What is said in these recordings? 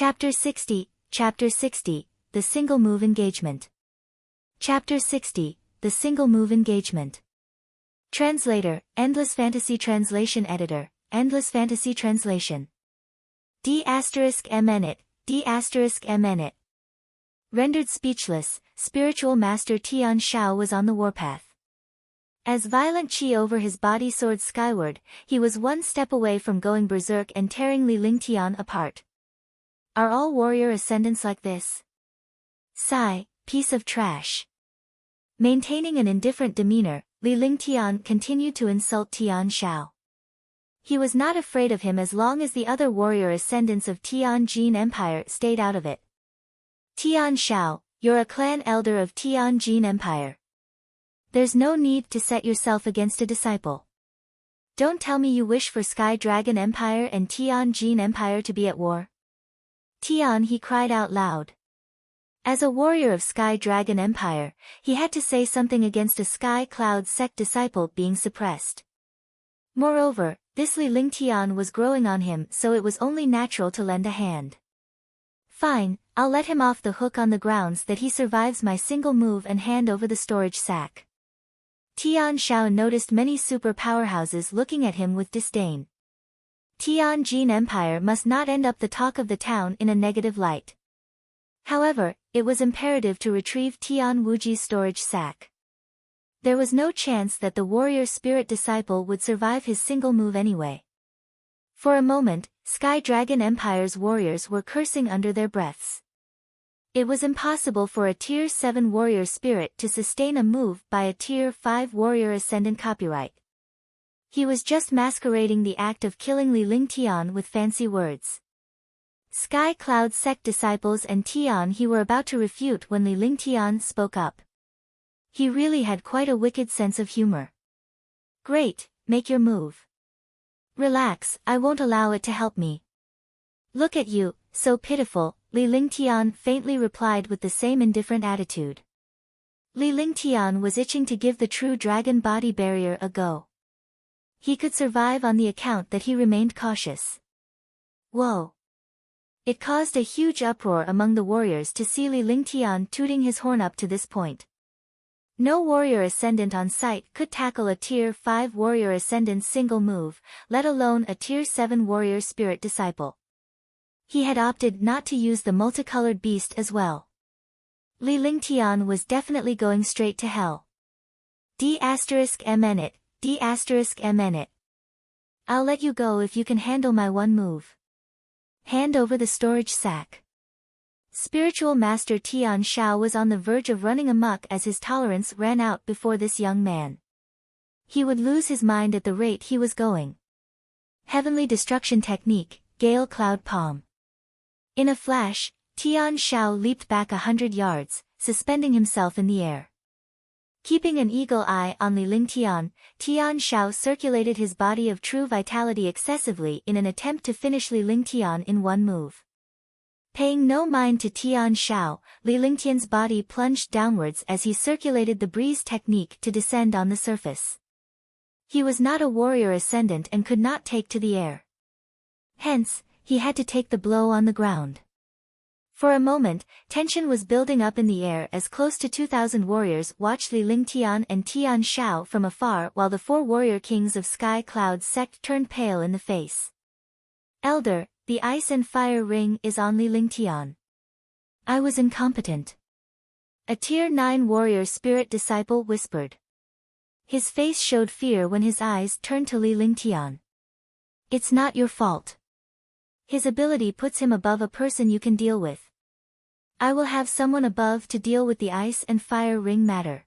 Chapter 60, The Single Move Engagement. Chapter 60, The Single Move Engagement. Translator, Endless Fantasy Translation Editor, Endless Fantasy Translation. D*MN. Rendered speechless, spiritual master Tian Shao was on the warpath. As violent qi over his body soared skyward, he was one step away from going berserk and tearing Li Lingtian apart. Are all warrior ascendants like this? Sigh, piece of trash. Maintaining an indifferent demeanor, Li Lingtian continued to insult Tian Shao. He was not afraid of him as long as the other warrior ascendants of Tianjin Empire stayed out of it. Tian Shao, you're a clan elder of Tianjin Empire. There's no need to set yourself against a disciple. Don't tell me you wish for Sky Dragon Empire and Tianjin Empire to be at war. Tian, he cried out loud. As a warrior of Sky Dragon Empire, he had to say something against a Sky Cloud sect disciple being suppressed. Moreover, this Li Lingtian was growing on him, so it was only natural to lend a hand. Fine, I'll let him off the hook on the grounds that he survives my single move and hand over the storage sack. Tian Shao noticed many super powerhouses looking at him with disdain. Tianjin Empire must not end up the talk of the town in a negative light. However, it was imperative to retrieve Tian Wuji's storage sack. There was no chance that the warrior spirit disciple would survive his single move anyway. For a moment, Sky Dragon Empire's warriors were cursing under their breaths. It was impossible for a Tier 7 warrior spirit to sustain a move by a Tier 5 warrior ascendant copyright. He was just masquerading the act of killing Li Lingtian with fancy words. Sky Cloud sect disciples and Tian he were about to refute when Li Lingtian spoke up. He really had quite a wicked sense of humor. Great, make your move. Relax, I won't allow it to help me. Look at you, so pitiful, Li Lingtian faintly replied with the same indifferent attitude. Li Lingtian was itching to give the true dragon body barrier a go. He could survive on the account that he remained cautious. Whoa! It caused a huge uproar among the warriors to see Li Lingtian tooting his horn up to this point. No warrior ascendant on site could tackle a Tier 5 warrior ascendant's single move, let alone a Tier 7 warrior spirit disciple. He had opted not to use the multicolored beast as well. Li Lingtian was definitely going straight to hell. D*MN it. I'll let you go if you can handle my one move. Hand over the storage sack. Spiritual Master Tian Shao was on the verge of running amok as his tolerance ran out before this young man. He would lose his mind at the rate he was going. Heavenly Destruction Technique, Gale Cloud Palm. In a flash, Tian Shao leaped back 100 yards, suspending himself in the air. Keeping an eagle eye on Li Lingtian, Tian Shao circulated his body of true vitality excessively in an attempt to finish Li Lingtian in one move. Paying no mind to Tian Shao, Li Lingtian's body plunged downwards as he circulated the breeze technique to descend on the surface. He was not a warrior ascendant and could not take to the air. Hence, he had to take the blow on the ground. For a moment, tension was building up in the air as close to 2,000 warriors watched Li Lingtian and Tian Shao from afar while the 4 warrior kings of Sky Cloud sect turned pale in the face. Elder, the ice and fire ring is on Li Lingtian. I was incompetent. A Tier 9 warrior spirit disciple whispered. His face showed fear when his eyes turned to Li Lingtian. It's not your fault. His ability puts him above a person you can deal with. I will have someone above to deal with the ice and fire ring matter.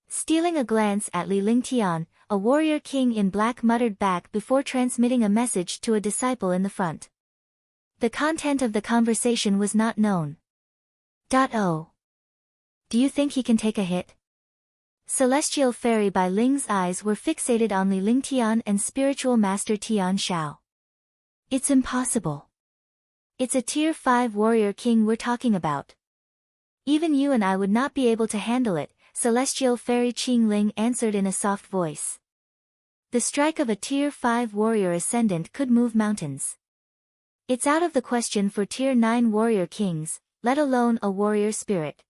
Stealing a glance at Li Lingtian, a warrior king in black muttered back before transmitting a message to a disciple in the front. The content of the conversation was not known. Oh. Do you think he can take a hit? Celestial Fairy Bai Ling's eyes were fixated on Li Lingtian and Spiritual Master Tian Shao. It's impossible. It's a Tier 5 warrior king we're talking about. Even you and I would not be able to handle it, Celestial Fairy Qing Ling answered in a soft voice. The strike of a Tier 5 warrior ascendant could move mountains. It's out of the question for Tier 9 warrior kings, let alone a warrior spirit.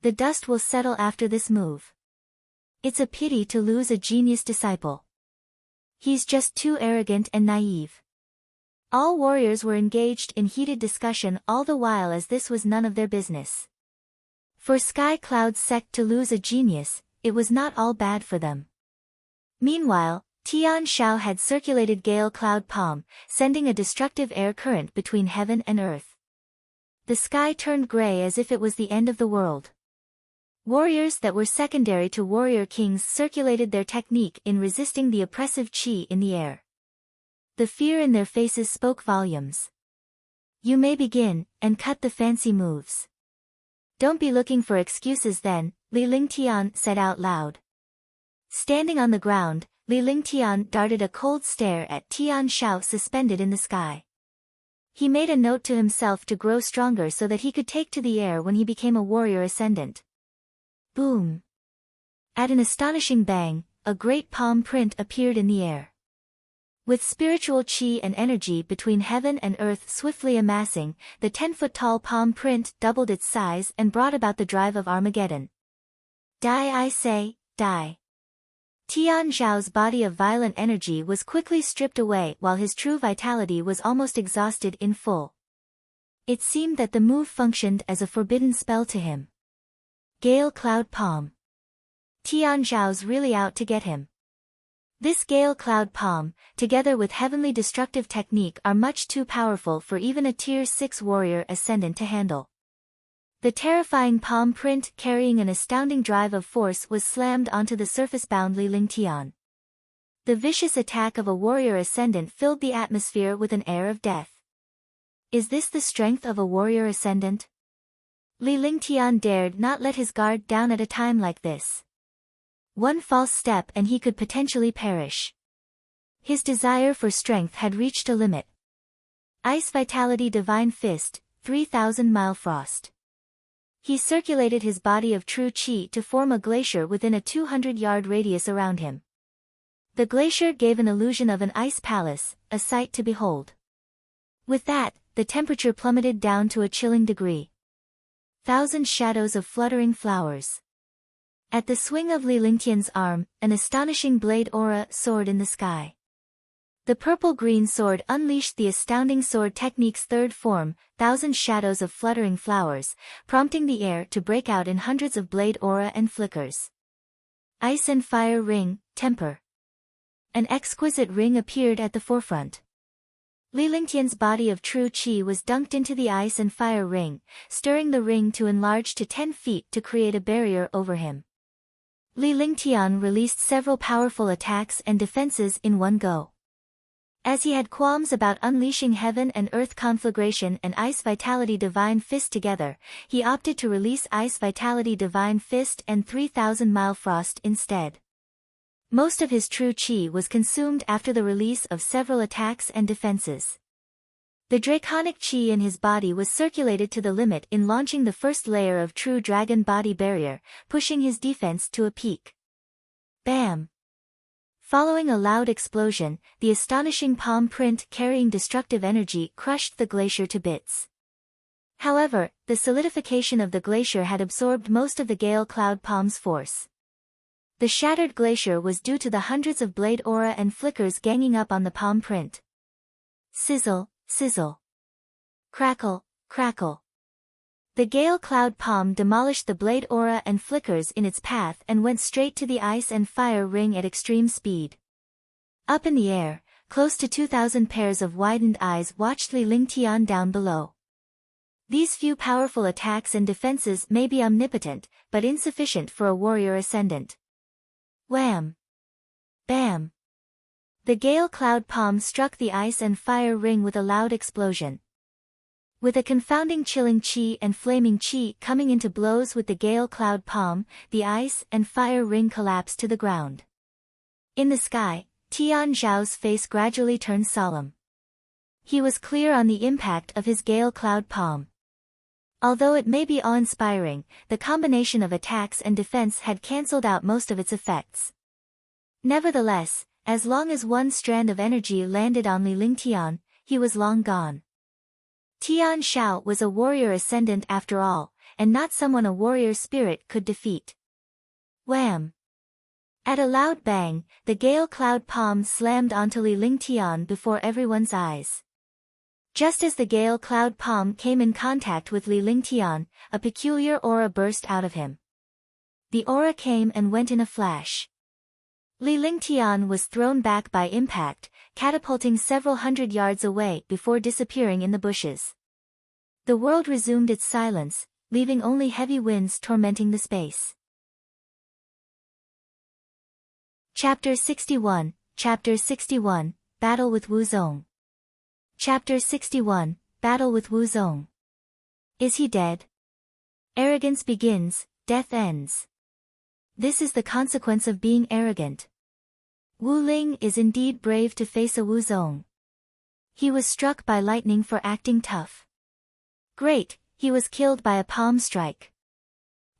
The dust will settle after this move. It's a pity to lose a genius disciple. He's just too arrogant and naive. All warriors were engaged in heated discussion all the while, as this was none of their business. For Sky Cloud's sect to lose a genius, it was not all bad for them. Meanwhile, Tian Shao had circulated Gale Cloud Palm, sending a destructive air current between heaven and earth. The sky turned gray as if it was the end of the world. Warriors that were secondary to warrior kings circulated their technique in resisting the oppressive qi in the air. The fear in their faces spoke volumes. You may begin, and cut the fancy moves. Don't be looking for excuses then, Li Lingtian said out loud. Standing on the ground, Li Lingtian darted a cold stare at Tian Shao suspended in the sky. He made a note to himself to grow stronger so that he could take to the air when he became a warrior ascendant. Boom! At an astonishing bang, a great palm print appeared in the air. With spiritual qi and energy between heaven and earth swiftly amassing, the 10-foot-tall palm print doubled its size and brought about the drive of Armageddon. Die, I say, die. Tian Zhao's body of violent energy was quickly stripped away while his true vitality was almost exhausted in full. It seemed that the move functioned as a forbidden spell to him. Gale Cloud Palm. Tian Zhao's really out to get him. This Gale Cloud Palm, together with heavenly destructive technique, are much too powerful for even a Tier 6 warrior ascendant to handle. The terrifying palm print carrying an astounding drive of force was slammed onto the surface-bound Li Lingtian. The vicious attack of a warrior ascendant filled the atmosphere with an air of death. Is this the strength of a warrior ascendant? Li Lingtian dared not let his guard down at a time like this. One false step and he could potentially perish. His desire for strength had reached a limit. Ice Vitality Divine Fist, 3,000 Mile Frost. He circulated his body of true qi to form a glacier within a 200-yard radius around him. The glacier gave an illusion of an ice palace, a sight to behold. With that, the temperature plummeted down to a chilling degree. Thousand shadows of fluttering flowers. At the swing of Li Lingtian's arm, an astonishing blade aura soared in the sky. The purple-green sword unleashed the astounding sword technique's third form, thousand shadows of fluttering flowers, prompting the air to break out in hundreds of blade aura and flickers. Ice and fire ring, temper. An exquisite ring appeared at the forefront. Li Lingtian's body of true qi was dunked into the ice and fire ring, stirring the ring to enlarge to 10 feet to create a barrier over him. Li Lingtian released several powerful attacks and defenses in one go. As he had qualms about unleashing heaven and earth conflagration and Ice Vitality Divine Fist together, he opted to release Ice Vitality Divine Fist and 3,000 Mile Frost instead. Most of his true qi was consumed after the release of several attacks and defenses. The draconic qi in his body was circulated to the limit in launching the first layer of true dragon body barrier, pushing his defense to a peak. Bam! Following a loud explosion, the astonishing palm print carrying destructive energy crushed the glacier to bits. However, the solidification of the glacier had absorbed most of the Gale Cloud Palm's force. The shattered glacier was due to the hundreds of blade aura and flickers ganging up on the palm print. Sizzle, sizzle. Crackle, crackle. The Gale Cloud Palm demolished the blade aura and flickers in its path and went straight to the ice and fire ring at extreme speed. Up in the air, close to 2,000 pairs of widened eyes watched Li Lingtian down below. These few powerful attacks and defenses may be omnipotent, but insufficient for a warrior ascendant. Wham! Bam! The Gale Cloud Palm struck the ice and fire ring with a loud explosion. With a confounding chilling qi and flaming qi coming into blows with the Gale Cloud Palm, the ice and fire ring collapsed to the ground. In the sky, Tian Zhao's face gradually turned solemn. He was clear on the impact of his Gale Cloud Palm. Although it may be awe-inspiring, the combination of attacks and defense had cancelled out most of its effects. Nevertheless, as long as one strand of energy landed on Li Lingtian, he was long gone. Tian Shao was a warrior ascendant after all, and not someone a warrior spirit could defeat. Wham! At a loud bang, the gale cloud palm slammed onto Li Lingtian before everyone's eyes. Just as the gale cloud palm came in contact with Li Lingtian, a peculiar aura burst out of him. The aura came and went in a flash. Li Lingtian was thrown back by impact, catapulting several hundred yards away before disappearing in the bushes. The world resumed its silence, leaving only heavy winds tormenting the space. Chapter 61, Battle with Wu Zong. Chapter 61, Battle with Wu Zong. Is he dead? Arrogance begins, death ends. This is the consequence of being arrogant. Wu Ling is indeed brave to face a Wu Zong. He was struck by lightning for acting tough. Great, he was killed by a palm strike.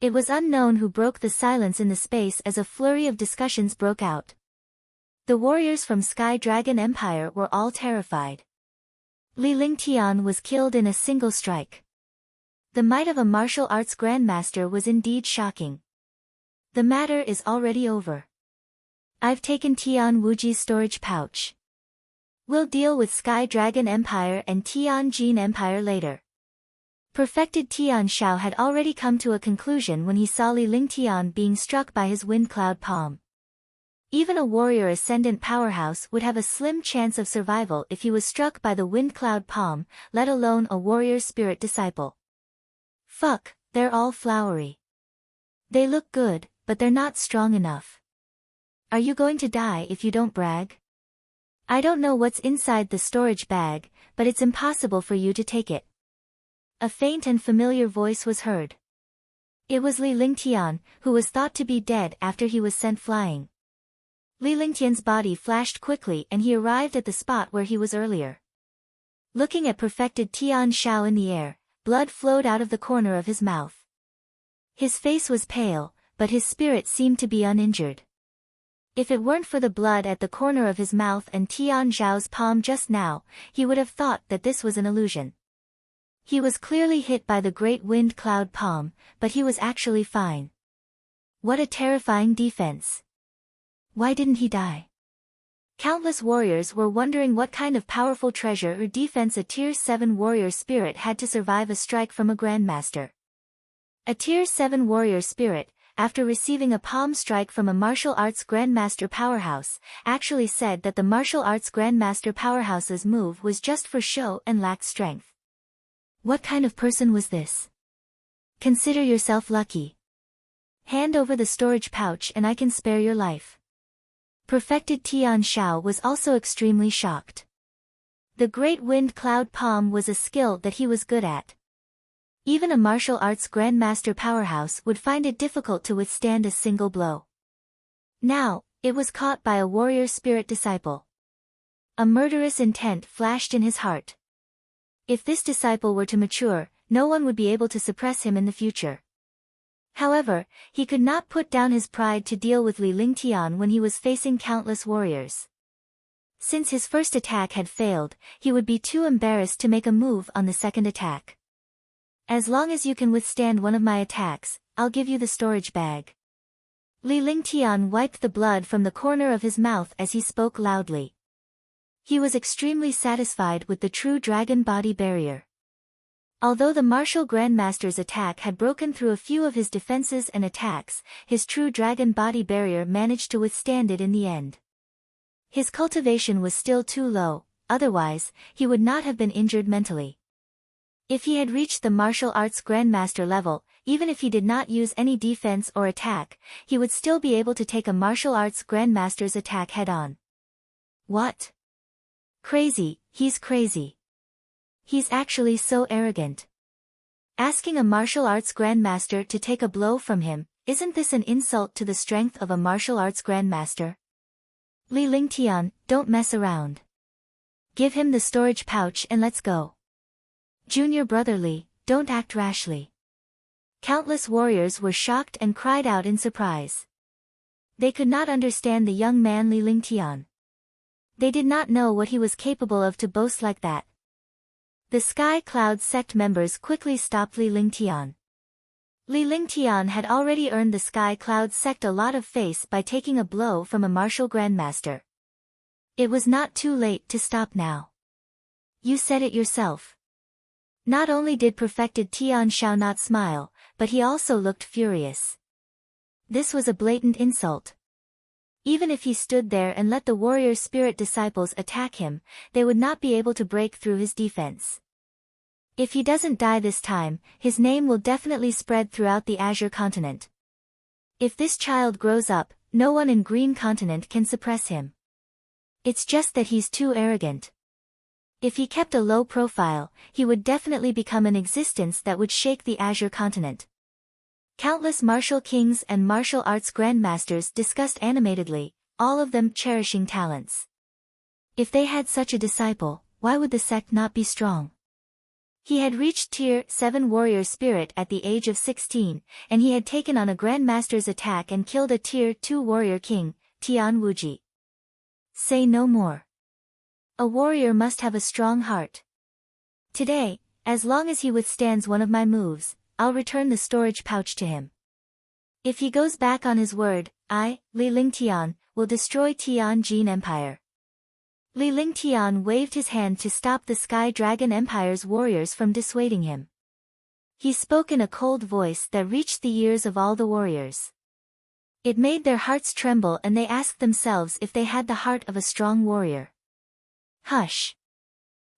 It was unknown who broke the silence in the space as a flurry of discussions broke out. The warriors from Sky Dragon Empire were all terrified. Li Lingtian was killed in a single strike. The might of a martial arts grandmaster was indeed shocking. The matter is already over. I've taken Tian Wuji's storage pouch. We'll deal with Sky Dragon Empire and Tianjin Empire later. Perfected Tian Shao had already come to a conclusion when he saw Li Lingtian being struck by his wind cloud palm. Even a warrior ascendant powerhouse would have a slim chance of survival if he was struck by the wind cloud palm, let alone a warrior spirit disciple. Fuck, they're all flowery. They look good, but they're not strong enough. Are you going to die if you don't brag? I don't know what's inside the storage bag, but it's impossible for you to take it. A faint and familiar voice was heard. It was Li Lingtian, who was thought to be dead after he was sent flying. Li Lingtian's body flashed quickly and he arrived at the spot where he was earlier. Looking at perfected Tian Shao in the air, blood flowed out of the corner of his mouth. His face was pale, but his spirit seemed to be uninjured. If it weren't for the blood at the corner of his mouth and Tian Zhao's palm just now, he would have thought that this was an illusion. He was clearly hit by the great wind cloud palm, but he was actually fine. What a terrifying defense. Why didn't he die? Countless warriors were wondering what kind of powerful treasure or defense a Tier 7 warrior spirit had to survive a strike from a grandmaster. A Tier 7 warrior spirit, after receiving a palm strike from a martial arts grandmaster powerhouse, actually said that the martial arts grandmaster powerhouse's move was just for show and lacked strength. What kind of person was this? Consider yourself lucky. Hand over the storage pouch and I can spare your life. Perfected Tian Shao was also extremely shocked. The great wind cloud palm was a skill that he was good at. Even a martial arts grandmaster powerhouse would find it difficult to withstand a single blow. Now, it was caught by a warrior spirit disciple. A murderous intent flashed in his heart. If this disciple were to mature, no one would be able to suppress him in the future. However, he could not put down his pride to deal with Li Lingtian when he was facing countless warriors. Since his first attack had failed, he would be too embarrassed to make a move on the second attack. As long as you can withstand one of my attacks, I'll give you the storage bag. Li Lingtian wiped the blood from the corner of his mouth as he spoke loudly. He was extremely satisfied with the true dragon body barrier. Although the martial grandmaster's attack had broken through a few of his defenses and attacks, his true dragon body barrier managed to withstand it in the end. His cultivation was still too low, otherwise, he would not have been injured mentally. If he had reached the martial arts grandmaster level, even if he did not use any defense or attack, he would still be able to take a martial arts grandmaster's attack head-on. What? Crazy, he's crazy. He's actually so arrogant. Asking a martial arts grandmaster to take a blow from him, isn't this an insult to the strength of a martial arts grandmaster? Li Lingtian, don't mess around. Give him the storage pouch and let's go. Junior brother Li, don't act rashly. Countless warriors were shocked and cried out in surprise. They could not understand the young man Li Lingtian. They did not know what he was capable of to boast like that. The Sky Cloud sect members quickly stopped Li Lingtian. Li Lingtian had already earned the Sky Cloud sect a lot of face by taking a blow from a martial grandmaster. It was not too late to stop now. You said it yourself. Not only did perfected Tian Shao not smile, but he also looked furious. This was a blatant insult. Even if he stood there and let the warrior spirit disciples attack him, they would not be able to break through his defense. If he doesn't die this time, his name will definitely spread throughout the Azure continent. If this child grows up, no one in Green Continent can suppress him. It's just that he's too arrogant. If he kept a low profile, he would definitely become an existence that would shake the Azure continent. Countless martial kings and martial arts grandmasters discussed animatedly, all of them cherishing talents. If they had such a disciple, why would the sect not be strong? He had reached Tier 7 warrior spirit at the age of 16, and he had taken on a grandmaster's attack and killed a Tier 2 warrior king, Tian Wuji. Say no more. A warrior must have a strong heart. Today, as long as he withstands one of my moves, I'll return the storage pouch to him. If he goes back on his word, I, Li Lingtian, will destroy Tianjin Empire. Li Lingtian waved his hand to stop the Sky Dragon Empire's warriors from dissuading him. He spoke in a cold voice that reached the ears of all the warriors. It made their hearts tremble and they asked themselves if they had the heart of a strong warrior. Hush!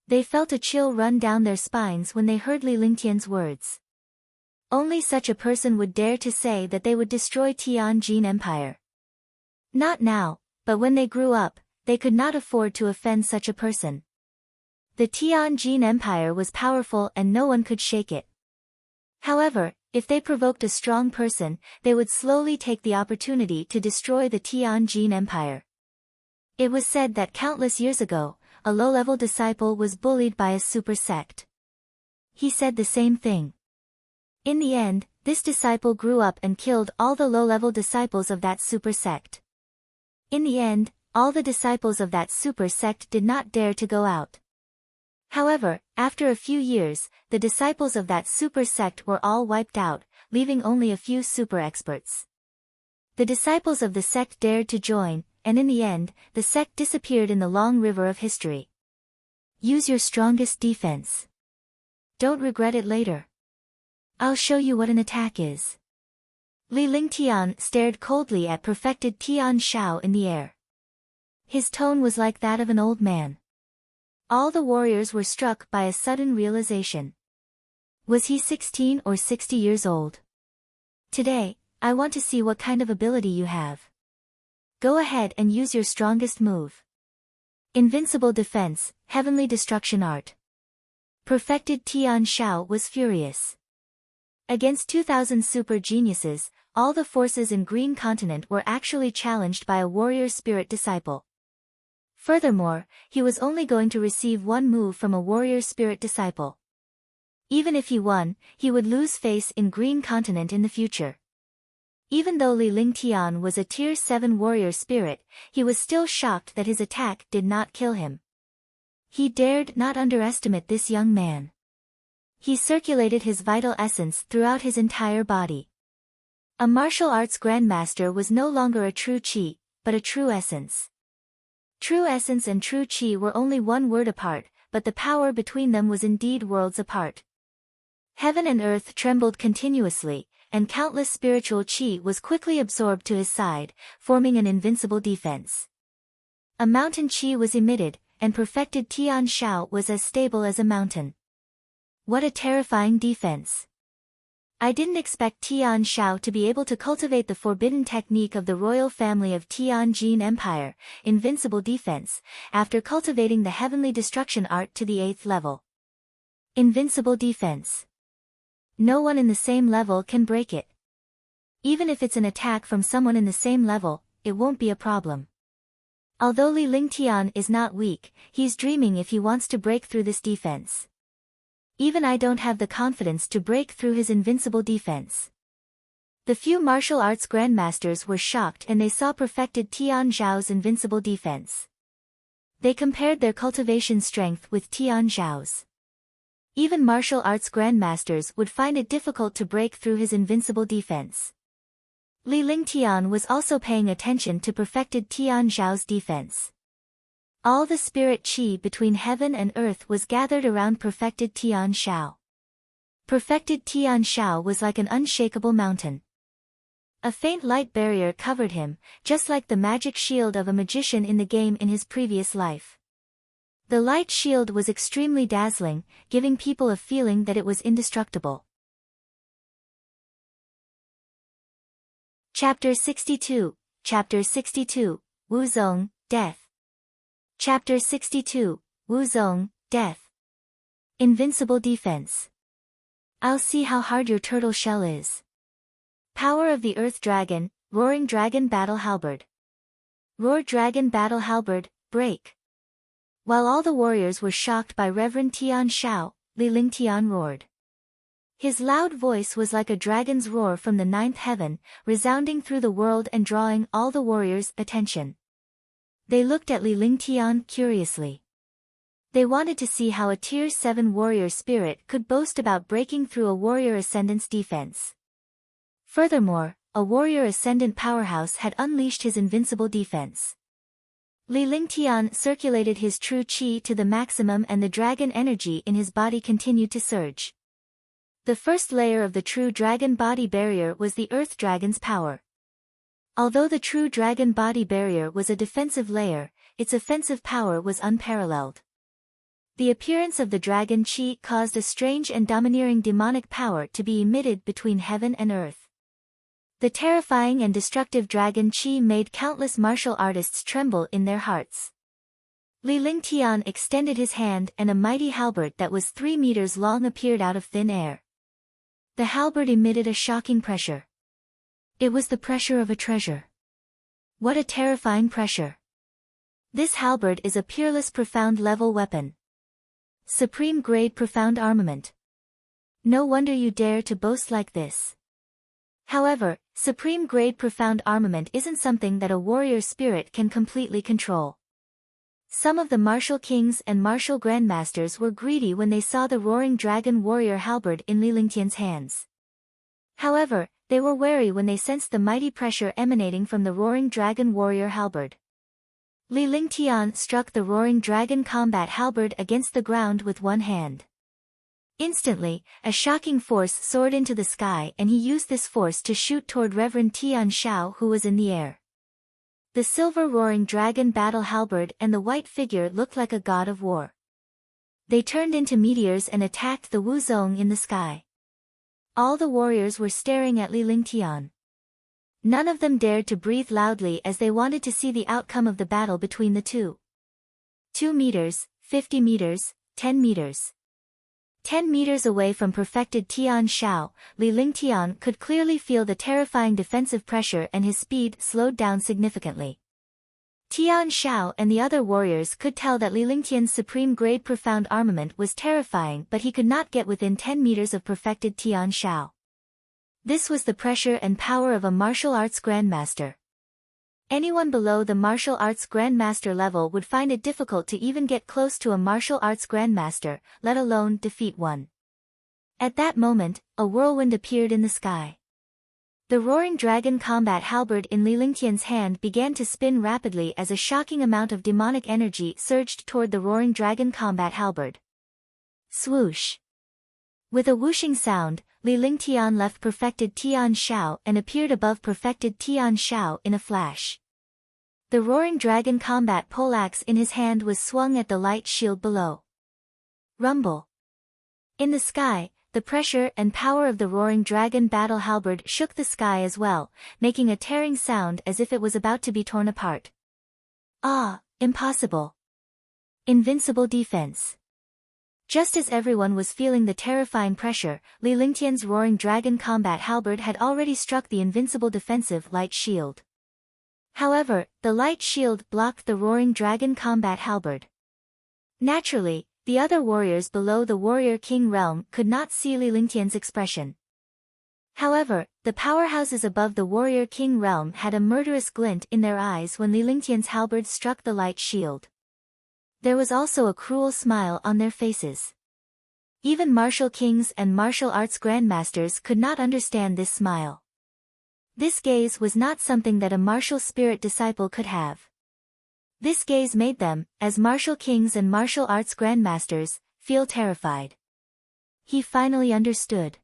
They felt a chill run down their spines when they heard Li Lingtian's words. Only such a person would dare to say that they would destroy Tianjin Empire. Not now, but when they grew up, they could not afford to offend such a person. The Tianjin Empire was powerful and no one could shake it. However, if they provoked a strong person, they would slowly take the opportunity to destroy the Tianjin Empire. It was said that countless years ago, a low-level disciple was bullied by a super sect. He said the same thing. In the end, this disciple grew up and killed all the low-level disciples of that super sect. In the end, all the disciples of that super sect did not dare to go out. However, after a few years, the disciples of that super sect were all wiped out, leaving only a few super experts. The disciples of the sect dared to join, and in the end, the sect disappeared in the long river of history. Use your strongest defense. Don't regret it later. I'll show you what an attack is. Li Lingtian stared coldly at perfected Tian Shao in the air. His tone was like that of an old man. All the warriors were struck by a sudden realization. Was he 16 or 60 years old? Today, I want to see what kind of ability you have. Go ahead and use your strongest move. Invincible defense, heavenly destruction art. Perfected Tian Shao was furious. Against 2,000 super geniuses, all the forces in Green Continent were actually challenged by a warrior spirit disciple. Furthermore, he was only going to receive one move from a warrior spirit disciple. Even if he won, he would lose face in Green Continent in the future. Even though Li Lingtian was a Tier 7 warrior spirit, he was still shocked that his attack did not kill him. He dared not underestimate this young man. He circulated his vital essence throughout his entire body. A martial arts grandmaster was no longer a true chi, but a true essence. True essence and true chi were only one word apart, but the power between them was indeed worlds apart. Heaven and earth trembled continuously, and countless spiritual chi was quickly absorbed to his side, forming an invincible defense. A mountain chi was emitted, and perfected Tian Shao was as stable as a mountain. What a terrifying defense. I didn't expect Tian Shao to be able to cultivate the forbidden technique of the royal family of Tianjin Empire, invincible defense, after cultivating the heavenly destruction art to the 8th level. Invincible defense. No one in the same level can break it. Even if it's an attack from someone in the same level, it won't be a problem. Although Li Lingtian is not weak, he's dreaming if he wants to break through this defense. Even I don't have the confidence to break through his invincible defense. The few martial arts grandmasters were shocked and they saw perfected Tian Zhao's invincible defense. They compared their cultivation strength with Tian Zhao's. even martial arts grandmasters would find it difficult to break through his invincible defense. Li Lingtian was also paying attention to perfected Tian Zhao's defense. All the spirit qi between heaven and earth was gathered around perfected Tian Zhao. Perfected Tian Zhao was like an unshakable mountain. A faint light barrier covered him, just like the magic shield of a magician in the game in his previous life. The light shield was extremely dazzling, giving people a feeling that it was indestructible. Chapter 62, Wu Zong, Death. Chapter 62, Wu Zong, Death. Invincible Defense. I'll see how hard your turtle shell is. Power of the Earth Dragon, Roaring Dragon Battle Halberd. Roar Dragon Battle Halberd, break. While all the warriors were shocked by Reverend Tian Shao, Li Lingtian roared. His loud voice was like a dragon's roar from the ninth heaven, resounding through the world and drawing all the warriors' attention. They looked at Li Lingtian curiously. They wanted to see how a Tier 7 warrior spirit could boast about breaking through a warrior ascendant's defense. Furthermore, a warrior ascendant powerhouse had unleashed his invincible defense. Li Lingtian circulated his true qi to the maximum and the dragon energy in his body continued to surge. The first layer of the true dragon body barrier was the earth dragon's power. Although the true dragon body barrier was a defensive layer, its offensive power was unparalleled. The appearance of the dragon qi caused a strange and domineering demonic power to be emitted between heaven and earth. The terrifying and destructive dragon qi made countless martial artists tremble in their hearts. Li Lingtian extended his hand and a mighty halberd that was 3 meters long appeared out of thin air. The halberd emitted a shocking pressure. It was the pressure of a treasure. What a terrifying pressure. This halberd is a peerless profound level weapon. Supreme grade profound armament. No wonder you dare to boast like this. However, supreme grade profound armament isn't something that a warrior spirit can completely control. Some of the martial kings and martial grandmasters were greedy when they saw the roaring dragon warrior halberd in Li Lingtian's hands. However, they were wary when they sensed the mighty pressure emanating from the roaring dragon warrior halberd. Li Lingtian struck the roaring dragon combat halberd against the ground with one hand. Instantly, a shocking force soared into the sky and he used this force to shoot toward Reverend Tian Shao who was in the air. The silver roaring dragon battle halberd and the white figure looked like a god of war. They turned into meteors and attacked the Wu Zong in the sky. All the warriors were staring at Li Lingtian. None of them dared to breathe loudly as they wanted to see the outcome of the battle between the two. 2 meters, 50 meters, 10 meters. 10 meters away from perfected Tian Shao, Li Lingtian could clearly feel the terrifying defensive pressure and his speed slowed down significantly. Tian Shao and the other warriors could tell that Li Lingtian's supreme grade profound armament was terrifying but he could not get within 10 meters of perfected Tian Shao. This was the pressure and power of a martial arts grandmaster. Anyone below the martial arts grandmaster level would find it difficult to even get close to a martial arts grandmaster, let alone defeat one. At that moment, a whirlwind appeared in the sky. The roaring dragon combat halberd in Li Lingtian's hand began to spin rapidly as a shocking amount of demonic energy surged toward the roaring dragon combat halberd. Swoosh! With a whooshing sound, Li Lingtian left perfected Tian Shao and appeared above perfected Tian Shao in a flash. The roaring dragon combat poleaxe in his hand was swung at the light shield below. Rumble! In the sky, the pressure and power of the roaring dragon battle halberd shook the sky as well, making a tearing sound as if it was about to be torn apart. Ah, impossible! Invincible defense! Just as everyone was feeling the terrifying pressure, Li Lingtian's roaring dragon combat halberd had already struck the invincible defensive light shield. However, the light shield blocked the roaring dragon combat halberd. Naturally, the other warriors below the warrior king realm could not see Li Lingtian's expression. However, the powerhouses above the warrior king realm had a murderous glint in their eyes when Li Lingtian's halberd struck the light shield. There was also a cruel smile on their faces. Even martial kings and martial arts grandmasters could not understand this smile. This gaze was not something that a martial spirit disciple could have. This gaze made them, as martial kings and martial arts grandmasters, feel terrified. He finally understood.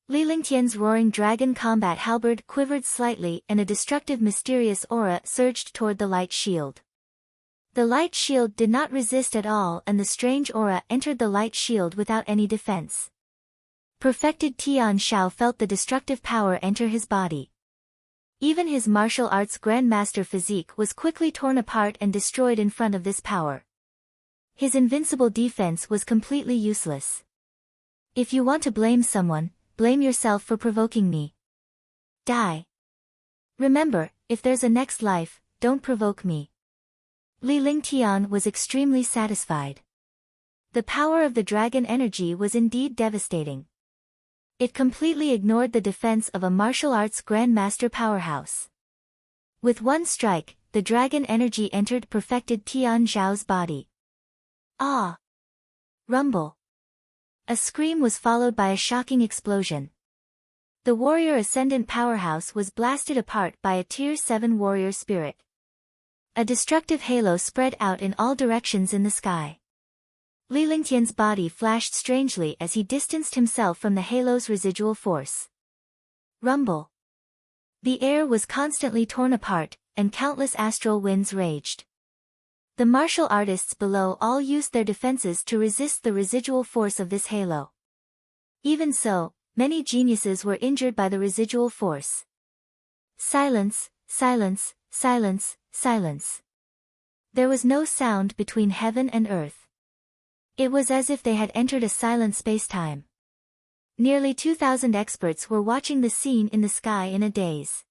Li Lingtian's roaring dragon combat halberd quivered slightly and a destructive mysterious aura surged toward the light shield. The light shield did not resist at all and the strange aura entered the light shield without any defense. Perfected Tian Shao felt the destructive power enter his body. Even his martial arts grandmaster physique was quickly torn apart and destroyed in front of this power. His invincible defense was completely useless. If you want to blame someone, blame yourself for provoking me. Die. Remember, if there's a next life, don't provoke me. Li Lingtian was extremely satisfied. The power of the dragon energy was indeed devastating. It completely ignored the defense of a martial arts grandmaster powerhouse. With one strike, the dragon energy entered perfected Tian Zhao's body. Ah! Rumble! A scream was followed by a shocking explosion. The warrior ascendant powerhouse was blasted apart by a Tier 7 warrior spirit. A destructive halo spread out in all directions in the sky. Li Lingtian's body flashed strangely as he distanced himself from the halo's residual force. Rumble. The air was constantly torn apart, and countless astral winds raged. The martial artists below all used their defenses to resist the residual force of this halo. Even so, many geniuses were injured by the residual force. Silence, silence, silence, silence. There was no sound between heaven and earth. It was as if they had entered a silent space-time. Nearly 2,000 experts were watching the scene in the sky in a daze.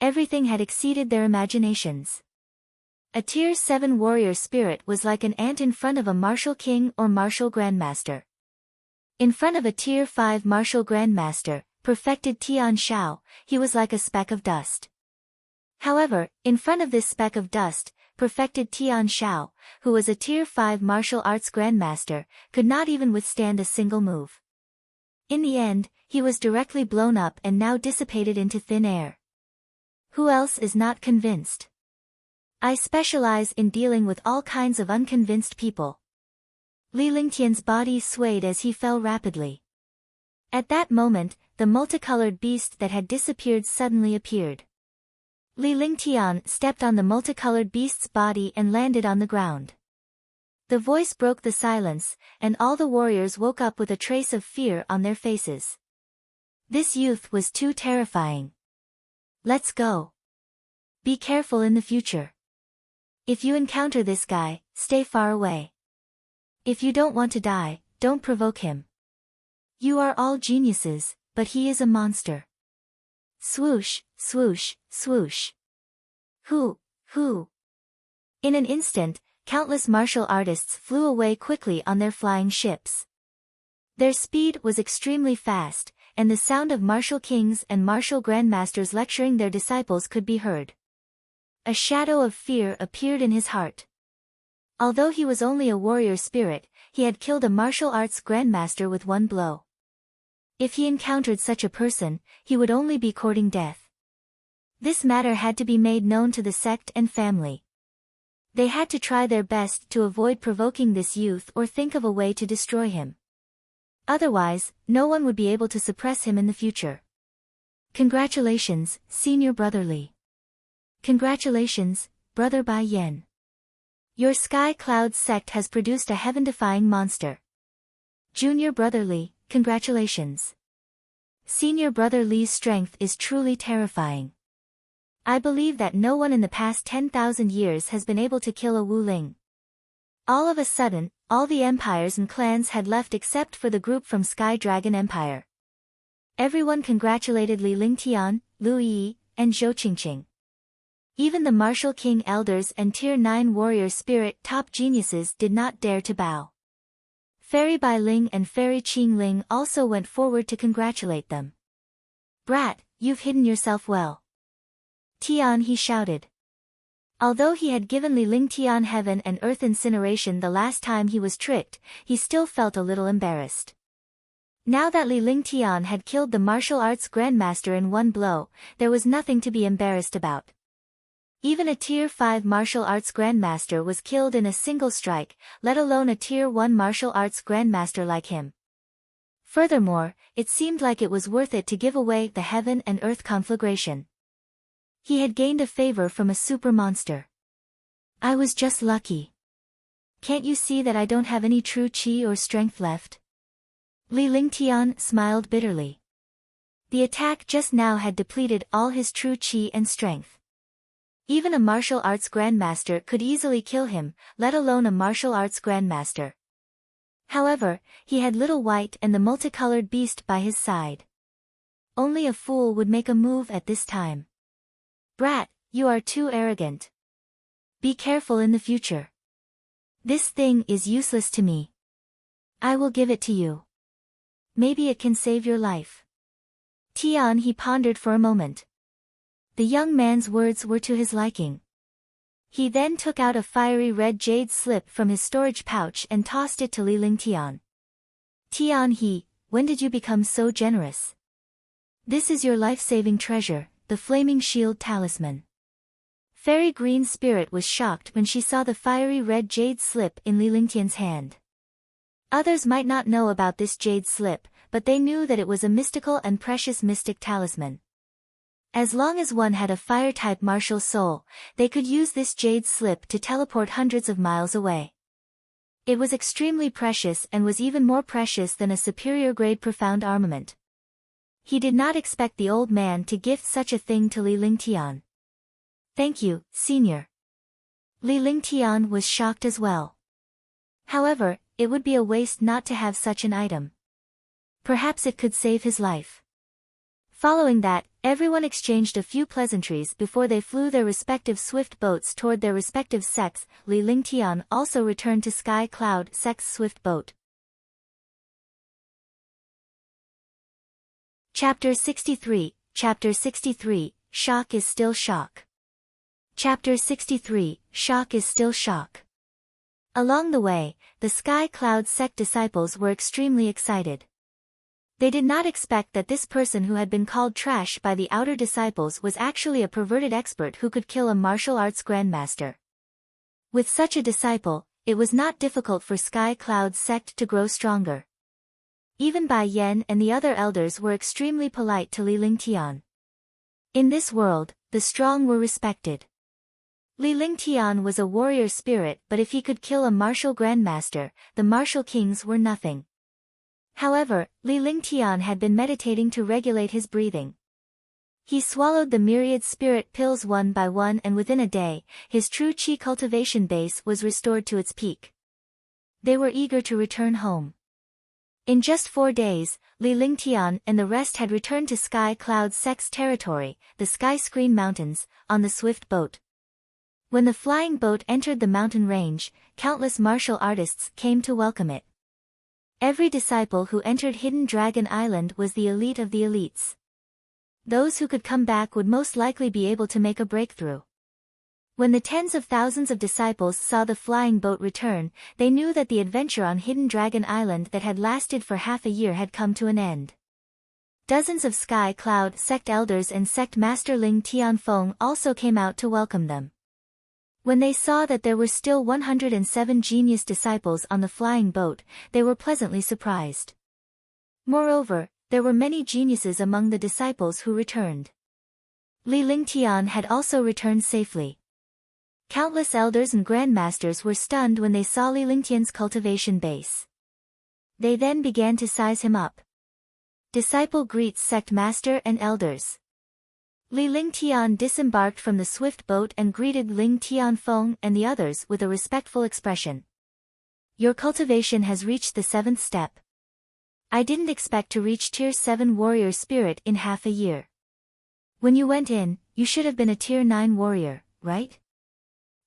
Everything had exceeded their imaginations. A Tier 7 warrior spirit was like an ant in front of a martial king or martial grandmaster. In front of a Tier 5 martial grandmaster, perfected Tian Shao, he was like a speck of dust. However, in front of this speck of dust, perfected Tian Shao, who was a Tier 5 martial arts grandmaster, could not even withstand a single move. In the end, he was directly blown up and now dissipated into thin air. Who else is not convinced? I specialize in dealing with all kinds of unconvinced people. Li Lingtian's body swayed as he fell rapidly. At that moment, the multicolored beast that had disappeared suddenly appeared. Li Lingtian stepped on the multicolored beast's body and landed on the ground. The voice broke the silence, and all the warriors woke up with a trace of fear on their faces. This youth was too terrifying. Let's go. Be careful in the future. If you encounter this guy, stay far away. If you don't want to die, don't provoke him. You are all geniuses, but he is a monster. Swoosh, swoosh, swoosh. Hoo. In an instant, countless martial artists flew away quickly on their flying ships. Their speed was extremely fast, and the sound of martial kings and martial grandmasters lecturing their disciples could be heard. A shadow of fear appeared in his heart. Although he was only a warrior spirit, he had killed a martial arts grandmaster with one blow. If he encountered such a person, he would only be courting death. This matter had to be made known to the sect and family. They had to try their best to avoid provoking this youth or think of a way to destroy him. Otherwise, no one would be able to suppress him in the future. Congratulations, Senior Brother Li. Congratulations, Brother Bai Yan. Your Sky Clouds sect has produced a heaven-defying monster. Junior Brother Li, congratulations. Senior Brother Li's strength is truly terrifying. I believe that no one in the past 10,000 years has been able to kill a Wu Ling. All of a sudden, all the empires and clans had left except for the group from Sky Dragon Empire. Everyone congratulated Li Lingtian, Lu Yi, and Zhou Qingqing. Even the martial king elders and Tier 9 warrior spirit top geniuses did not dare to bow. Fairy Bai Ling and Fairy Qing Ling also went forward to congratulate them. Brat, you've hidden yourself well. Tian, he shouted. Although he had given Li Lingtian heaven and earth incineration the last time he was tricked, he still felt a little embarrassed. Now that Li Lingtian had killed the martial arts grandmaster in one blow, there was nothing to be embarrassed about. Even a Tier 5 martial arts grandmaster was killed in a single strike, let alone a Tier 1 martial arts grandmaster like him. Furthermore, it seemed like it was worth it to give away the heaven and earth conflagration. He had gained a favor from a super monster. I was just lucky. Can't you see that I don't have any true chi or strength left? Li Lingtian smiled bitterly. The attack just now had depleted all his true chi and strength. Even a martial arts grandmaster could easily kill him, let alone a martial arts grandmaster. However, he had Little White and the multicolored beast by his side. Only a fool would make a move at this time. Brat, you are too arrogant. Be careful in the future. This thing is useless to me. I will give it to you. Maybe it can save your life. Tian he pondered for a moment. The young man's words were to his liking. He then took out a fiery red jade slip from his storage pouch and tossed it to Li Lingtian. Tian he, when did you become so generous? This is your life-saving treasure, the flaming shield talisman. Fairy Green Spirit was shocked when she saw the fiery red jade slip in Li Lingtian's hand. Others might not know about this jade slip, but they knew that it was a mystical and precious mystic talisman. As long as one had a fire-type martial soul, they could use this jade slip to teleport hundreds of miles away. It was extremely precious and was even more precious than a superior-grade profound armament. He did not expect the old man to gift such a thing to Li Lingtian. Thank you, senior. Li Lingtian was shocked as well. However, it would be a waste not to have such an item. Perhaps it could save his life. Following that, everyone exchanged a few pleasantries before they flew their respective swift boats toward their respective sects. Li Lingtian also returned to Sky Cloud Sect's swift boat. Chapter 63, Shock is still shock. Chapter 63, Shock is still shock. Along the way, the Sky Cloud Sect disciples were extremely excited. They did not expect that this person who had been called trash by the outer disciples was actually a perverted expert who could kill a martial arts grandmaster. With such a disciple, it was not difficult for Sky Cloud's sect to grow stronger. Even Bai Yan and the other elders were extremely polite to Li Lingtian. In this world, the strong were respected. Li Lingtian was a warrior spirit, but if he could kill a martial grandmaster, the martial kings were nothing. However, Li Lingtian had been meditating to regulate his breathing. He swallowed the myriad spirit pills one by one, and within a day, his true chi cultivation base was restored to its peak. They were eager to return home. In just 4 days, Li Lingtian and the rest had returned to Sky Cloud Sect's territory, the Sky Screen Mountains, on the swift boat. When the flying boat entered the mountain range, countless martial artists came to welcome it. Every disciple who entered Hidden Dragon Island was the elite of the elites. Those who could come back would most likely be able to make a breakthrough. When the tens of thousands of disciples saw the flying boat return, they knew that the adventure on Hidden Dragon Island that had lasted for half a year had come to an end. Dozens of Sky Cloud Sect elders and Sect Master Ling Tianfeng also came out to welcome them. When they saw that there were still 107 genius disciples on the flying boat, they were pleasantly surprised. Moreover, there were many geniuses among the disciples who returned. Li Lingtian had also returned safely. Countless elders and grandmasters were stunned when they saw Li Lingtian's cultivation base. They then began to size him up. Disciple greets sect master and elders. Li Lingtian disembarked from the swift boat and greeted Ling Tianfeng and the others with a respectful expression. Your cultivation has reached the 7th step. I didn't expect to reach Tier 7 warrior spirit in half a year. When you went in, you should have been a Tier 9 warrior, right?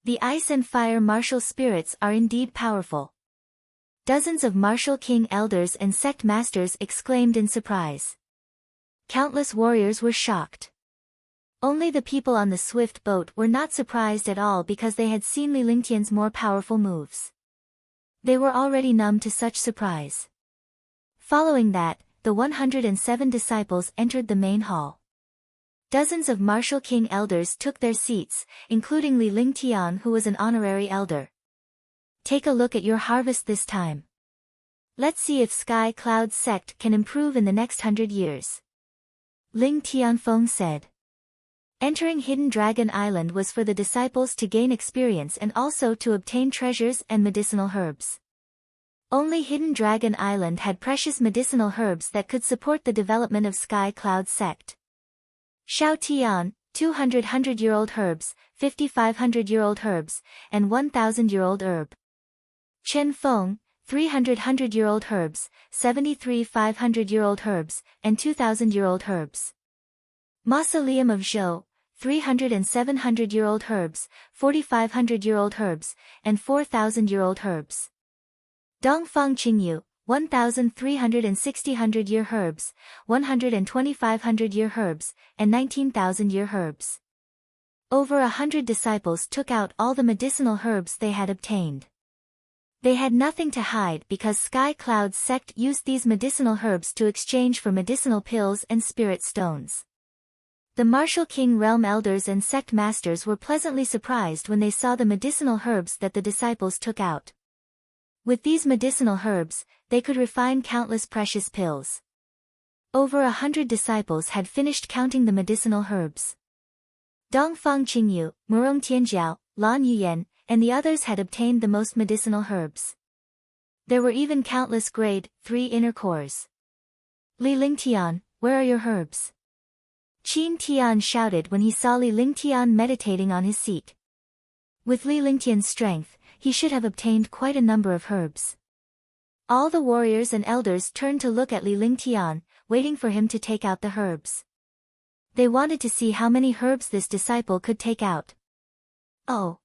The ice and fire martial spirits are indeed powerful. Dozens of martial king elders and sect masters exclaimed in surprise. Countless warriors were shocked. Only the people on the swift boat were not surprised at all because they had seen Li Lingtian's more powerful moves. They were already numb to such surprise. Following that, the 107 disciples entered the main hall. Dozens of martial king elders took their seats, including Li Lingtian, who was an honorary elder. Take a look at your harvest this time. Let's see if Sky Cloud sect can improve in the next 100 years. Ling Tianfeng said. Entering Hidden Dragon Island was for the disciples to gain experience and also to obtain treasures and medicinal herbs. Only Hidden Dragon Island had precious medicinal herbs that could support the development of Sky Cloud sect. Shao Tian, 200 100-year-old herbs, 55 100-year-old herbs, and 1,000-year-old herb. Chen Feng, 300 100-year-old herbs, 73 500-year-old herbs, and 2,000-year-old herbs. Mausoleum of Zhou, 300 and 700-year-old herbs, 45 100-year-old herbs, and 4,000-year-old herbs. Dongfang Qingyue, 1,360 100-year herbs, 125 100-year herbs, and 19,000-year herbs. Over 100 disciples took out all the medicinal herbs they had obtained. They had nothing to hide because Sky Cloud's sect used these medicinal herbs to exchange for medicinal pills and spirit stones. The Martial King Realm elders and sect masters were pleasantly surprised when they saw the medicinal herbs that the disciples took out. With these medicinal herbs, they could refine countless precious pills. Over 100 disciples had finished counting the medicinal herbs. Dongfang Qingyue, Murong Tianjiao, Lan Yuyan, and the others had obtained the most medicinal herbs. There were even countless grade 3 inner cores. Li Lingtian, where are your herbs? Qin Tian shouted when he saw Li Lingtian meditating on his seat. With Li Lingtian's strength, he should have obtained quite a number of herbs. All the warriors and elders turned to look at Li Lingtian, waiting for him to take out the herbs. They wanted to see how many herbs this disciple could take out. Oh!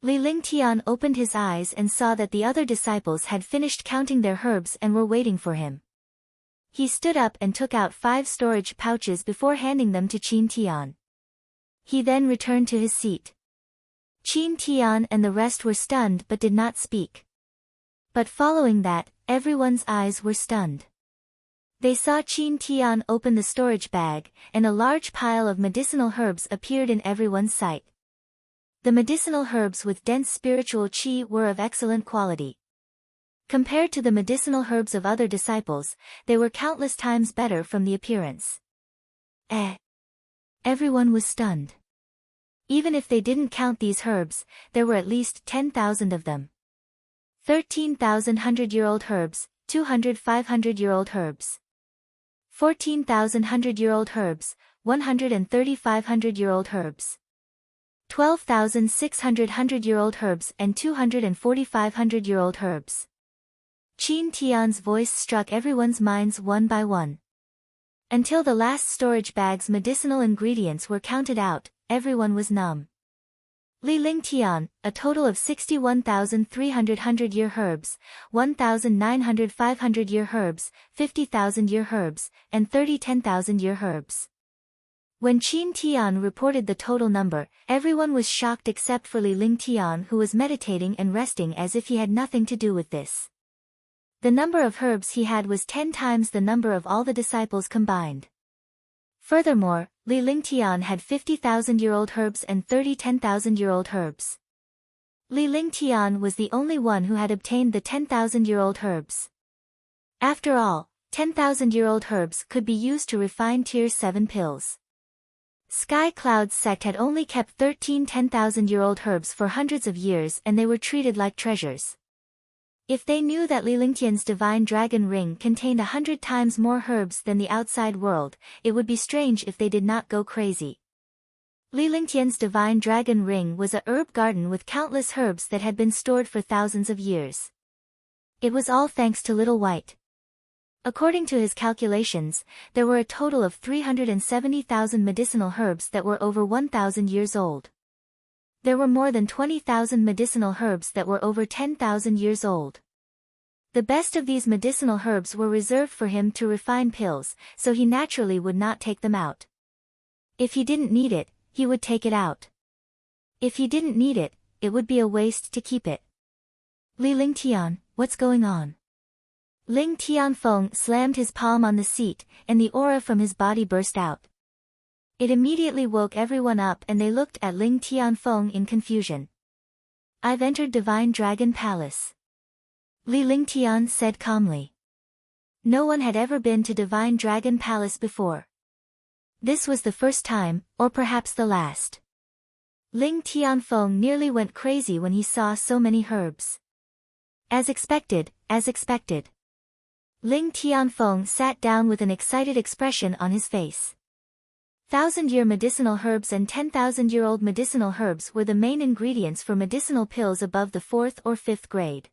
Li Lingtian opened his eyes and saw that the other disciples had finished counting their herbs and were waiting for him. He stood up and took out 5 storage pouches before handing them to Qin Tian. He then returned to his seat. Qin Tian and the rest were stunned but did not speak. But following that, everyone's eyes were stunned. They saw Qin Tian open the storage bag, and a large pile of medicinal herbs appeared in everyone's sight. The medicinal herbs with dense spiritual qi were of excellent quality. Compared to the medicinal herbs of other disciples, they were countless times better from the appearance. Everyone was stunned. Even if they didn't count these herbs, there were at least 10,000 of them. 13,000 100-year-old herbs, 200 500-year-old herbs. 14,000 100-year-old herbs, 135 100-year-old herbs. 12,600 100-year-old herbs and 245 100-year-old herbs. Qin Tian's voice struck everyone's minds one by one. Until the last storage bag's medicinal ingredients were counted out, everyone was numb. Li Lingtian, a total of 61,300 100-year herbs, 1,900 500-year herbs, 50,000-year herbs, and 30 10,000-year herbs. When Qin Tian reported the total number, everyone was shocked except for Li Lingtian, who was meditating and resting as if he had nothing to do with this. The number of herbs he had was 10 times the number of all the disciples combined. Furthermore, Li Lingtian had 50,000-year-old herbs and 30 10,000-year-old herbs. Li Lingtian was the only one who had obtained the 10,000-year-old herbs. After all, 10,000-year-old herbs could be used to refine Tier 7 pills. Sky Cloud's sect had only kept 13 10,000-year-old herbs for hundreds of years and they were treated like treasures. If they knew that Li Lingtian's divine dragon ring contained 100 times more herbs than the outside world, it would be strange if they did not go crazy. Li Lingtian's divine dragon ring was a herb garden with countless herbs that had been stored for thousands of years. It was all thanks to Little White. According to his calculations, there were a total of 370,000 medicinal herbs that were over 1,000 years old. There were more than 20,000 medicinal herbs that were over 10,000 years old. The best of these medicinal herbs were reserved for him to refine pills, so he naturally would not take them out. If he didn't need it, he would take it out. If he didn't need it, it would be a waste to keep it. Li Lingtian, what's going on? Ling Tianfeng slammed his palm on the seat, and the aura from his body burst out. It immediately woke everyone up and they looked at Ling Tianfeng in confusion. I've entered Divine Dragon Palace. Li Lingtian said calmly. No one had ever been to Divine Dragon Palace before. This was the first time, or perhaps the last. Ling Tianfeng nearly went crazy when he saw so many herbs. As expected, as expected. Ling Tianfeng sat down with an excited expression on his face. 1,000-year medicinal herbs and 10,000-year-old medicinal herbs were the main ingredients for medicinal pills above the 4th or 5th grade.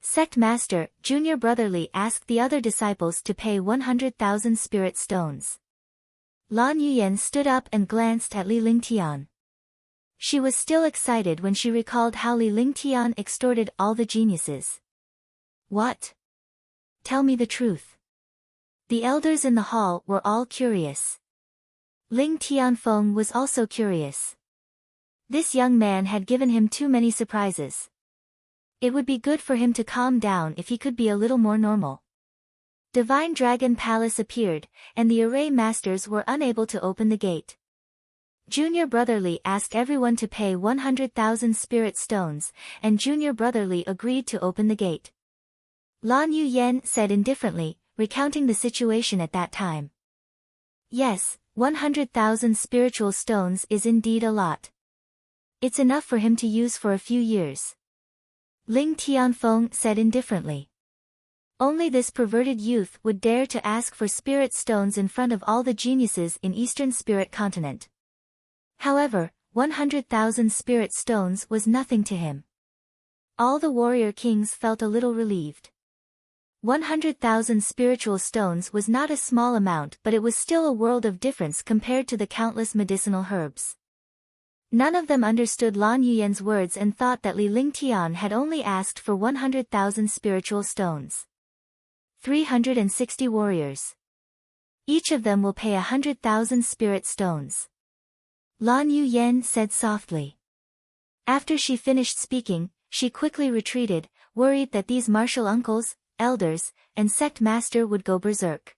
Sect Master, Junior Brotherly asked the other disciples to pay 100,000 spirit stones. Lan Yuyan stood up and glanced at Li Lingtian. She was still excited when she recalled how Li Lingtian extorted all the geniuses. What? Tell me the truth. The elders in the hall were all curious. Ling Tianfeng was also curious. This young man had given him too many surprises. It would be good for him to calm down if he could be a little more normal. Divine Dragon Palace appeared, and the array masters were unable to open the gate. Junior Brotherly asked everyone to pay 100,000 spirit stones, and Junior Brotherly agreed to open the gate. Lan Yuyan said indifferently, recounting the situation at that time. Yes, 100,000 spiritual stones is indeed a lot. It's enough for him to use for a few years. Ling Tianfeng said indifferently. Only this perverted youth would dare to ask for spirit stones in front of all the geniuses in Eastern Spirit Continent. However, 100,000 spirit stones was nothing to him. All the warrior kings felt a little relieved. 100,000 spiritual stones was not a small amount, but it was still a world of difference compared to the countless medicinal herbs. None of them understood Lan Yuyan's words and thought that Li Lingtian had only asked for 100,000 spiritual stones. 360 warriors. Each of them will pay 100,000 spirit stones. Lan Yuyan said softly. After she finished speaking, she quickly retreated, worried that these martial uncles, elders, and sect master would go berserk.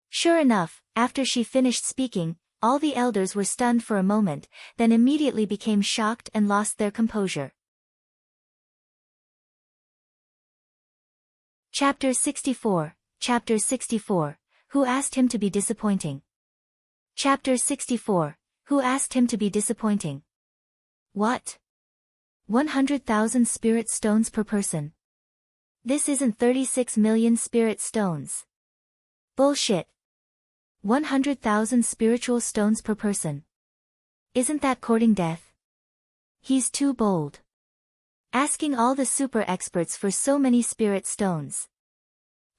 Sure enough, after she finished speaking, all the elders were stunned for a moment, then immediately became shocked and lost their composure. Chapter 64, Chapter 64, Who asked him to be disappointing? Chapter 64, Who asked him to be disappointing? What? 100,000 spirit stones per person. This isn't 36 million spirit stones. Bullshit. 100,000 spiritual stones per person. Isn't that courting death? He's too bold. Asking all the super experts for so many spirit stones.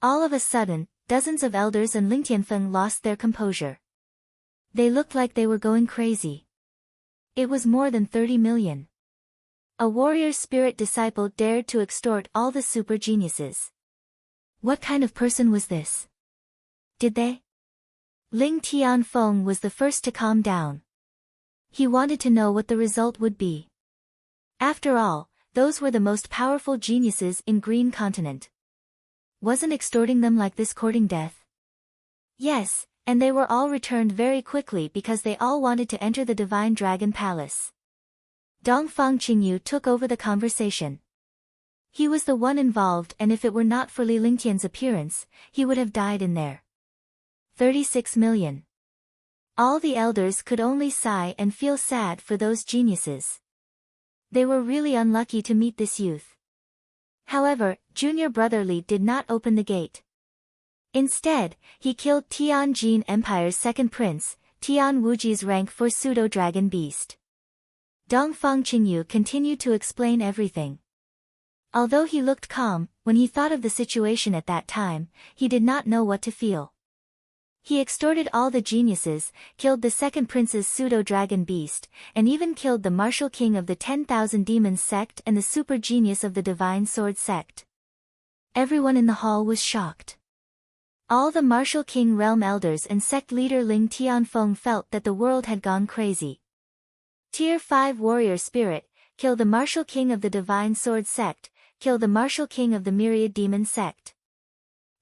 All of a sudden, dozens of elders and Lingtianfeng lost their composure. They looked like they were going crazy. It was more than 30 million. A warrior spirit disciple dared to extort all the super geniuses. What kind of person was this? Did they? Ling Tianfeng was the first to calm down. He wanted to know what the result would be. After all, those were the most powerful geniuses in Green Continent. Wasn't extorting them like this courting death? Yes, and they were all returned very quickly because they all wanted to enter the Divine Dragon Palace. Dongfang Qingyue took over the conversation. He was the one involved, and if it were not for Li Lingtian's appearance, he would have died in there. 36 million. All the elders could only sigh and feel sad for those geniuses. They were really unlucky to meet this youth. However, Junior Brotherly did not open the gate. Instead, he killed Tianjin Empire's second prince, Tian Wuji's rank 4 pseudo-dragon beast. Dongfang Qingyue continued to explain everything. Although he looked calm, when he thought of the situation at that time, he did not know what to feel. He extorted all the geniuses, killed the second prince's pseudo-dragon beast, and even killed the martial king of the 10,000 demons sect and the super genius of the divine sword sect. Everyone in the hall was shocked. All the Martial King realm elders and sect leader Ling Tianfeng felt that the world had gone crazy. Tier 5 Warrior Spirit, kill the Martial King of the Divine Sword Sect, kill the Martial King of the Myriad Demon Sect.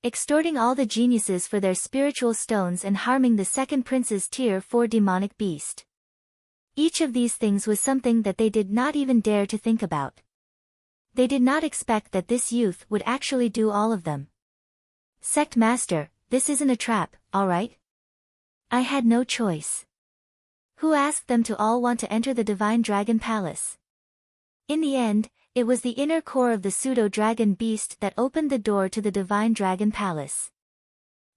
Extorting all the geniuses for their spiritual stones and harming the second prince's Tier 4 demonic beast. Each of these things was something that they did not even dare to think about. They did not expect that this youth would actually do all of them. Sect Master, this isn't a trap, alright? I had no choice. Who asked them to all want to enter the Divine Dragon Palace? In the end, it was the inner core of the pseudo-dragon beast that opened the door to the Divine Dragon Palace.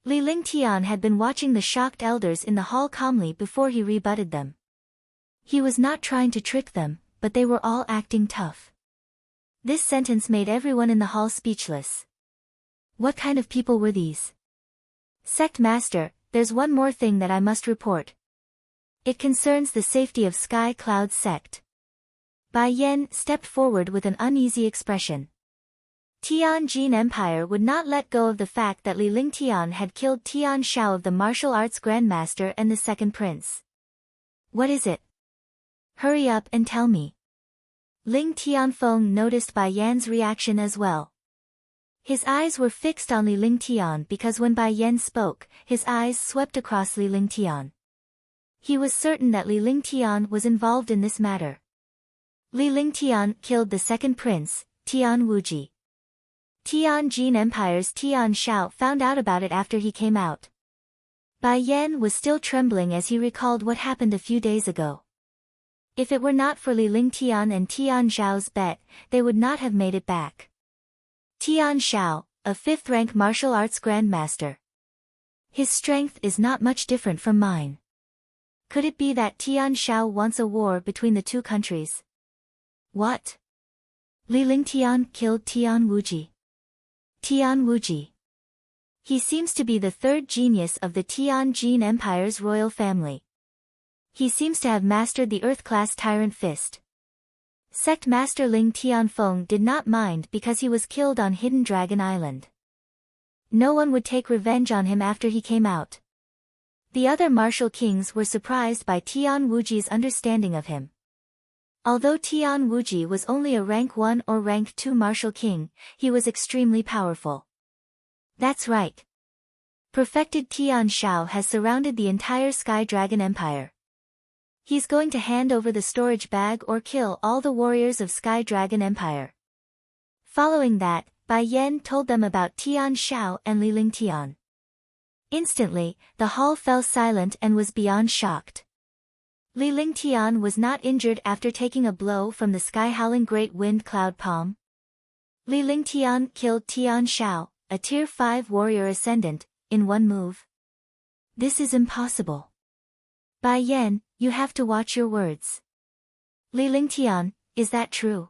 Li Lingtian had been watching the shocked elders in the hall calmly before he rebutted them. He was not trying to trick them, but they were all acting tough. This sentence made everyone in the hall speechless. What kind of people were these? Sect Master, there's one more thing that I must report. It concerns the safety of Sky Cloud's sect. Bai Yan stepped forward with an uneasy expression. Tianjin Empire would not let go of the fact that Li Lingtian had killed Tian Shao of the martial arts grandmaster and the second prince. What is it? Hurry up and tell me. Ling Tianfeng noticed Bai Yan's reaction as well. His eyes were fixed on Li Lingtian because when Bai Yan spoke, his eyes swept across Li Lingtian. He was certain that Li Lingtian was involved in this matter. Li Lingtian killed the second prince, Tian Wuji. Tianjin Empire's Tian Shao found out about it after he came out. Bai Yan was still trembling as he recalled what happened a few days ago. If it were not for Li Lingtian and Tian Zhao's bet, they would not have made it back. Tian Shao, a 5th-rank martial arts grandmaster. His strength is not much different from mine. Could it be that Tian Shao wants a war between the two countries? What? Li Lingtian killed Tian Wuji. Tian Wuji. He seems to be the third genius of the Tianjin Empire's royal family. He seems to have mastered the Earth-class Tyrant Fist. Sect Master Ling Tianfeng did not mind because he was killed on Hidden Dragon Island. No one would take revenge on him after he came out. The other martial kings were surprised by Tian Wuji's understanding of him. Although Tian Wuji was only a rank 1 or rank 2 martial king, he was extremely powerful. That's right. Perfected Tian Shao has surrounded the entire Sky Dragon Empire. He's going to hand over the storage bag or kill all the warriors of Sky Dragon Empire. Following that, Bai Yan told them about Tian Shao and Li Lingtian. Instantly, the hall fell silent and was beyond shocked. Li Lingtian was not injured after taking a blow from the sky-howling great wind cloud palm. Li Lingtian killed Tian Shao, a Tier 5 warrior ascendant, in one move. This is impossible. Bai Yan, you have to watch your words. Li Lingtian, is that true?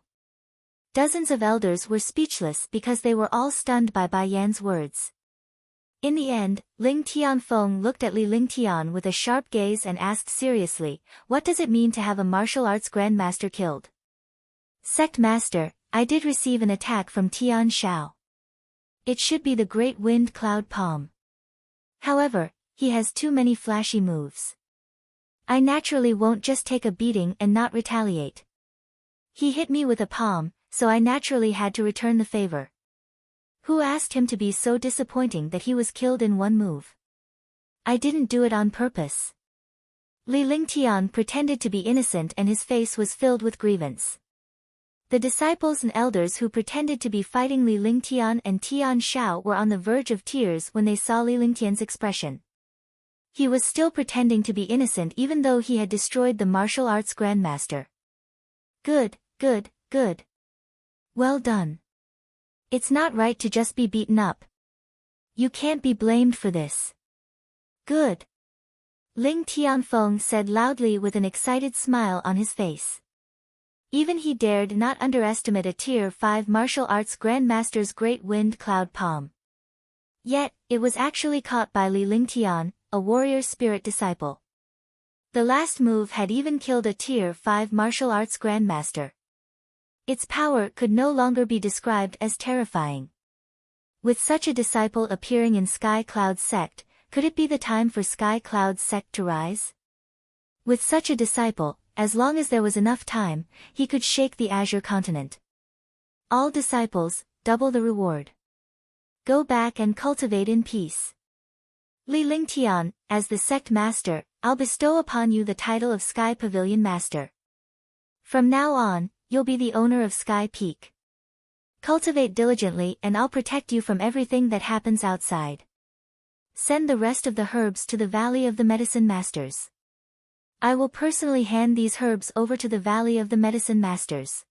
Dozens of elders were speechless because they were all stunned by Bai Yan's words. In the end, Ling Tianfeng looked at Li Lingtian with a sharp gaze and asked seriously, what does it mean to have a martial arts grandmaster killed? Sect Master, I did receive an attack from Tian Shao. It should be the Great Wind Cloud Palm. However, he has too many flashy moves. I naturally won't just take a beating and not retaliate. He hit me with a palm, so I naturally had to return the favor. Who asked him to be so disappointing that he was killed in one move? I didn't do it on purpose. Li Lingtian pretended to be innocent and his face was filled with grievance. The disciples and elders who pretended to be fighting Li Lingtian and Tian Shao were on the verge of tears when they saw Li Lingtian's expression. He was still pretending to be innocent even though he had destroyed the martial arts grandmaster. Good, good, good. Well done. It's not right to just be beaten up. You can't be blamed for this. Good. Ling Tianfeng said loudly with an excited smile on his face. Even he dared not underestimate a Tier 5 martial arts grandmaster's great wind cloud palm. Yet, it was actually caught by Li Lingtian, a warrior spirit disciple. The last move had even killed a Tier 5 martial arts grandmaster. Its power could no longer be described as terrifying. With such a disciple appearing in Sky Cloud's sect, could it be the time for Sky Cloud's sect to rise? With such a disciple, as long as there was enough time, he could shake the Azure continent. All disciples, double the reward. Go back and cultivate in peace. Li Lingtian, as the sect master, I'll bestow upon you the title of Sky Pavilion Master. From now on, you'll be the owner of Sky Peak. Cultivate diligently and I'll protect you from everything that happens outside. Send the rest of the herbs to the Valley of the Medicine Masters. I will personally hand these herbs over to the Valley of the Medicine Masters.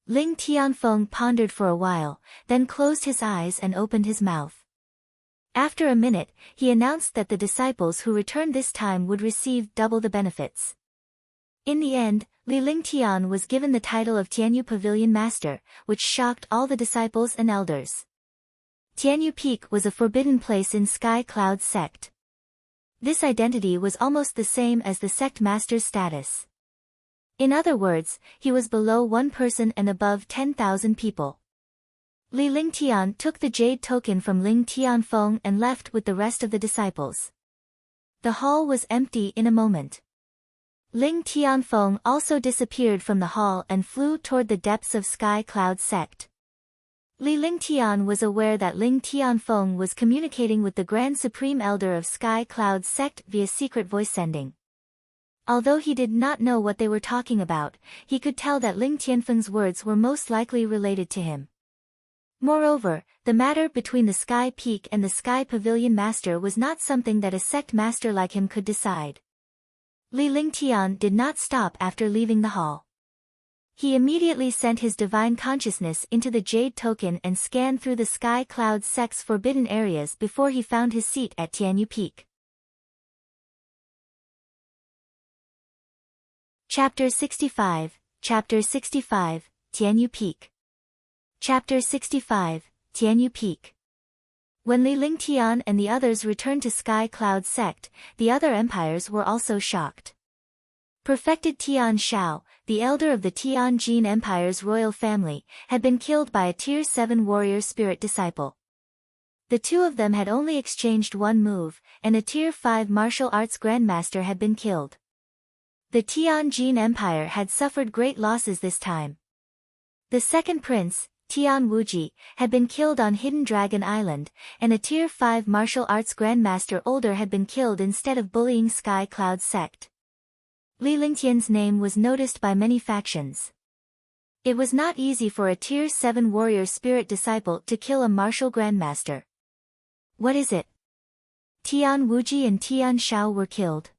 Ling Tianfeng pondered for a while, then closed his eyes and opened his mouth. After a minute, he announced that the disciples who returned this time would receive double the benefits. In the end, Li Lingtian was given the title of Tianyu Pavilion Master, which shocked all the disciples and elders. Tianyu Peak was a forbidden place in Sky Cloud's sect. This identity was almost the same as the sect master's status. In other words, he was below one person and above 10,000 people. Li Lingtian took the jade token from Ling Tianfeng and left with the rest of the disciples. The hall was empty in a moment. Ling Tianfeng also disappeared from the hall and flew toward the depths of Sky Cloud sect. Li Lingtian was aware that Ling Tianfeng was communicating with the Grand Supreme Elder of Sky Cloud sect via secret voice sending. Although he did not know what they were talking about, he could tell that Ling Tianfeng's words were most likely related to him. Moreover, the matter between the Sky Peak and the Sky Pavilion Master was not something that a sect master like him could decide. Li Lingtian did not stop after leaving the hall. He immediately sent his divine consciousness into the jade token and scanned through the Sky Cloud sect's forbidden areas before he found his seat at Tianyu Peak. Chapter 65, Tianyu Peak. Chapter 65, Tianyu Peak. When Li Lingtian and the others returned to Sky Cloud sect, the other empires were also shocked. Perfected Tian Shao, the elder of the Tianjin Empire's royal family, had been killed by a Tier 7 warrior spirit disciple. The two of them had only exchanged one move, and a Tier 5 martial arts grandmaster had been killed. The Tianjin Empire had suffered great losses this time. The second prince, Tian Wuji, had been killed on Hidden Dragon Island, and a Tier 5 martial arts grandmaster older had been killed instead of bullying Sky Cloud sect. Li Lingtian's name was noticed by many factions. It was not easy for a Tier 7 warrior spirit disciple to kill a martial grandmaster. What is it? Tian Wuji and Tian Shao were killed.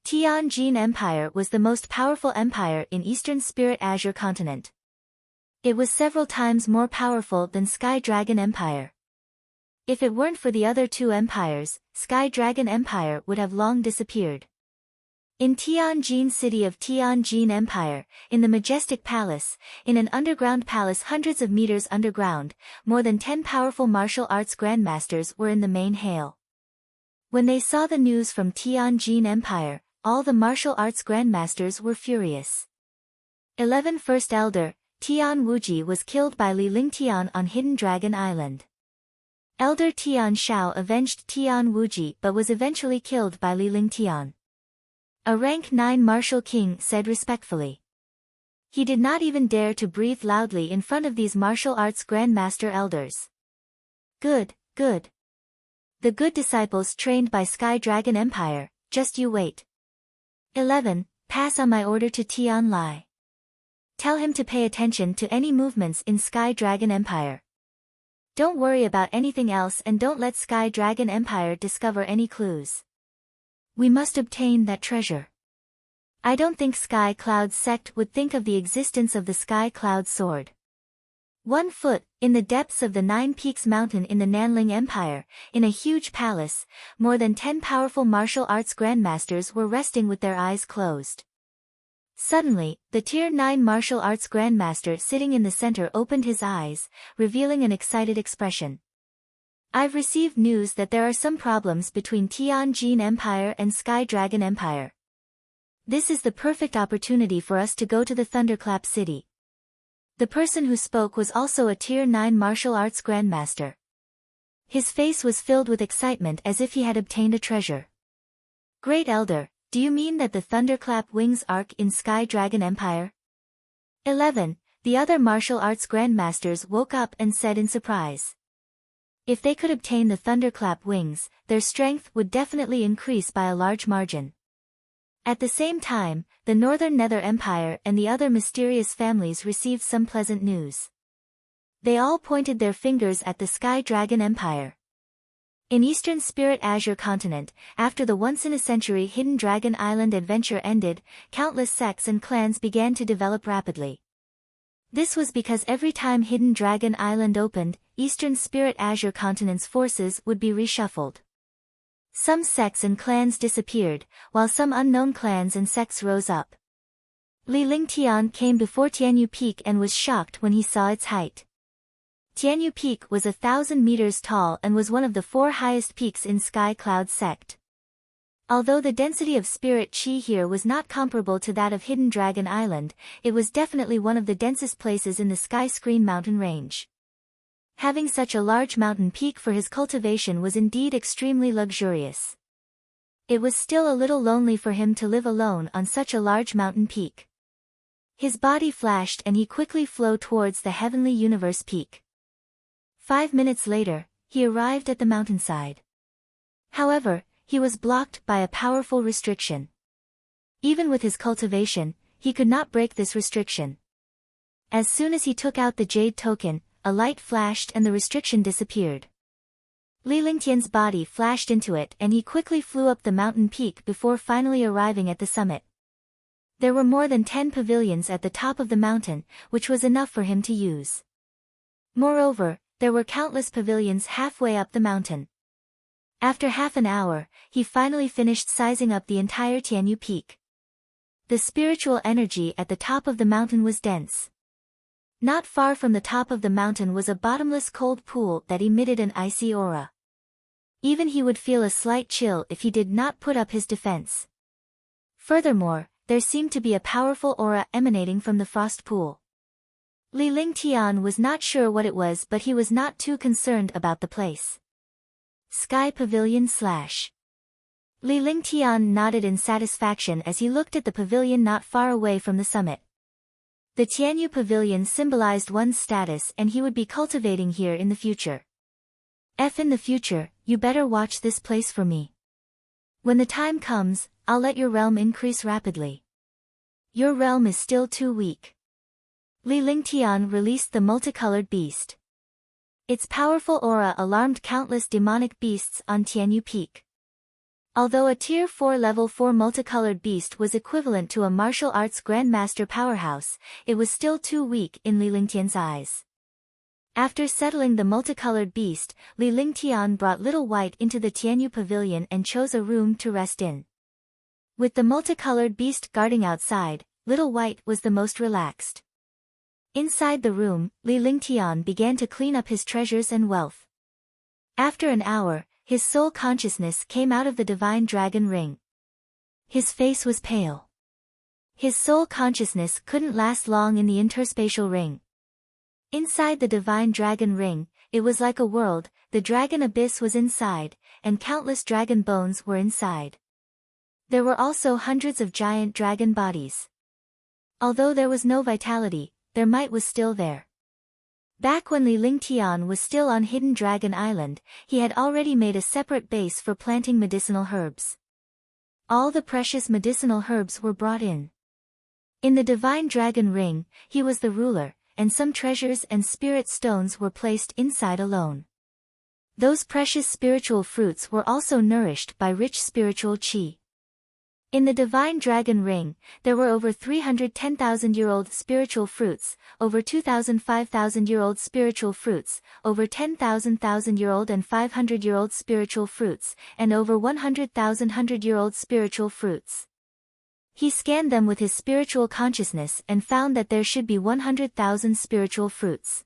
Tianjin Empire was the most powerful empire in Eastern Spirit Azure continent. It was several times more powerful than Sky Dragon Empire. If it weren't for the other two empires, Sky Dragon Empire would have long disappeared. In Tianjin city of Tianjin Empire, in the majestic palace, in an underground palace hundreds of meters underground, more than 10 powerful martial arts grandmasters were in the main hall. When they saw the news from Tianjin Empire, all the martial arts grandmasters were furious. 11 First Elder, Tian Wuji was killed by Li Lingtian on Hidden Dragon Island. Elder Tian Shao avenged Tian Wuji but was eventually killed by Li Lingtian. A rank 9 martial king said respectfully. He did not even dare to breathe loudly in front of these martial arts grandmaster elders. Good, good. The good disciples trained by Sky Dragon Empire, just you wait. 11. Pass on my order to Tian Lai. Tell him to pay attention to any movements in Sky Dragon Empire. Don't worry about anything else and don't let Sky Dragon Empire discover any clues. We must obtain that treasure. I don't think Sky Cloud sect would think of the existence of the Sky Cloud sword. 1 foot, in the depths of the 9 Peaks mountain in the Nanling Empire, in a huge palace, more than 10 powerful martial arts grandmasters were resting with their eyes closed. Suddenly, the Tier 9 martial arts grandmaster sitting in the center opened his eyes, revealing an excited expression. I've received news that there are some problems between Tianjin Empire and Sky Dragon Empire. This is the perfect opportunity for us to go to the Thunderclap City. The person who spoke was also a Tier 9 martial arts grandmaster. His face was filled with excitement as if he had obtained a treasure. Great Elder, do you mean that the Thunderclap Wings arc in Sky Dragon Empire? 11. The other martial arts grandmasters woke up and said in surprise. If they could obtain the Thunderclap Wings, their strength would definitely increase by a large margin. At the same time, the Northern Nether Empire and the other mysterious families received some pleasant news. They all pointed their fingers at the Sky Dragon Empire. In Eastern Spirit Azure Continent, after the once-in-a-century Hidden Dragon Island adventure ended, countless sects and clans began to develop rapidly. This was because every time Hidden Dragon Island opened, Eastern Spirit Azure Continent's forces would be reshuffled. Some sects and clans disappeared, while some unknown clans and sects rose up. Li Lingtian came before Tianyu Peak and was shocked when he saw its height. Tianyu Peak was 1,000 meters tall and was one of the 4 highest peaks in Sky Cloud sect. Although the density of spirit chi here was not comparable to that of Hidden Dragon Island, it was definitely one of the densest places in the Sky Screen mountain range. Having such a large mountain peak for his cultivation was indeed extremely luxurious. It was still a little lonely for him to live alone on such a large mountain peak. His body flashed and he quickly flew towards the heavenly universe peak. 5 minutes later, he arrived at the mountainside. However, he was blocked by a powerful restriction. Even with his cultivation, he could not break this restriction. As soon as he took out the Jade token, a light flashed and the restriction disappeared. Li Lingtian's body flashed into it and he quickly flew up the mountain peak before finally arriving at the summit. There were more than 10 pavilions at the top of the mountain, which was enough for him to use. Moreover, there were countless pavilions halfway up the mountain. After half an hour, he finally finished sizing up the entire Tianyu Peak. The spiritual energy at the top of the mountain was dense. Not far from the top of the mountain was a bottomless cold pool that emitted an icy aura. Even he would feel a slight chill if he did not put up his defense. Furthermore, there seemed to be a powerful aura emanating from the frost pool. Li Lingtian was not sure what it was, but he was not too concerned about the place. Sky Pavilion / Li Lingtian nodded in satisfaction as he looked at the pavilion not far away from the summit. The Tianyu Pavilion symbolized one's status and he would be cultivating here in the future. In the future, you better watch this place for me. When the time comes, I'll let your realm increase rapidly. Your realm is still too weak. Li Lingtian released the multicolored beast. Its powerful aura alarmed countless demonic beasts on Tianyu Peak. Although a Tier 4 Level 4 multicolored beast was equivalent to a martial arts grandmaster powerhouse, it was still too weak in Li Lingtian's eyes. After settling the multicolored beast, Li Lingtian brought Little White into the Tianyu Pavilion and chose a room to rest in. With the multicolored beast guarding outside, Little White was the most relaxed. Inside the room, Li Lingtian began to clean up his treasures and wealth. After an hour, his soul consciousness came out of the divine dragon ring. His face was pale. His soul consciousness couldn't last long in the interspatial ring. Inside the divine dragon ring, it was like a world, the dragon abyss was inside, and countless dragon bones were inside. There were also hundreds of giant dragon bodies. Although there was no vitality, their might was still there. Back when Li Lingtian was still on Hidden Dragon Island, he had already made a separate base for planting medicinal herbs. All the precious medicinal herbs were brought in. In the Divine Dragon Ring, he was the ruler, and some treasures and spirit stones were placed inside alone. Those precious spiritual fruits were also nourished by rich spiritual qi. In the Divine Dragon Ring, there were over 310,000-year-old spiritual fruits, over 2,005,000-year-old spiritual fruits, over 10,000-year-old and 500-year-old spiritual fruits, and over 100,000 100-year-old spiritual fruits. He scanned them with his spiritual consciousness and found that there should be 100,000 spiritual fruits.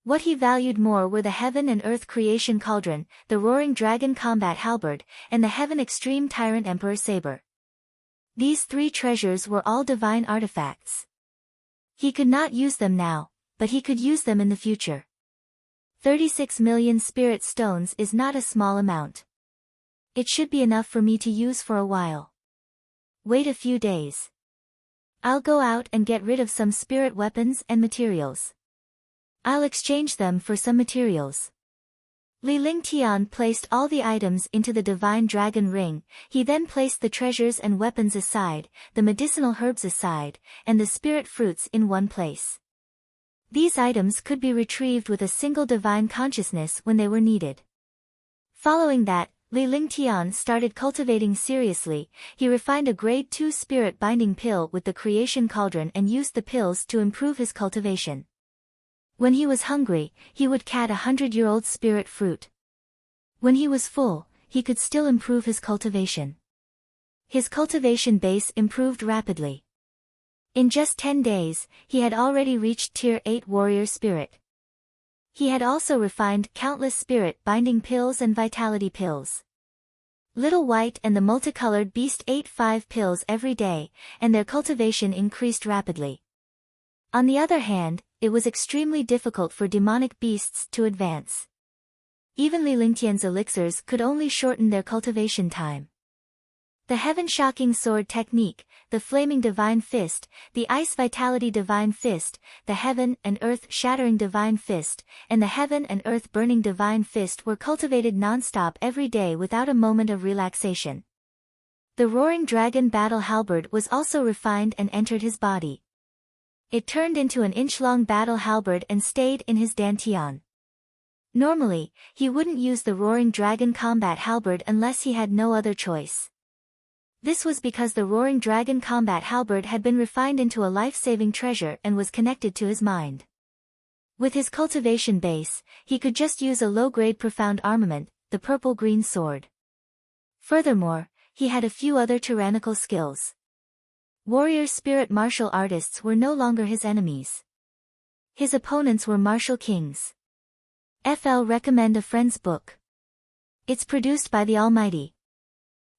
What he valued more were the Heaven and Earth Creation Cauldron, the Roaring Dragon Combat Halberd, and the Heaven Extreme Tyrant Emperor Saber. These 3 treasures were all divine artifacts. He could not use them now, but he could use them in the future. 36 million spirit stones is not a small amount. It should be enough for me to use for a while. Wait a few days. I'll go out and get rid of some spirit weapons and materials. I'll exchange them for some materials. Li Lingtian placed all the items into the divine dragon ring. He then placed the treasures and weapons aside, the medicinal herbs aside, and the spirit fruits in one place. These items could be retrieved with a single divine consciousness when they were needed. Following that, Li Lingtian started cultivating seriously. He refined a grade 2 spirit binding pill with the creation cauldron and used the pills to improve his cultivation. When he was hungry, he would cat 100-year-old spirit fruit. When he was full, he could still improve his cultivation. His cultivation base improved rapidly. In just 10 days, he had already reached Tier 8 warrior spirit. He had also refined countless spirit binding pills and vitality pills. Little White and the multicolored beast ate 5 pills every day, and their cultivation increased rapidly. On the other hand, it was extremely difficult for demonic beasts to advance. Even Li Lingtian's elixirs could only shorten their cultivation time. The Heaven-Shocking Sword Technique, the Flaming Divine Fist, the Ice Vitality Divine Fist, the Heaven and Earth Shattering Divine Fist, and the Heaven and Earth Burning Divine Fist were cultivated non-stop every day without a moment of relaxation. The Roaring Dragon Battle Halberd was also refined and entered his body. It turned into an inch-long battle halberd and stayed in his dantian. Normally, he wouldn't use the Roaring Dragon Combat Halberd unless he had no other choice. This was because the Roaring Dragon Combat Halberd had been refined into a life-saving treasure and was connected to his mind. With his cultivation base, he could just use a low-grade profound armament, the purple-green sword. Furthermore, he had a few other tyrannical skills. Warrior spirit martial artists were no longer his enemies. His opponents were martial kings. Recommend a friend's book. It's produced by the Almighty.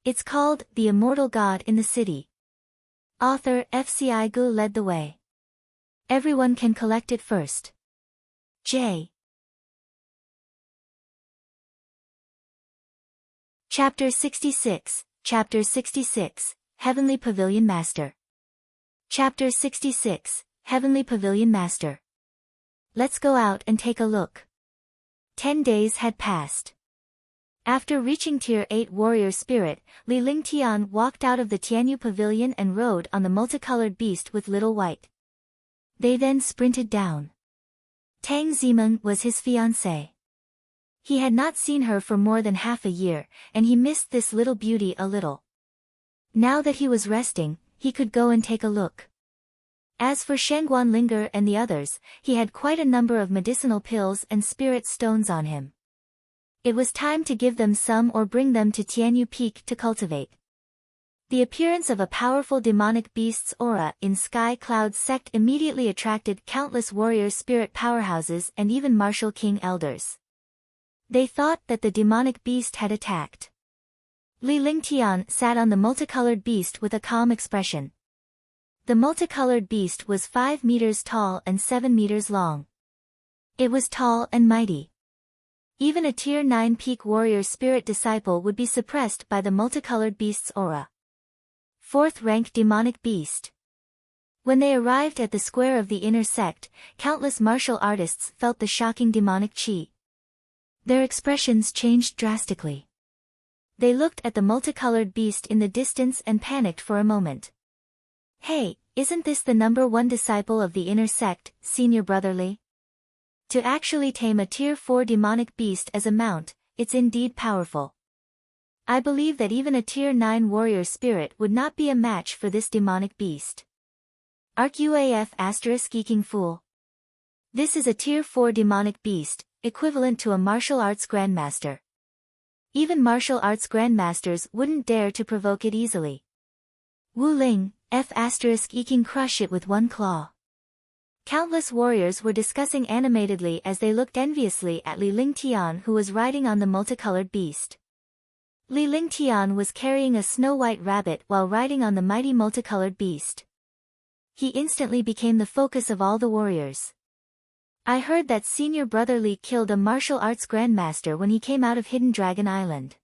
It's called The Immortal God in the City. Author FCI Gu led the way. Everyone can collect it first. J. Chapter 66, Chapter 66, Heavenly Pavilion Master. Chapter 66, Heavenly Pavilion Master. Let's go out and take a look. 10 days had passed. After reaching Tier 8 Warrior Spirit, Li Lingtian walked out of the Tianyu Pavilion and rode on the multicolored beast with Little White. They then sprinted down. Tang Zimen was his fiancée. He had not seen her for more than half a year, and he missed this little beauty a little. Now that he was resting, he could go and take a look. As for Shengguan Linger and the others, he had quite a number of medicinal pills and spirit stones on him. It was time to give them some or bring them to Tianyu Peak to cultivate. The appearance of a powerful demonic beast's aura in Sky Cloud sect immediately attracted countless warrior spirit powerhouses and even martial king elders. They thought that the demonic beast had attacked. Li Lingtian sat on the multicolored beast with a calm expression. The multicolored beast was 5 meters tall and 7 meters long. It was tall and mighty. Even a Tier 9 peak warrior spirit disciple would be suppressed by the multicolored beast's aura. 4th rank demonic beast. When they arrived at the square of the inner sect, countless martial artists felt the shocking demonic chi. Their expressions changed drastically. They looked at the multicolored beast in the distance and panicked for a moment. Hey, isn't this the #1 disciple of the inner sect, Senior Brotherly? To actually tame a Tier 4 demonic beast as a mount, it's indeed powerful. I believe that even a Tier 9 warrior spirit would not be a match for this demonic beast. *UAF** geeking fool. This is a Tier 4 demonic beast, equivalent to a martial arts grandmaster. Even martial arts grandmasters wouldn't dare to provoke it easily. Wu Ling, *eking crush it with one claw. Countless warriors were discussing animatedly as they looked enviously at Li Lingtian, who was riding on the multicolored beast. Li Lingtian was carrying a snow-white rabbit while riding on the mighty multicolored beast. He instantly became the focus of all the warriors. I heard that senior brother Li killed a martial arts grandmaster when he came out of Hidden Dragon Island.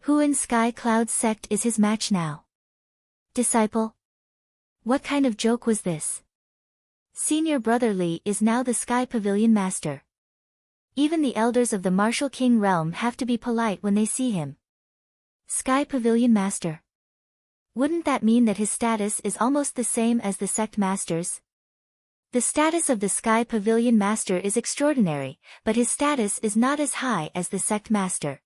Who in Sky Cloud sect is his match now? Disciple? What kind of joke was this? Senior brother Li is now the Sky Pavilion master. Even the elders of the Martial King realm have to be polite when they see him. Sky Pavilion master. Wouldn't that mean that his status is almost the same as the sect masters? The status of the Sky Pavilion master is extraordinary, but his status is not as high as the sect master.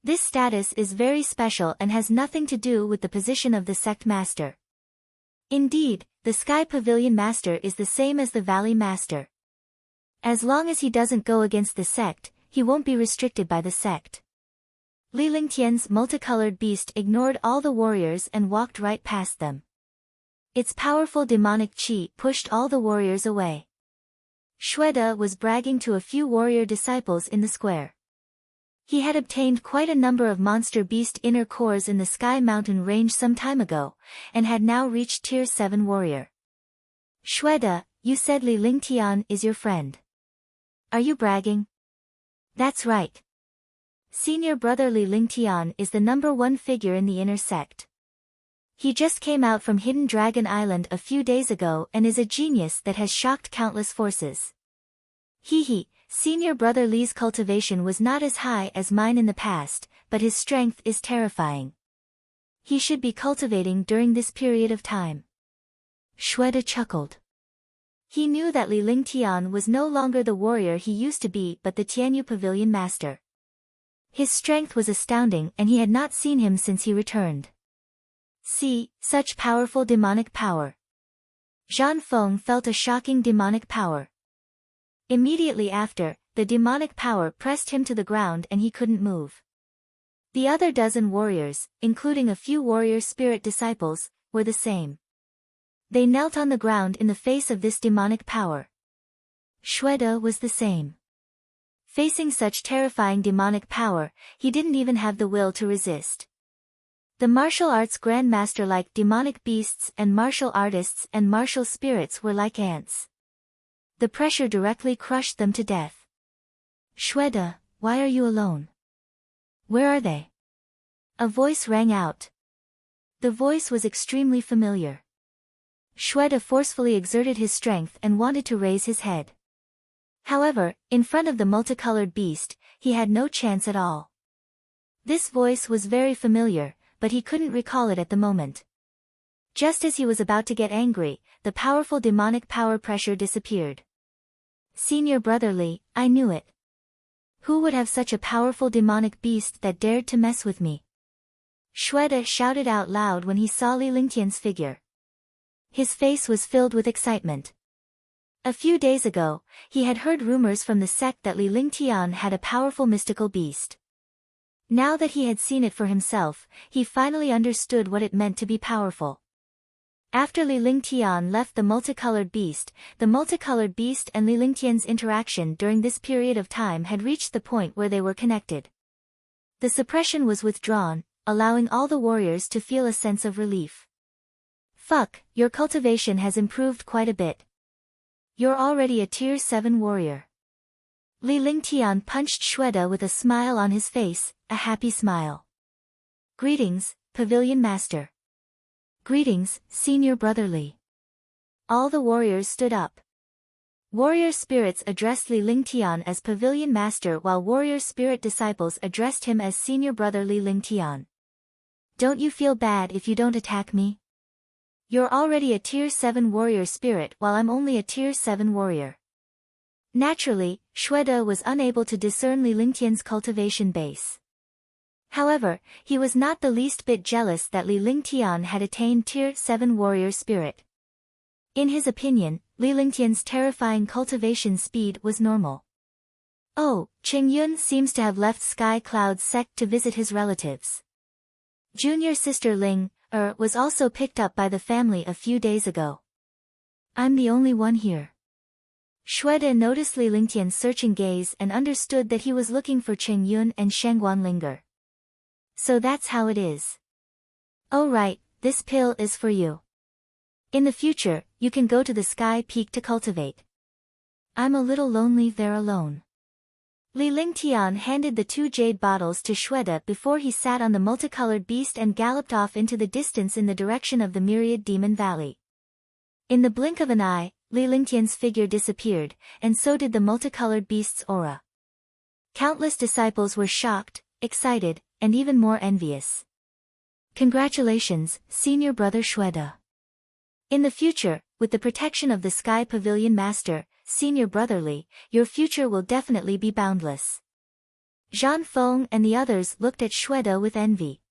This status is very special and has nothing to do with the position of the sect master. Indeed, the Sky Pavilion master is the same as the Valley master. As long as he doesn't go against the sect, he won't be restricted by the sect. Li Lingtian's multicolored beast ignored all the warriors and walked right past them. Its powerful demonic qi pushed all the warriors away. Shweta was bragging to a few warrior disciples in the square. He had obtained quite a number of monster beast inner cores in the Sky Mountain range some time ago, and had now reached Tier 7 warrior. Shweta, you said Li Lingtian is your friend. Are you bragging? That's right. Senior brother Li Lingtian is the #1 figure in the inner sect. He just came out from Hidden Dragon Island a few days ago and is a genius that has shocked countless forces. Hee, senior brother Li's cultivation was not as high as mine in the past, but his strength is terrifying. He should be cultivating during this period of time. Shweta chuckled. He knew that Li Lingtian was no longer the warrior he used to be but the Tianyu Pavilion master. His strength was astounding and he had not seen him since he returned. See, such powerful demonic power. Zhang Feng felt a shocking demonic power. Immediately after, the demonic power pressed him to the ground and he couldn't move. The other dozen warriors, including a few warrior spirit disciples, were the same. They knelt on the ground in the face of this demonic power. Shweta was the same. Facing such terrifying demonic power, he didn't even have the will to resist. The martial arts grandmaster-like demonic beasts and martial artists and martial spirits were like ants. The pressure directly crushed them to death. Shweta, why are you alone? Where are they? A voice rang out. The voice was extremely familiar. Shweta forcefully exerted his strength and wanted to raise his head. However, in front of the multicolored beast, he had no chance at all. This voice was very familiar, but he couldn't recall it at the moment. Just as he was about to get angry, the powerful demonic power pressure disappeared. Senior brother Li, I knew it. Who would have such a powerful demonic beast that dared to mess with me? Shweta shouted out loud when he saw Li Lingtian's figure. His face was filled with excitement. A few days ago, he had heard rumors from the sect that Li Lingtian had a powerful mystical beast. Now that he had seen it for himself, he finally understood what it meant to be powerful. After Li Lingtian left the multicolored beast and Li Lingtian's interaction during this period of time had reached the point where they were connected. The suppression was withdrawn, allowing all the warriors to feel a sense of relief. Fuck, your cultivation has improved quite a bit. You're already a Tier 7 warrior. Li Lingtian punched Shweta with a smile on his face, a happy smile. Greetings, Pavilion Master. Greetings, Senior Brother Li. All the warriors stood up. Warrior spirits addressed Li Lingtian as Pavilion Master while warrior spirit disciples addressed him as Senior Brother Li Lingtian. Don't you feel bad if you don't attack me? You're already a Tier 7 warrior spirit while I'm only a Tier 7 warrior. Naturally, Shweta was unable to discern Li Lingtian's cultivation base. However, he was not the least bit jealous that Li Lingtian had attained Tier 7 warrior spirit. In his opinion, Li Lingtian's terrifying cultivation speed was normal. Oh, Qingyue seems to have left Sky Cloud sect to visit his relatives. Junior sister Ling, was also picked up by the family a few days ago. I'm the only one here. Shweta noticed Li Lingtian's searching gaze and understood that he was looking for Qingyue and Shangguanlinger. So that's how it is. Oh right, this pill is for you. In the future, you can go to the Sky Peak to cultivate. I'm a little lonely there alone. Li Lingtian handed the 2 jade bottles to Shweta before he sat on the multicolored beast and galloped off into the distance in the direction of the myriad demon valley. In the blink of an eye, Li Lingtian's figure disappeared, and so did the multicolored beast's aura. Countless disciples were shocked, excited, and even more envious. Congratulations, senior brother Shweta. In the future, with the protection of the Sky Pavilion Master, senior brotherly, your future will definitely be boundless. Zhang Feng and the others looked at Shweta with envy.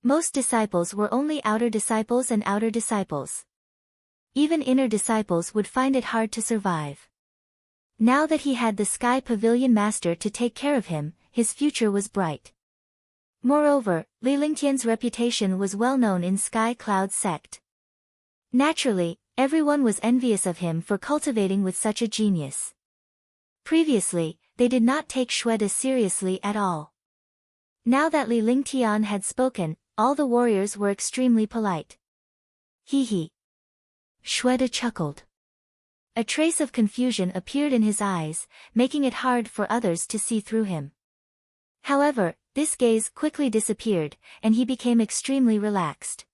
Most disciples were only outer disciples and outer disciples. Even inner disciples would find it hard to survive. Now that he had the Sky Pavilion Master to take care of him, his future was bright. Moreover, Li Lingtian's reputation was well known in Sky Cloud sect. Naturally, everyone was envious of him for cultivating with such a genius. Previously, they did not take Shweta seriously at all. Now that Li Lingtian had spoken, all the warriors were extremely polite. Hee. Shweta chuckled. A trace of confusion appeared in his eyes, making it hard for others to see through him. However, this gaze quickly disappeared, and he became extremely relaxed.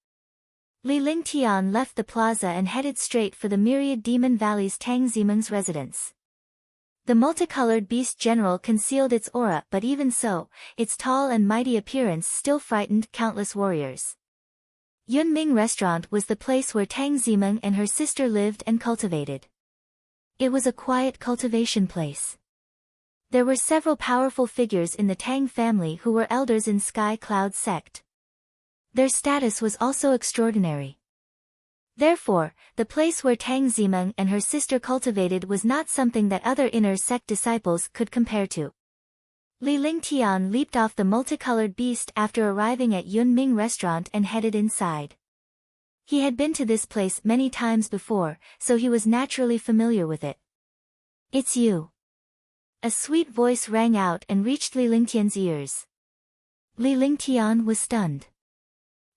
Li Lingtian left the plaza and headed straight for the myriad demon valley's Tang Zimeng's residence. The multicolored beast general concealed its aura, but even so, its tall and mighty appearance still frightened countless warriors. Yunming Restaurant was the place where Tang Zimeng and her sister lived and cultivated. It was a quiet cultivation place. There were several powerful figures in the Tang family who were elders in Sky Cloud sect. Their status was also extraordinary. Therefore, the place where Tang Zimeng and her sister cultivated was not something that other inner sect disciples could compare to. Li Lingtian leaped off the multicolored beast after arriving at Yunming Restaurant and headed inside. He had been to this place many times before, so he was naturally familiar with it. It's you. A sweet voice rang out and reached Li Lingtian's ears. Li Lingtian was stunned.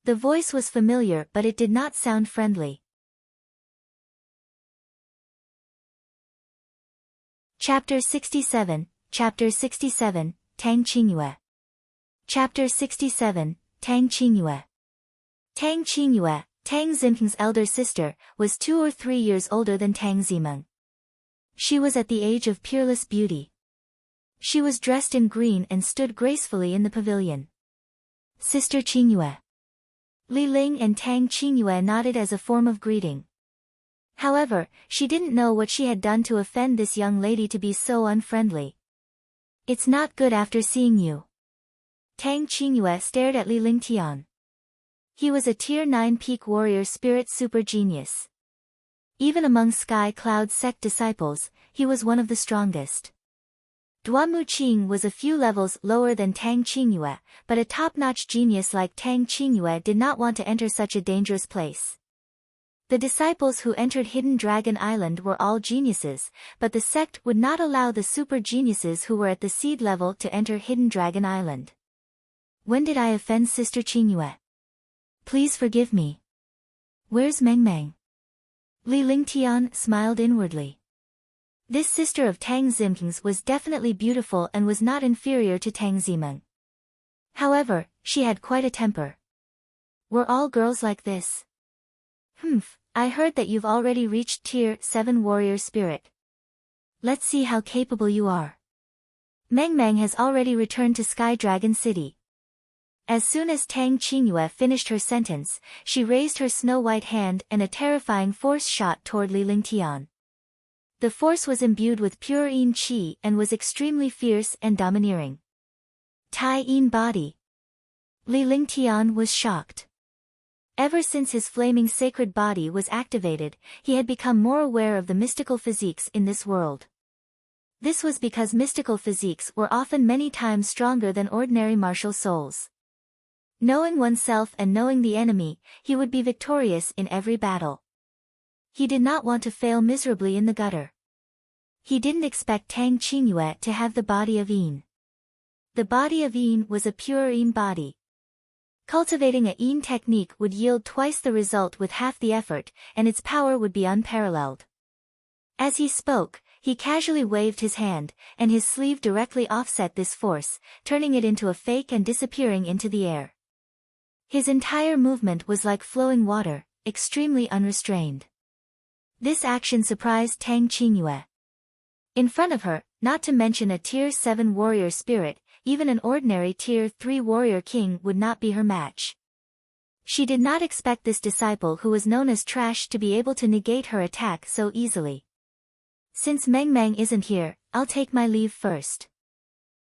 The voice was familiar, but it did not sound friendly. Chapter 67, Chapter 67, Tang Qingyue. Chapter 67, Tang Qingyue. Tang Qingyue, Tang Zimeng's elder sister, was 2 or 3 years older than Tang Zimeng. She was at the age of peerless beauty. She was dressed in green and stood gracefully in the pavilion. Sister Qingyue. Li Ling and Tang Qingyue nodded as a form of greeting. However, she didn't know what she had done to offend this young lady to be so unfriendly. It's not good after seeing you. Tang Qingyue stared at Li Lingtian. He was a Tier 9 peak warrior spirit super genius. Even among Sky Cloud sect disciples, he was one of the strongest. Duanmu Qing was a few levels lower than Tang Qingyue, but a top-notch genius like Tang Qingyue did not want to enter such a dangerous place. The disciples who entered Hidden Dragon Island were all geniuses, but the sect would not allow the super geniuses who were at the seed level to enter Hidden Dragon Island. When did I offend Sister Qingyue? Please forgive me. Where's Meng Meng? Li Lingtian smiled inwardly. This sister of Tang Zimeng's was definitely beautiful and was not inferior to Tang Zimeng. However, she had quite a temper. Were all girls like this? I heard that you've already reached Tier 7 warrior spirit. Let's see how capable you are. Meng Meng has already returned to Sky Dragon City. As soon as Tang Qingyue finished her sentence, she raised her snow-white hand and a terrifying force shot toward Li Lingtian. The force was imbued with pure Yin Qi and was extremely fierce and domineering. Tai Yin body. Li Lingtian was shocked. Ever since his flaming sacred body was activated, he had become more aware of the mystical physiques in this world. This was because mystical physiques were often many times stronger than ordinary martial souls. Knowing oneself and knowing the enemy, he would be victorious in every battle. He did not want to fail miserably in the gutter. He didn't expect Tang Qingyue to have the body of Yin. The body of Yin was a pure Yin body. Cultivating a Yin technique would yield twice the result with half the effort, and its power would be unparalleled. As he spoke, He casually waved his hand, and his sleeve directly offset this force, turning it into a fake and disappearing into the air. His entire movement was like flowing water, extremely unrestrained. This action surprised Tang Qingyue. In front of her, not to mention a Tier 7 warrior spirit, even an ordinary Tier 3 warrior king would not be her match. She did not expect this disciple who was known as trash to be able to negate her attack so easily. Since Meng Meng isn't here, I'll take my leave first.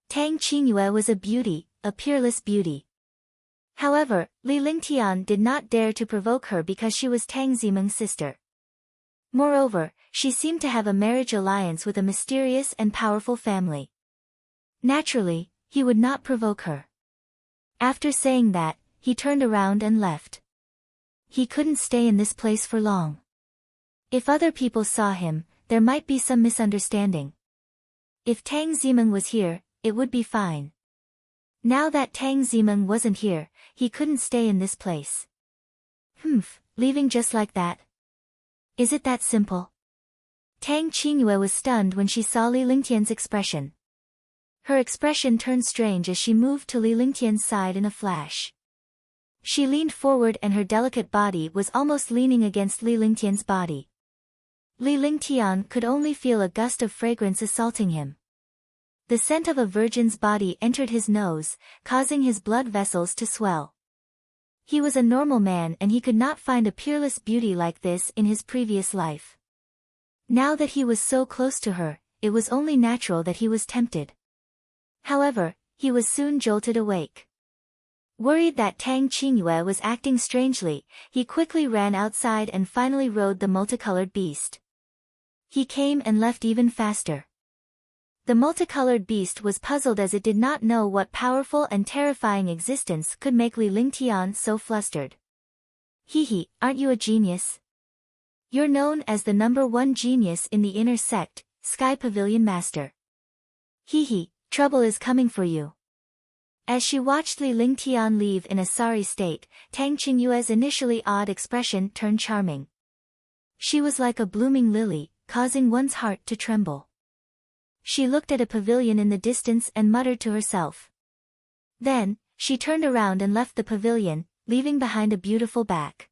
Tang Qingyue was a beauty, a peerless beauty. However, Li Lingtian did not dare to provoke her because she was Tang Zimeng's sister. Moreover, she seemed to have a marriage alliance with a mysterious and powerful family. Naturally, he would not provoke her. After saying that, he turned around and left. He couldn't stay in this place for long. If other people saw him, there might be some misunderstanding. If Tang Zimeng was here, it would be fine. Now that Tang Zimeng wasn't here, he couldn't stay in this place. Leaving just like that? Is it that simple? Tang Qingyue was stunned when she saw Li Lingtian's expression. Her expression turned strange as she moved to Li Lingtian's side in a flash. She leaned forward and her delicate body was almost leaning against Li Lingtian's body. Li Lingtian could only feel a gust of fragrance assaulting him. The scent of a virgin's body entered his nose, causing his blood vessels to swell. He was a normal man and he could not find a peerless beauty like this in his previous life. Now that he was so close to her, it was only natural that he was tempted. However, he was soon jolted awake. Worried that Tang Qingyue was acting strangely, he quickly ran outside and finally rode the multicolored beast. He came and left even faster. The multicolored beast was puzzled as it did not know what powerful and terrifying existence could make Li Lingtian so flustered. Hehe, aren't you a genius? You're known as the #1 genius in the inner sect, Sky Pavilion Master. Hehe, trouble is coming for you. As she watched Li Lingtian leave in a sorry state, Tang Qingyue's initially odd expression turned charming. She was like a blooming lily, causing one's heart to tremble. She looked at a pavilion in the distance and muttered to herself. Then, she turned around and left the pavilion, leaving behind a beautiful back.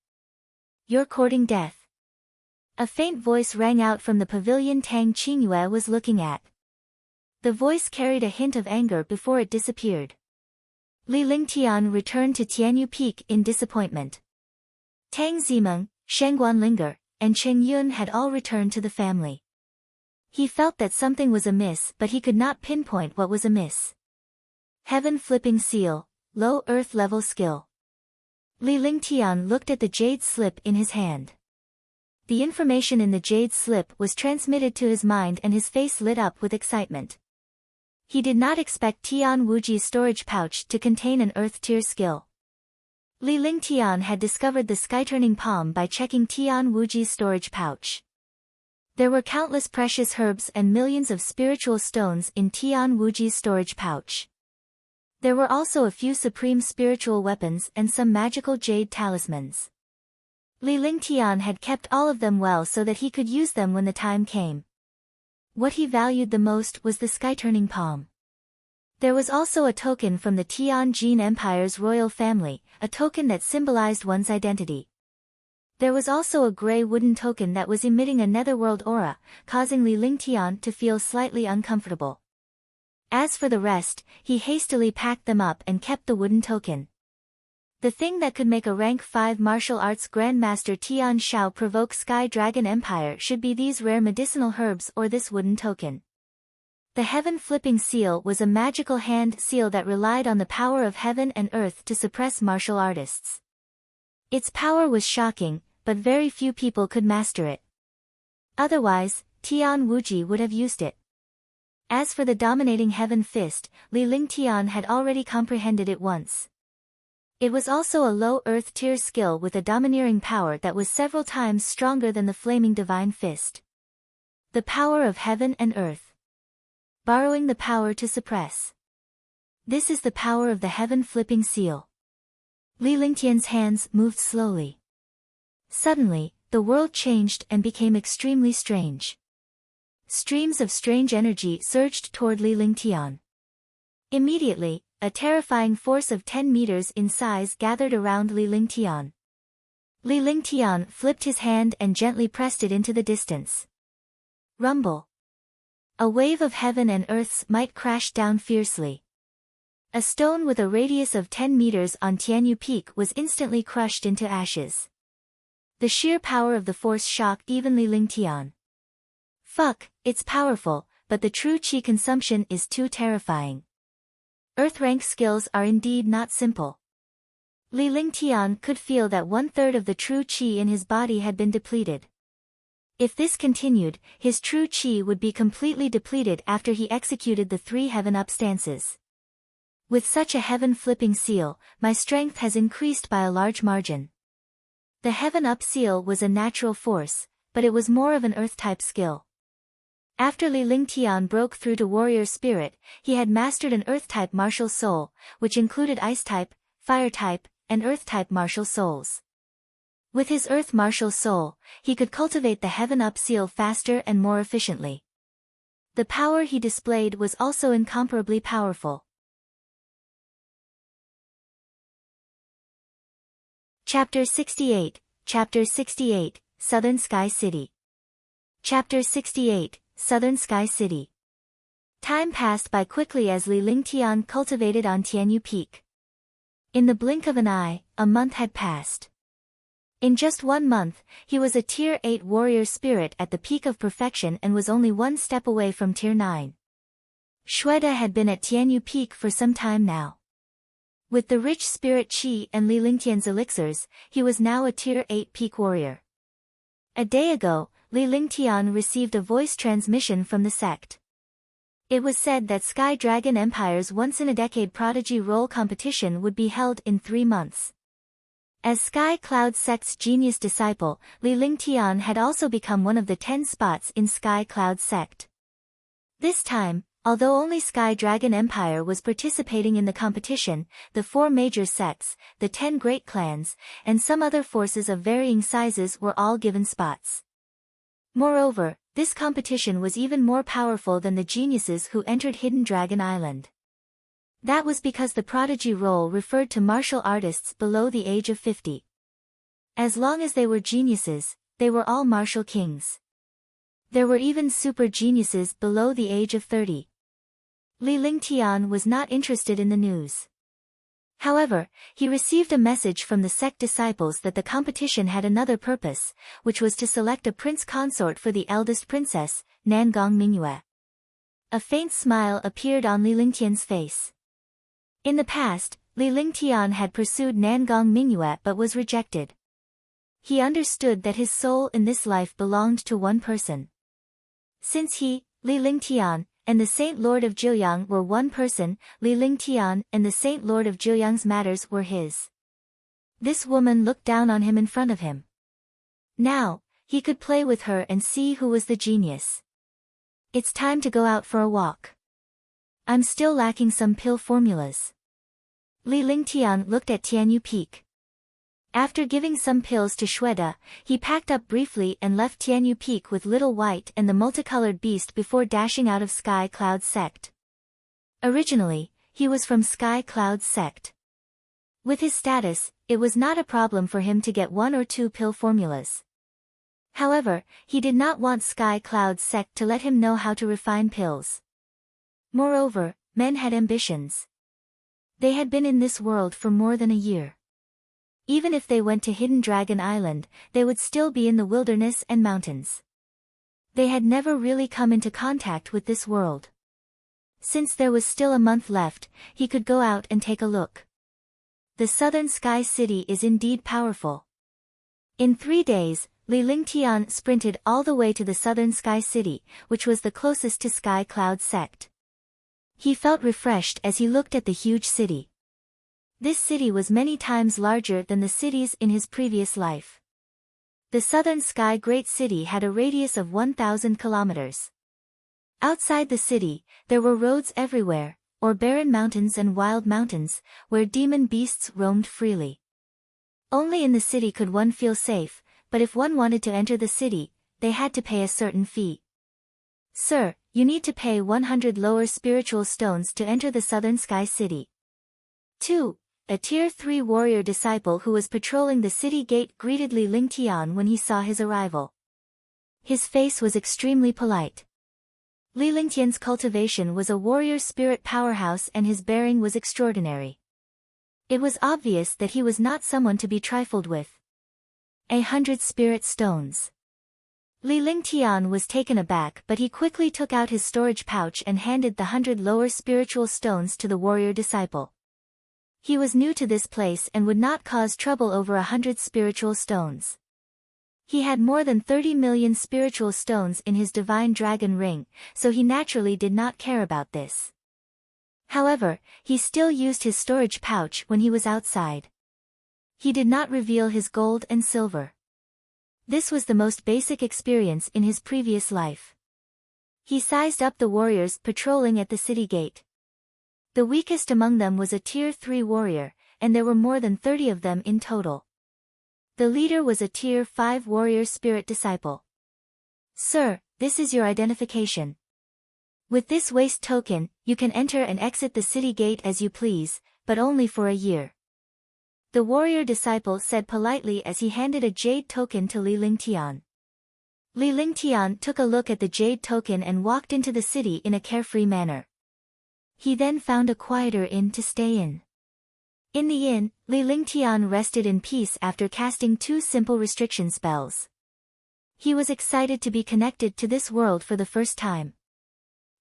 You're courting death. A faint voice rang out from the pavilion Tang Qingyue was looking at. The voice carried a hint of anger before it disappeared. Li Lingtian returned to Tianyu Peak in disappointment. Tang Zimeng, Shengguan Linger, and Qingyue had all returned to the family. He felt that something was amiss but he could not pinpoint what was amiss. Heaven Flipping Seal, Low Earth Level Skill. Li Lingtian looked at the jade slip in his hand. The information in the jade slip was transmitted to his mind and his face lit up with excitement. He did not expect Tian Wuji's storage pouch to contain an Earth tier skill. Li Lingtian had discovered the sky-turning palm by checking Tian Wuji's storage pouch. There were countless precious herbs and millions of spiritual stones in Tian Wuji's storage pouch. There were also a few supreme spiritual weapons and some magical jade talismans. Li Lingtian had kept all of them well so that he could use them when the time came. What he valued the most was the sky-turning palm. There was also a token from the Tianjin Empire's royal family, a token that symbolized one's identity. There was also a gray wooden token that was emitting a netherworld aura, causing Li Lingtian to feel slightly uncomfortable. As for the rest, he hastily packed them up and kept the wooden token. The thing that could make a rank 5 martial arts grandmaster Tian Shao provoke Sky Dragon Empire should be these rare medicinal herbs or this wooden token. The Heaven Flipping Seal was a magical hand seal that relied on the power of heaven and earth to suppress martial artists. Its power was shocking, but very few people could master it. Otherwise, Tian Wuji would have used it. As for the dominating Heaven Fist, Li Lingtian had already comprehended it once. It was also a low earth tier skill with a domineering power that was several times stronger than the flaming divine fist. The power of heaven and earth. Borrowing the power to suppress. This is the power of the Heaven Flipping Seal. Li Lingtian's hands moved slowly. Suddenly, the world changed and became extremely strange. Streams of strange energy surged toward Li Lingtian. Immediately, a terrifying force of 10 meters in size gathered around Li Lingtian. Li Lingtian flipped his hand and gently pressed it into the distance. Rumble. A wave of heaven and earth's might crashed down fiercely. A stone with a radius of 10 meters on Tianyu Peak was instantly crushed into ashes. The sheer power of the force shocked even Li Lingtian. Fuck, it's powerful, but the true qi consumption is too terrifying. Earth rank skills are indeed not simple. Li Lingtian could feel that 1/3 of the true qi in his body had been depleted. If this continued, his true qi would be completely depleted after he executed the 3 heaven-up stances. With such a heaven-flipping seal, my strength has increased by a large margin. The heaven-up seal was a natural force, but it was more of an earth-type skill. After Li Lingtian broke through to warrior spirit, he had mastered an earth-type martial soul, which included ice-type, fire-type, and earth-type martial souls. With his earth martial soul, he could cultivate the heaven-up seal faster and more efficiently. The power he displayed was also incomparably powerful. Chapter 68, Southern Sky City. Chapter 68, Southern Sky City. Time passed by quickly as Li Lingtian cultivated on Tianyu Peak. In the blink of an eye, a month had passed. In just 1 month, he was a Tier 8 warrior spirit at the peak of perfection and was only 1 step away from Tier 9. Shweta had been at Tianyu Peak for some time now. With the rich spirit qi and Li Lingtian's elixirs, he was now a Tier 8 peak warrior. A day ago, Li Lingtian received a voice transmission from the sect. It was said that Sky Dragon Empire's once-in-a-decade prodigy role competition would be held in 3 months. As Sky Cloud Sect's genius disciple, Li Lingtian had also become one of the 10 spots in Sky Cloud Sect. This time, although only Sky Dragon Empire was participating in the competition, the 4 major sects, the 10 great clans, and some other forces of varying sizes were all given spots. Moreover, this competition was even more powerful than the geniuses who entered Hidden Dragon Island. That was because the prodigy role referred to martial artists below the age of 50. As long as they were geniuses, they were all martial kings. There were even super geniuses below the age of 30. Li Lingtian was not interested in the news. However, he received a message from the sect disciples that the competition had another purpose, which was to select a prince consort for the eldest princess, Nangong Mingyue. A faint smile appeared on Li Lingtian's face. In the past, Li Lingtian had pursued Nangong Mingyue but was rejected. He understood that his soul in this life belonged to one person. Since he, Li Lingtian, and the Saint Lord of Jiuyang were one person, Li Lingtian and the Saint Lord of Jiuyang's matters were his. This woman looked down on him in front of him. Now, he could play with her and see who was the genius. It's time to go out for a walk. I'm still lacking some pill formulas. Li Lingtian looked at Tianyu Peak. After giving some pills to Shweta, he packed up briefly and left Tianyu Peak with Little White and the multicolored beast before dashing out of Sky Cloud Sect. Originally, he was from Sky Cloud Sect. With his status, it was not a problem for him to get 1 or 2 pill formulas. However, he did not want Sky Cloud Sect to let him know how to refine pills. Moreover, men had ambitions. They had been in this world for more than a year. Even if they went to Hidden Dragon Island, they would still be in the wilderness and mountains. They had never really come into contact with this world. Since there was still a month left, he could go out and take a look. The Southern Sky City is indeed powerful. In 3 days, Li Lingtian sprinted all the way to the Southern Sky City, which was the closest to Sky Cloud Sect. He felt refreshed as he looked at the huge city. This city was many times larger than the cities in his previous life. The Southern Sky Great City had a radius of 1,000 kilometers. Outside the city, there were roads everywhere, or barren mountains and wild mountains, where demon beasts roamed freely. Only in the city could one feel safe, but if one wanted to enter the city, they had to pay a certain fee. Sir, you need to pay 100 lower spiritual stones to enter the Southern Sky City. 2. A Tier 3 warrior disciple who was patrolling the city gate greeted Li Lingtian when he saw his arrival. His face was extremely polite. Li Lingtian's cultivation was a warrior spirit powerhouse and his bearing was extraordinary. It was obvious that he was not someone to be trifled with. 100 spirit stones. Li Lingtian was taken aback, but he quickly took out his storage pouch and handed the 100 lower spiritual stones to the warrior disciple. He was new to this place and would not cause trouble over 100 spiritual stones. He had more than 30 million spiritual stones in his divine dragon ring, so he naturally did not care about this. However, he still used his storage pouch when he was outside. He did not reveal his gold and silver. This was the most basic experience in his previous life. He sized up the warriors patrolling at the city gate. The weakest among them was a Tier 3 warrior, and there were more than 30 of them in total. The leader was a Tier 5 warrior spirit disciple. Sir, this is your identification. With this waste token, you can enter and exit the city gate as you please, but only for a year. The warrior disciple said politely as he handed a jade token to Li Lingtian. Li Lingtian took a look at the jade token and walked into the city in a carefree manner. He then found a quieter inn to stay in. In the inn, Li Lingtian rested in peace after casting 2 simple restriction spells. He was excited to be connected to this world for the first time.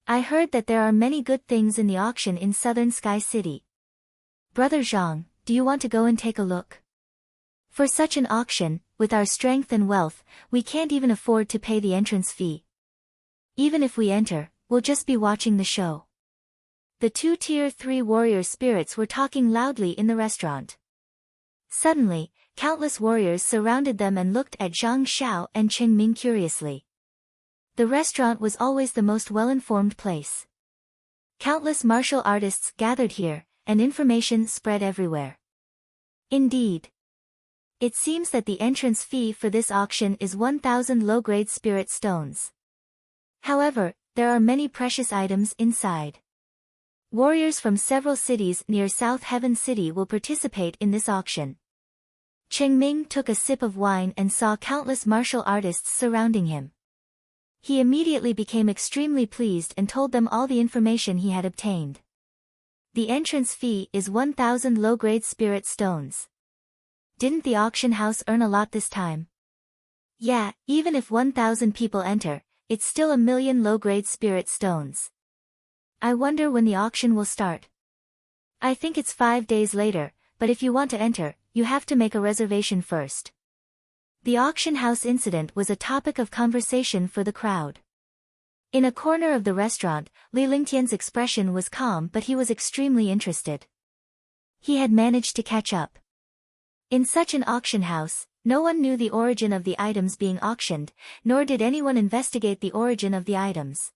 I heard that there are many good things in the auction in Southern Sky City. Brother Zong, do you want to go and take a look? For such an auction, with our strength and wealth, we can't even afford to pay the entrance fee. Even if we enter, we'll just be watching the show. The 2 Tier 3 warrior spirits were talking loudly in the restaurant. Suddenly, countless warriors surrounded them and looked at Zhang Xiao and Qingming curiously. The restaurant was always the most well-informed place. Countless martial artists gathered here, and information spread everywhere. Indeed. It seems that the entrance fee for this auction is 1,000 low-grade spirit stones. However, there are many precious items inside. Warriors from several cities near South Heaven City will participate in this auction. Qingming took a sip of wine and saw countless martial artists surrounding him. He immediately became extremely pleased and told them all the information he had obtained. The entrance fee is 1,000 low-grade spirit stones. Didn't the auction house earn a lot this time? Yeah, even if 1,000 people enter, it's still 1,000,000 low-grade spirit stones. I wonder when the auction will start. I think it's 5 days later, but if you want to enter, you have to make a reservation first. The auction house incident was a topic of conversation for the crowd. In a corner of the restaurant, Li Lingtian's expression was calm but he was extremely interested. He had managed to catch up. In such an auction house, no one knew the origin of the items being auctioned, nor did anyone investigate the origin of the items.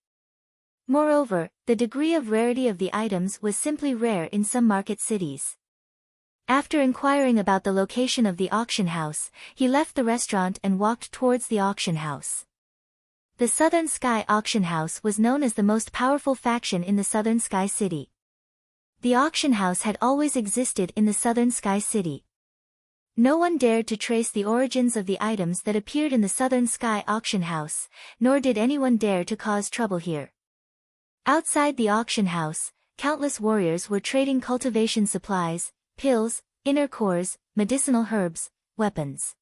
Moreover, the degree of rarity of the items was simply rare in some market cities. After inquiring about the location of the auction house, he left the restaurant and walked towards the auction house. The Southern Sky Auction House was known as the most powerful faction in the Southern Sky City. The auction house had always existed in the Southern Sky City. No one dared to trace the origins of the items that appeared in the Southern Sky Auction House, nor did anyone dare to cause trouble here. Outside the auction house, countless warriors were trading cultivation supplies, pills, inner cores, medicinal herbs, weapons.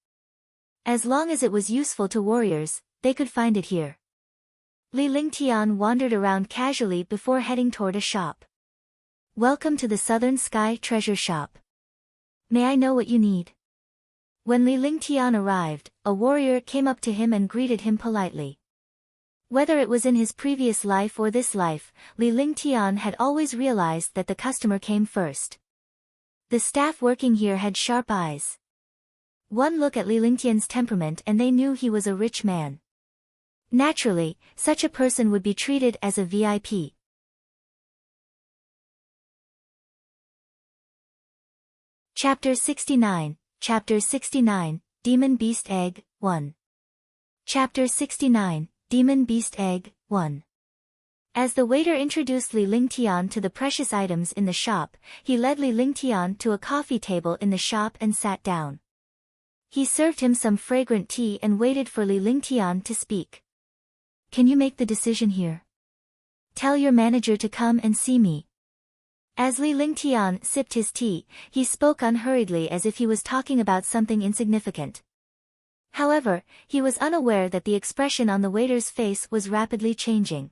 As long as it was useful to warriors, they could find it here. Li Lingtian wandered around casually before heading toward a shop. Welcome to the Southern Sky Treasure Shop. May I know what you need? When Li Lingtian arrived, a warrior came up to him and greeted him politely. Whether it was in his previous life or this life, Li Lingtian had always realized that the customer came first. The staff working here had sharp eyes. One look at Li Lingtian's temperament and they knew he was a rich man. Naturally, such a person would be treated as a VIP. Chapter 69, Demon Beast Egg, 1. Chapter 69, Demon Beast Egg, 1. As the waiter introduced Li Lingtian to the precious items in the shop, he led Li Lingtian to a coffee table in the shop and sat down. He served him some fragrant tea and waited for Li Lingtian to speak. Can you make the decision here? Tell your manager to come and see me. As Li Lingtian sipped his tea, he spoke unhurriedly as if he was talking about something insignificant. However, he was unaware that the expression on the waiter's face was rapidly changing.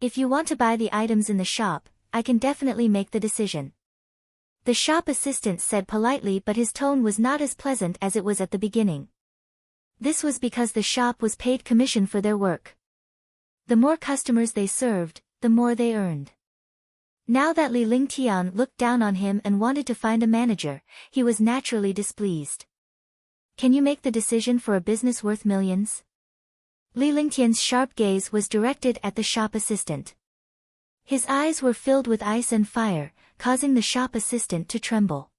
If you want to buy the items in the shop, I can definitely make the decision. The shop assistant said politely, but his tone was not as pleasant as it was at the beginning. This was because the shop was paid commission for their work. The more customers they served, the more they earned. Now that Li Lingtian looked down on him and wanted to find a manager, he was naturally displeased. Can you make the decision for a business worth millions? Li Lingtian's sharp gaze was directed at the shop assistant. His eyes were filled with ice and fire, causing the shop assistant to tremble.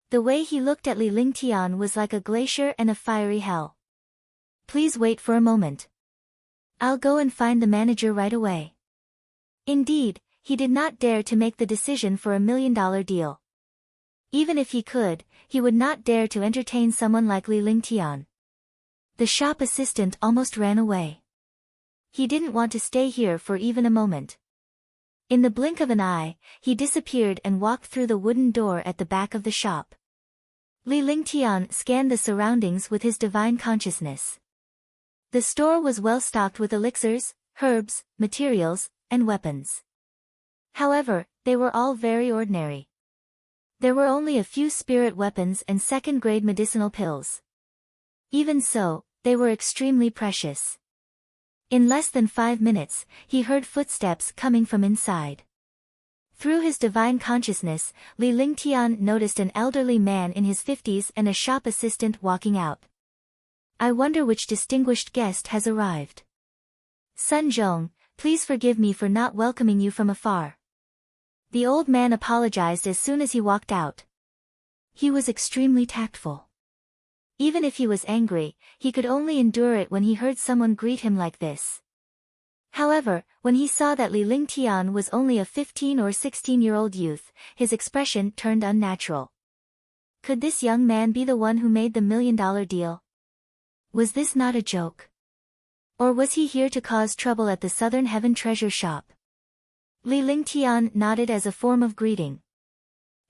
The way he looked at Li Lingtian was like a glacier and a fiery hell. Please wait for a moment. I'll go and find the manager right away. Indeed, he did not dare to make the decision for $1 million deal. Even if he could, he would not dare to entertain someone like Li Lingtian. The shop assistant almost ran away. He didn't want to stay here for even a moment. In the blink of an eye, he disappeared and walked through the wooden door at the back of the shop. Li Lingtian scanned the surroundings with his divine consciousness. The store was well stocked with elixirs, herbs, materials, and weapons. However, they were all very ordinary. There were only a few spirit weapons and second-grade medicinal pills. Even so, they were extremely precious. In less than 5 minutes, he heard footsteps coming from inside. Through his divine consciousness, Li Lingtian noticed an elderly man in his 50s and a shop assistant walking out. I wonder which distinguished guest has arrived. Son Zong, please forgive me for not welcoming you from afar. The old man apologized as soon as he walked out. He was extremely tactful. Even if he was angry, he could only endure it when he heard someone greet him like this. However, when he saw that Li Lingtian was only a 15 or 16-year-old youth, his expression turned unnatural. Could this young man be the one who made the $1 million deal? Was this not a joke? Or was he here to cause trouble at the Southern Heaven treasure shop? Li Lingtian nodded as a form of greeting.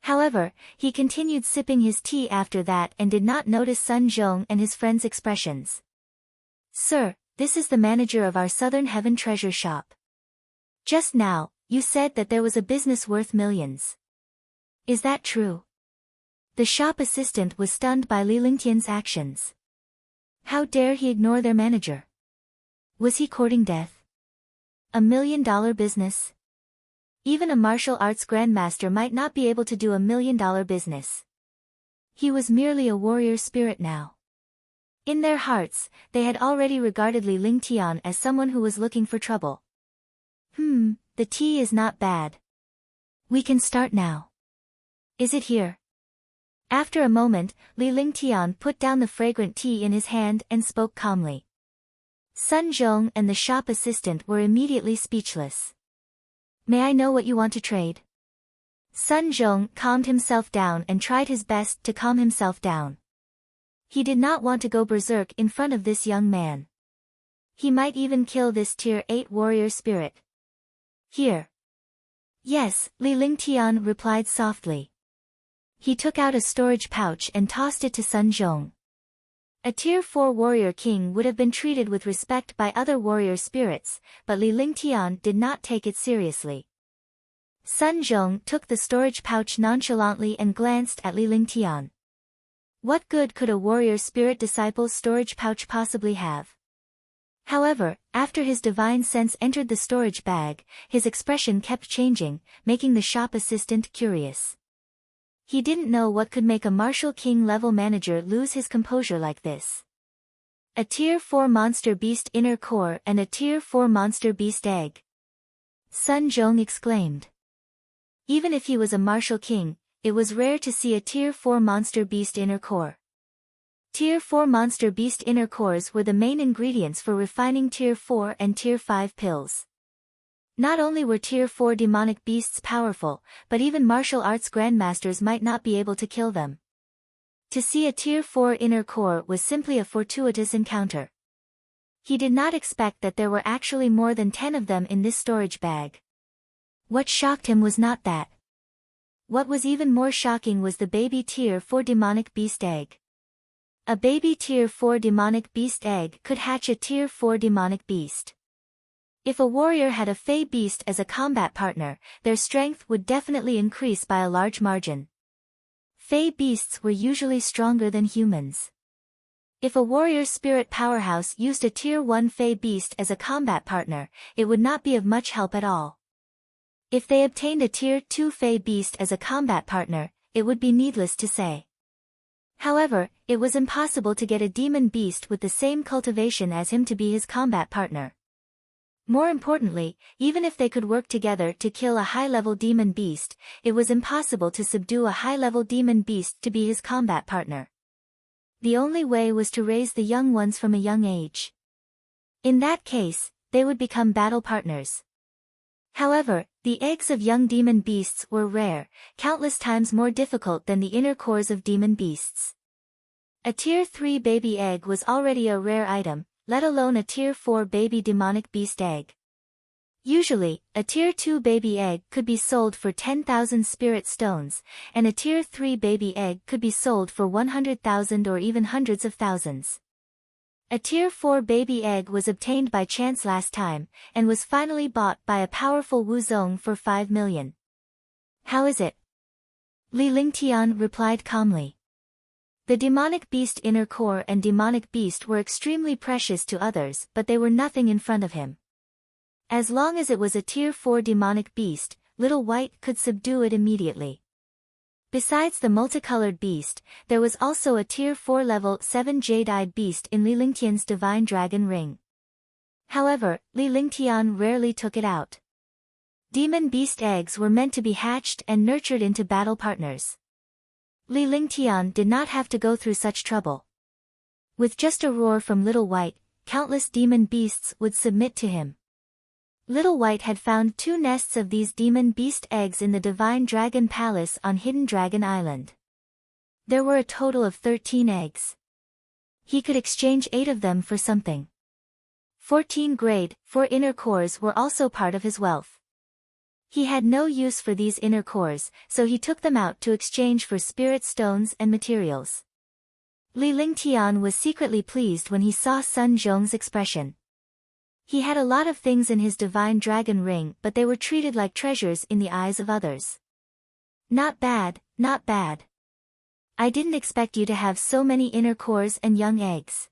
However, he continued sipping his tea after that and did not notice Sun Zhong and his friend's expressions. Sir, this is the manager of our Southern Heaven treasure shop. Just now, you said that there was a business worth millions. Is that true? The shop assistant was stunned by Li Lingtian's actions. How dare he ignore their manager? Was he courting death? $1 million business? Even a martial arts grandmaster might not be able to do $1 million business. He was merely a warrior spirit now. In their hearts, they had already regarded Li Lingtian as someone who was looking for trouble. The tea is not bad. We can start now. Is it here? After a moment, Li Lingtian put down the fragrant tea in his hand and spoke calmly. Sun Zhong and the shop assistant were immediately speechless. May I know what you want to trade? Sun Zhong calmed himself down and tried his best to calm himself down. He did not want to go berserk in front of this young man. He might even kill this tier 8 warrior spirit. Here. Yes, Li Lingtian replied softly. He took out a storage pouch and tossed it to Sun Zhong. A tier 4 warrior king would have been treated with respect by other warrior spirits, but Li Lingtian did not take it seriously. Sun Zhong took the storage pouch nonchalantly and glanced at Li Lingtian. What good could a warrior spirit disciple's storage pouch possibly have? However, after his divine sense entered the storage bag, his expression kept changing, making the shop assistant curious. He didn't know what could make a martial king level manager lose his composure like this. A tier 4 monster beast inner core and a tier 4 monster beast egg. Sun Zhong exclaimed. Even if he was a martial king, it was rare to see a tier 4 monster beast inner core. Tier 4 monster beast inner cores were the main ingredients for refining tier 4 and tier 5 pills. Not only were Tier 4 demonic beasts powerful, but even martial arts grandmasters might not be able to kill them. To see a Tier 4 inner core was simply a fortuitous encounter. He did not expect that there were actually more than 10 of them in this storage bag. What shocked him was not that. What was even more shocking was the baby Tier 4 demonic beast egg. A baby Tier 4 demonic beast egg could hatch a Tier 4 demonic beast. If a warrior had a fey beast as a combat partner, their strength would definitely increase by a large margin. Fey beasts were usually stronger than humans. If a warrior's spirit powerhouse used a Tier 1 fey beast as a combat partner, it would not be of much help at all. If they obtained a Tier 2 fey beast as a combat partner, it would be needless to say. However, it was impossible to get a demon beast with the same cultivation as him to be his combat partner. More importantly, even if they could work together to kill a high-level demon beast, it was impossible to subdue a high-level demon beast to be his combat partner. The only way was to raise the young ones from a young age. In that case, they would become battle partners. However, the eggs of young demon beasts were rare, countless times more difficult than the inner cores of demon beasts. A Tier 3 baby egg was already a rare item, let alone a Tier 4 baby demonic beast egg. Usually, a Tier 2 baby egg could be sold for 10,000 spirit stones, and a Tier 3 baby egg could be sold for 100,000 or even hundreds of thousands. A Tier 4 baby egg was obtained by chance last time, and was finally bought by a powerful Wu Zong for 5 million. How is it? Li Lingtian replied calmly. The demonic beast inner core and demonic beast were extremely precious to others, but they were nothing in front of him. As long as it was a Tier 4 demonic beast, Little White could subdue it immediately. Besides the multicolored beast, there was also a Tier 4 level 7 Jade-eyed beast in Li Lingtian's divine dragon ring. However, Li Lingtian rarely took it out. Demon beast eggs were meant to be hatched and nurtured into battle partners. Li Lingtian did not have to go through such trouble. With just a roar from Little White, countless demon beasts would submit to him. Little White had found 2 nests of these demon beast eggs in the Divine Dragon Palace on Hidden Dragon Island. There were a total of 13 eggs. He could exchange 8 of them for something. 14 grade 4 inner cores were also part of his wealth. He had no use for these inner cores, so he took them out to exchange for spirit stones and materials. Li Lingtian was secretly pleased when he saw Sun Zhong's expression. He had a lot of things in his divine dragon ring, but they were treated like treasures in the eyes of others. Not bad, not bad. I didn't expect you to have so many inner cores and young eggs.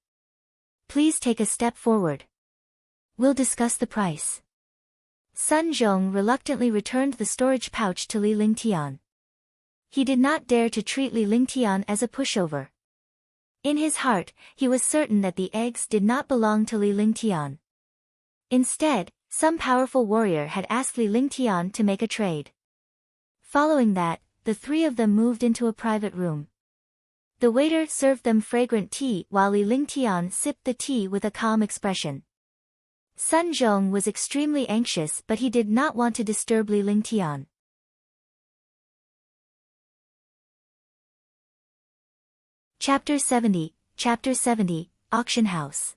Please take a step forward. We'll discuss the price. Sun Zhong reluctantly returned the storage pouch to Li Lingtian. He did not dare to treat Li Lingtian as a pushover. In his heart, he was certain that the eggs did not belong to Li Lingtian. Instead, some powerful warrior had asked Li Lingtian to make a trade. Following that, the 3 of them moved into a private room. The waiter served them fragrant tea while Li Lingtian sipped the tea with a calm expression. Sun Zhong was extremely anxious, but he did not want to disturb Li Lingtian. Chapter 70, Auction House.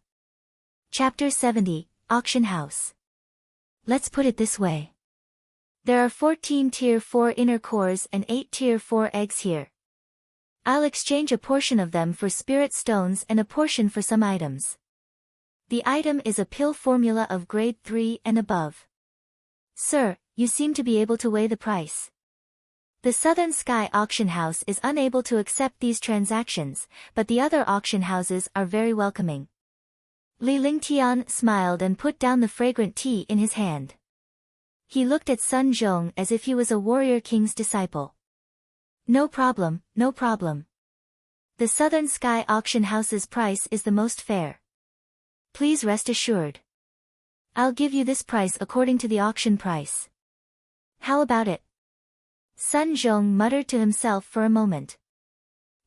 Chapter 70, Auction House. Let's put it this way. There are 14 Tier 4 inner cores and 8 Tier 4 eggs here. I'll exchange a portion of them for spirit stones and a portion for some items. The item is a pill formula of grade 3 and above. Sir, you seem to be able to weigh the price. The Southern Sky Auction House is unable to accept these transactions, but the other auction houses are very welcoming. Li Lingtian smiled and put down the fragrant tea in his hand. He looked at Sun Zhong as if he was a warrior king's disciple. No problem, no problem. The Southern Sky Auction House's price is the most fair. Please rest assured. I'll give you this price according to the auction price. How about it? Sun Zhong muttered to himself for a moment.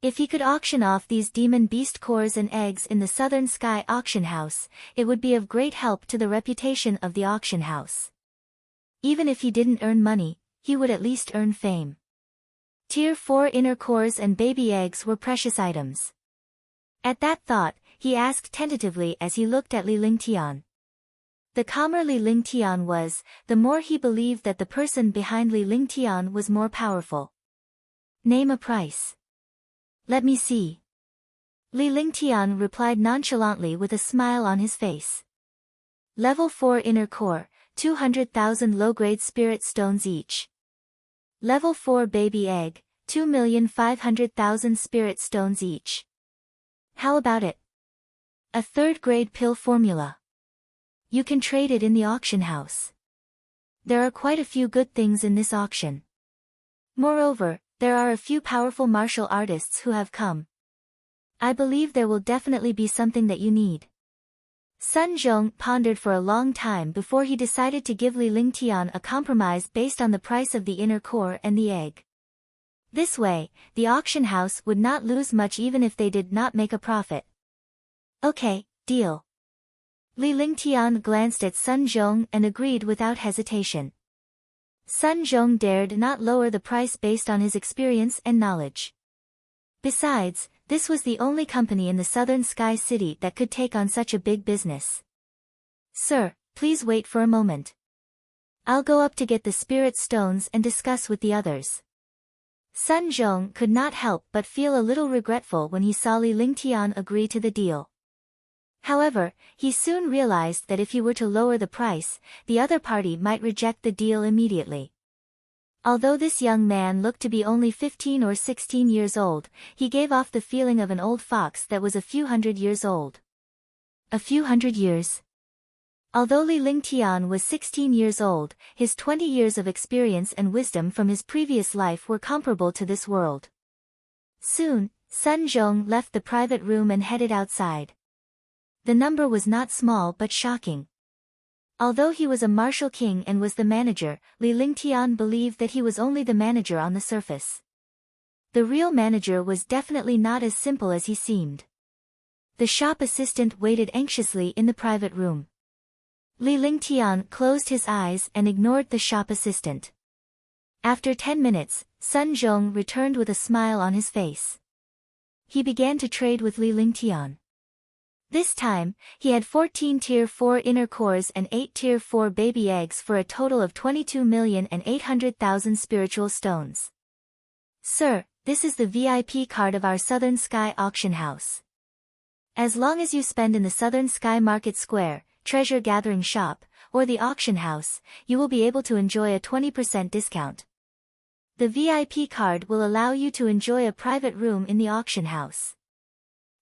If he could auction off these demon beast cores and eggs in the Southern Sky Auction House, it would be of great help to the reputation of the auction house. Even if he didn't earn money, he would at least earn fame. Tier 4 inner cores and baby eggs were precious items. At that thought, he asked tentatively as he looked at Li Lingtian. The calmer Li Lingtian was, the more he believed that the person behind Li Lingtian was more powerful. Name a price. Let me see. Li Lingtian replied nonchalantly with a smile on his face. Level 4 inner core, 200,000 low-grade spirit stones each. Level 4 baby egg, 2,500,000 spirit stones each. How about it? A third-grade pill formula. You can trade it in the auction house. There are quite a few good things in this auction. Moreover, there are a few powerful martial artists who have come. I believe there will definitely be something that you need. Sun Zhong pondered for a long time before he decided to give Li Lingtian a compromise based on the price of the inner core and the egg. This way, the auction house would not lose much even if they did not make a profit. Okay, deal. Li Lingtian glanced at Sun Zhong and agreed without hesitation. Sun Zhong dared not lower the price based on his experience and knowledge. Besides, this was the only company in the southern Sky City that could take on such a big business. Sir, please wait for a moment. I'll go up to get the spirit stones and discuss with the others. Sun Zhong could not help but feel a little regretful when he saw Li Lingtian agree to the deal. However, he soon realized that if he were to lower the price, the other party might reject the deal immediately. Although this young man looked to be only 15 or 16 years old, he gave off the feeling of an old fox that was a few hundred years old. A few hundred years? Although Li Lingtian was 16 years old, his 20 years of experience and wisdom from his previous life were comparable to this world. Soon, Sun Zhong left the private room and headed outside. The number was not small but shocking. Although he was a martial king and was the manager, Li Lingtian believed that he was only the manager on the surface. The real manager was definitely not as simple as he seemed. The shop assistant waited anxiously in the private room. Li Lingtian closed his eyes and ignored the shop assistant. After 10 minutes, Sun Zhong returned with a smile on his face. He began to trade with Li Lingtian. This time, he had 14 Tier 4 inner cores and 8 Tier 4 baby eggs for a total of 22,800,000 spiritual stones. Sir, this is the VIP card of our Southern Sky auction house. As long as you spend in the Southern Sky Market Square, Treasure Gathering Shop, or the auction house, you will be able to enjoy a 20% discount. The VIP card will allow you to enjoy a private room in the auction house.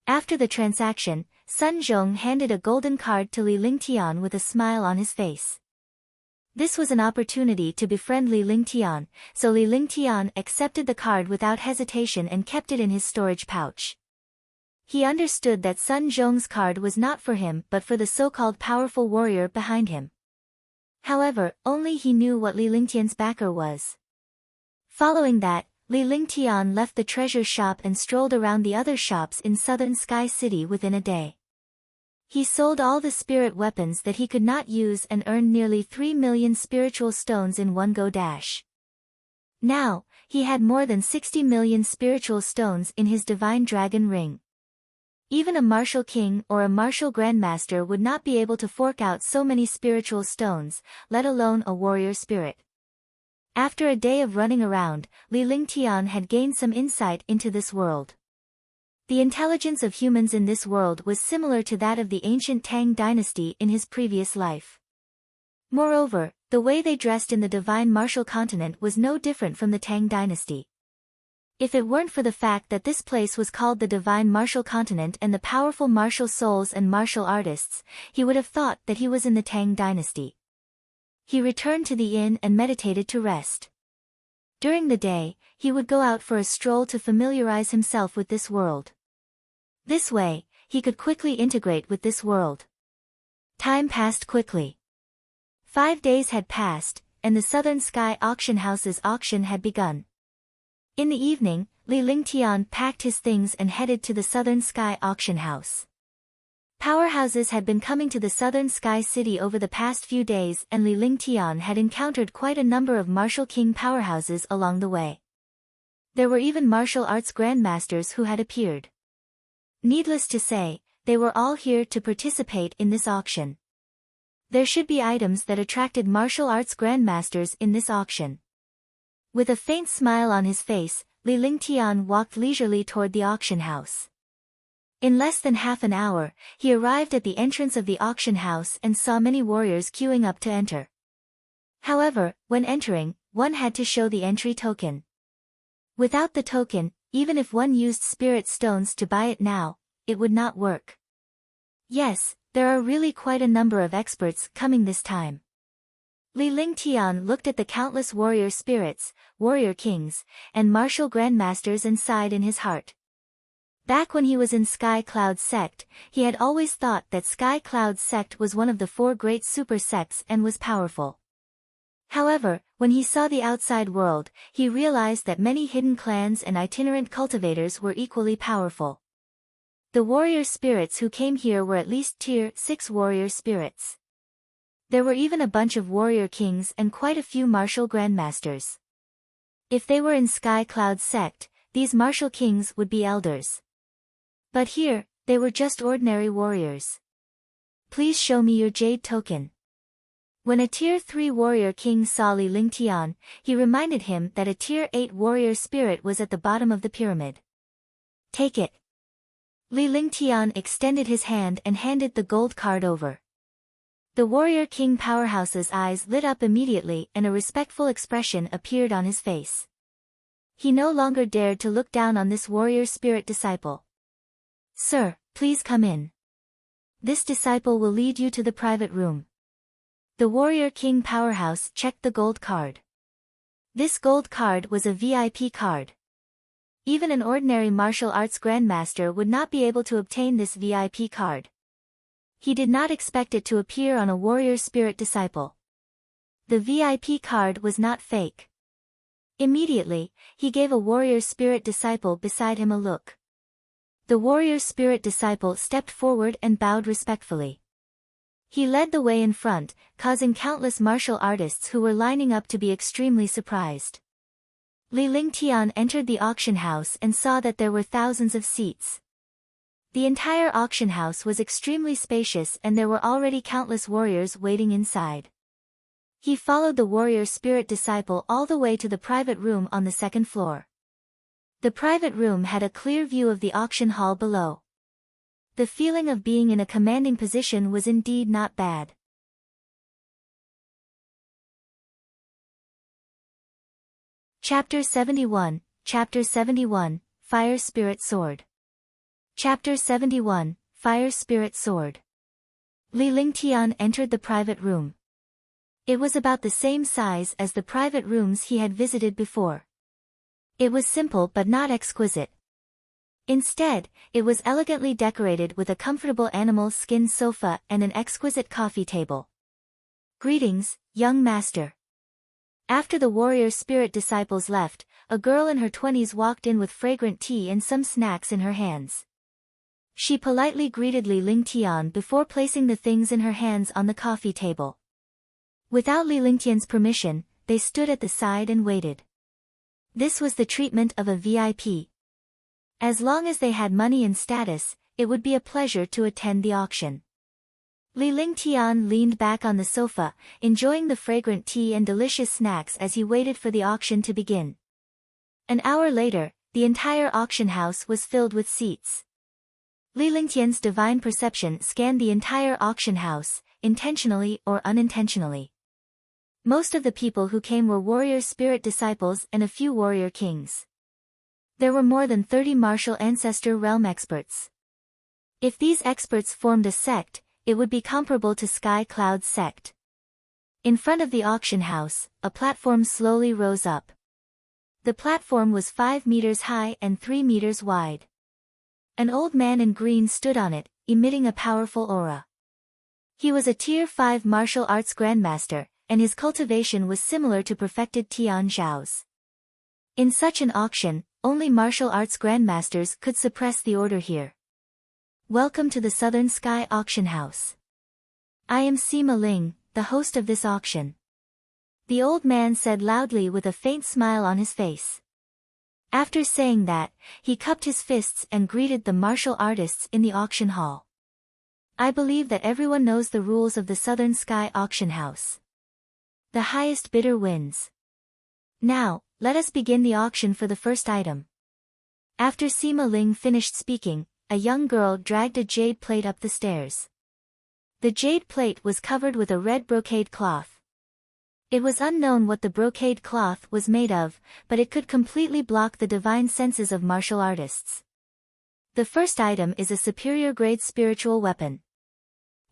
After the transaction, Sun Zhong handed a golden card to Li Lingtian with a smile on his face. This was an opportunity to befriend Li Lingtian, so Li Lingtian accepted the card without hesitation and kept it in his storage pouch. He understood that Sun Zhong's card was not for him but for the so-called powerful warrior behind him. However, only he knew what Li Lingtian's backer was. Following that, Li Lingtian left the treasure shop and strolled around the other shops in Southern Sky City within a day. He sold all the spirit weapons that he could not use and earned nearly 3 million spiritual stones in one go dash. Now, he had more than 60 million spiritual stones in his divine dragon ring. Even a martial king or a martial grandmaster would not be able to fork out so many spiritual stones, let alone a warrior spirit. After a day of running around, Li Lingtian had gained some insight into this world. The intelligence of humans in this world was similar to that of the ancient Tang dynasty in his previous life. Moreover, the way they dressed in the divine martial continent was no different from the Tang dynasty. If it weren't for the fact that this place was called the divine martial continent and the powerful martial souls and martial artists, he would have thought that he was in the Tang dynasty. He returned to the inn and meditated to rest. During the day, he would go out for a stroll to familiarize himself with this world. This way, he could quickly integrate with this world. Time passed quickly. 5 days had passed, and the Southern Sky Auction House's auction had begun. In the evening, Li Lingtian packed his things and headed to the Southern Sky Auction House. Powerhouses had been coming to the southern Sky City over the past few days, and Li Lingtian had encountered quite a number of martial king powerhouses along the way. There were even martial arts grandmasters who had appeared. Needless to say, they were all here to participate in this auction. There should be items that attracted martial arts grandmasters in this auction. With a faint smile on his face, Li Lingtian walked leisurely toward the auction house. In less than half an hour, he arrived at the entrance of the auction house and saw many warriors queuing up to enter. However, when entering, one had to show the entry token. Without the token, even if one used spirit stones to buy it now, it would not work. Yes, there are really quite a number of experts coming this time. Li Lingtian looked at the countless warrior spirits, warrior kings, and martial grandmasters and sighed in his heart. Back when he was in Sky Cloud Sect, he had always thought that Sky Cloud Sect was one of the 4 great super sects and was powerful. However, when he saw the outside world, he realized that many hidden clans and itinerant cultivators were equally powerful. The warrior spirits who came here were at least tier 6 warrior spirits. There were even a bunch of warrior kings and quite a few martial grandmasters. If they were in Sky Cloud Sect, these martial kings would be elders. But here, they were just ordinary warriors. Please show me your Jade token. When a tier 3 warrior king saw Li Lingtian, he reminded him that a tier 8 warrior spirit was at the bottom of the pyramid. Take it. Li Lingtian extended his hand and handed the gold card over. The warrior king powerhouse's eyes lit up immediately and a respectful expression appeared on his face. He no longer dared to look down on this warrior spirit disciple. Sir, please come in. This disciple will lead you to the private room. The warrior king powerhouse checked the gold card. This gold card was a VIP card. Even an ordinary martial arts grandmaster would not be able to obtain this VIP card. He did not expect it to appear on a warrior spirit disciple. The VIP card was not fake. Immediately, he gave a warrior spirit disciple beside him a look. The warrior spirit disciple stepped forward and bowed respectfully. He led the way in front, causing countless martial artists who were lining up to be extremely surprised. Li Lingtian entered the auction house and saw that there were thousands of seats. The entire auction house was extremely spacious and there were already countless warriors waiting inside. He followed the warrior spirit disciple all the way to the private room on the 2nd floor. The private room had a clear view of the auction hall below. The feeling of being in a commanding position was indeed not bad. Chapter 71, Fire Spirit Sword. Chapter 71, Fire Spirit Sword. Li Lingtian entered the private room. It was about the same size as the private rooms he had visited before. It was simple but not exquisite. Instead, it was elegantly decorated with a comfortable animal skin sofa and an exquisite coffee table. Greetings, young master. After the warrior spirit disciples left, a girl in her 20s walked in with fragrant tea and some snacks in her hands. She politely greeted Li Lingtian before placing the things in her hands on the coffee table. Without Li Lingtian's permission, they stood at the side and waited. This was the treatment of a VIP. As long as they had money and status, it would be a pleasure to attend the auction. Li Lingtian leaned back on the sofa, enjoying the fragrant tea and delicious snacks as he waited for the auction to begin. An hour later, the entire auction house was filled with seats. Li Lingtian's divine perception scanned the entire auction house, intentionally or unintentionally. Most of the people who came were warrior spirit disciples and a few warrior kings. There were more than 30 martial ancestor realm experts. If these experts formed a sect, it would be comparable to Sky Cloud Sect. In front of the auction house, a platform slowly rose up. The platform was 5 meters high and 3 meters wide. An old man in green stood on it, emitting a powerful aura. He was a tier 5 martial arts grandmaster, and his cultivation was similar to perfected Tian Zhao's. In such an auction, only martial arts grandmasters could suppress the order here. Welcome to the Southern Sky Auction House. I am Sima Ling, the host of this auction. The old man said loudly with a faint smile on his face. After saying that, he cupped his fists and greeted the martial artists in the auction hall. I believe that everyone knows the rules of the Southern Sky Auction House. The highest bidder wins. Now, let us begin the auction for the first item. After Sima Ling finished speaking, a young girl dragged a jade plate up the stairs. The jade plate was covered with a red brocade cloth. It was unknown what the brocade cloth was made of, but it could completely block the divine senses of martial artists. The first item is a superior grade spiritual weapon.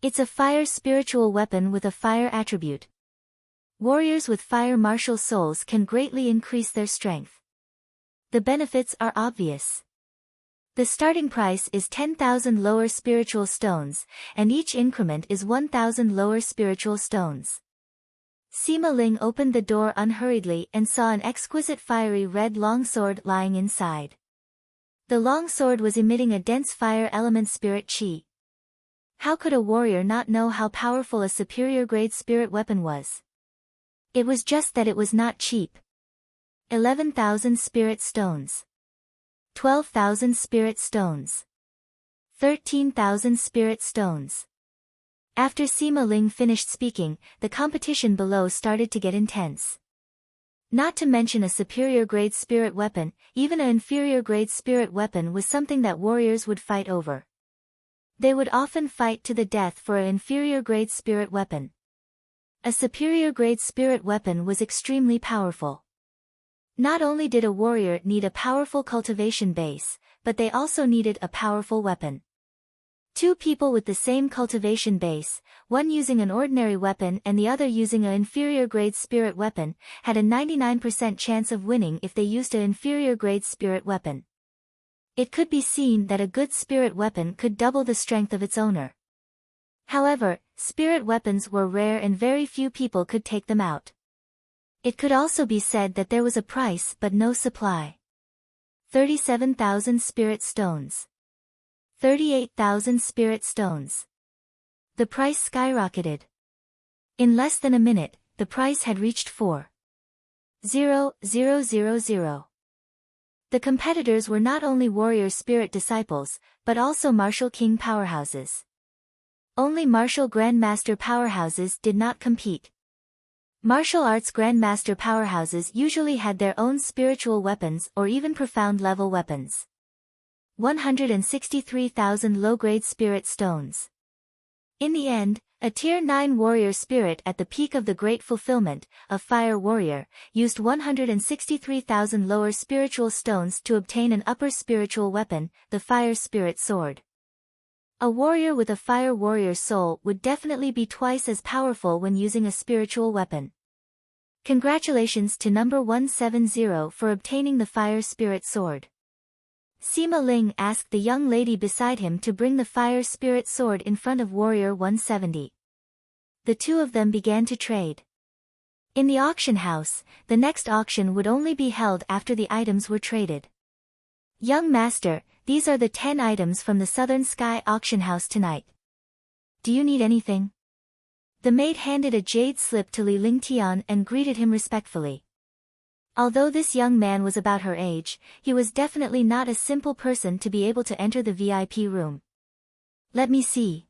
It's a fire spiritual weapon with a fire attribute. Warriors with fire martial souls can greatly increase their strength. The benefits are obvious. The starting price is 10,000 lower spiritual stones, and each increment is 1,000 lower spiritual stones. Sima Ling opened the door unhurriedly and saw an exquisite fiery red longsword lying inside. The longsword was emitting a dense fire element spirit chi. How could a warrior not know how powerful a superior grade spirit weapon was? It was just that it was not cheap. 11,000 spirit stones. 12,000 spirit stones. 13,000 spirit stones. After Sima Ling finished speaking, the competition below started to get intense. Not to mention a superior grade spirit weapon, even an inferior grade spirit weapon was something that warriors would fight over. They would often fight to the death for an inferior grade spirit weapon. A superior grade spirit weapon was extremely powerful. Not only did a warrior need a powerful cultivation base, but they also needed a powerful weapon. Two people with the same cultivation base, one using an ordinary weapon and the other using an inferior grade spirit weapon, had a 99% chance of winning if they used an inferior grade spirit weapon. It could be seen that a good spirit weapon could double the strength of its owner. However, spirit weapons were rare and very few people could take them out. It could also be said that there was a price but no supply. 37,000 spirit stones. 38,000 spirit stones. The price skyrocketed. In less than a minute, the price had reached 4,000,000. The competitors were not only warrior spirit disciples, but also martial king powerhouses. Only martial grandmaster powerhouses did not compete. Martial arts grandmaster powerhouses usually had their own spiritual weapons or even profound level weapons. 163,000 low-grade spirit stones. In the end, a Tier 9 warrior spirit at the peak of the Great Fulfillment, a fire warrior, used 163,000 lower spiritual stones to obtain an upper spiritual weapon, the fire spirit sword. A warrior with a fire warrior soul would definitely be twice as powerful when using a spiritual weapon. Congratulations to number 170 for obtaining the fire spirit sword. Sima Ling asked the young lady beside him to bring the fire spirit sword in front of warrior 170. The two of them began to trade. In the auction house, the next auction would only be held after the items were traded. Young master, these are the 10 items from the Southern Sky Auction House tonight. Do you need anything? The maid handed a jade slip to Li Lingtian and greeted him respectfully. Although this young man was about her age, he was definitely not a simple person to be able to enter the VIP room. Let me see.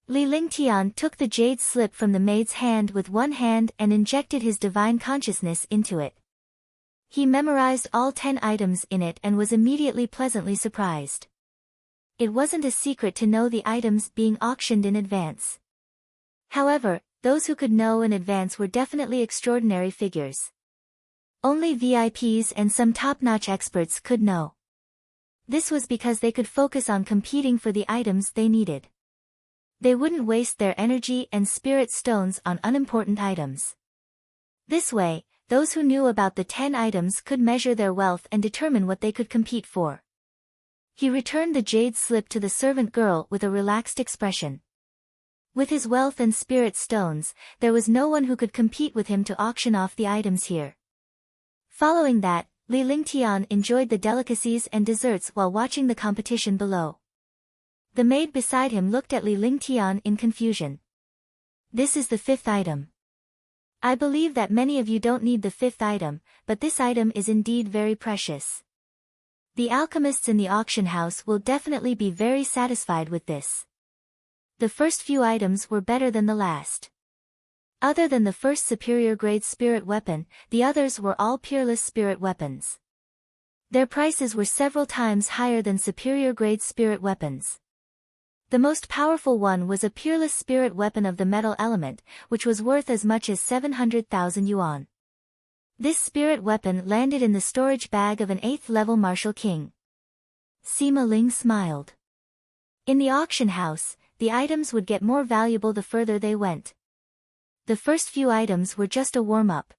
Li Lingtian took the jade slip from the maid's hand with one hand and injected his divine consciousness into it. He memorized all 10 items in it and was immediately pleasantly surprised. It wasn't a secret to know the items being auctioned in advance. However, those who could know in advance were definitely extraordinary figures. Only VIPs and some top-notch experts could know. This was because they could focus on competing for the items they needed. They wouldn't waste their energy and spirit stones on unimportant items. This way, those who knew about the 10 items could measure their wealth and determine what they could compete for. He returned the jade slip to the servant girl with a relaxed expression. With his wealth and spirit stones, there was no one who could compete with him to auction off the items here. Following that, Li Lingtian enjoyed the delicacies and desserts while watching the competition below. The maid beside him looked at Li Lingtian in confusion. This is the fifth item. I believe that many of you don't need the fifth item, but this item is indeed very precious. The alchemists in the auction house will definitely be very satisfied with this. The first few items were better than the last. Other than the first superior grade spirit weapon, the others were all peerless spirit weapons. Their prices were several times higher than superior grade spirit weapons. The most powerful one was a peerless spirit weapon of the metal element, which was worth as much as 700,000 yuan. This spirit weapon landed in the storage bag of an 8th level martial king. Sima Ling smiled. In the auction house, the items would get more valuable the further they went. The first few items were just a warm-up.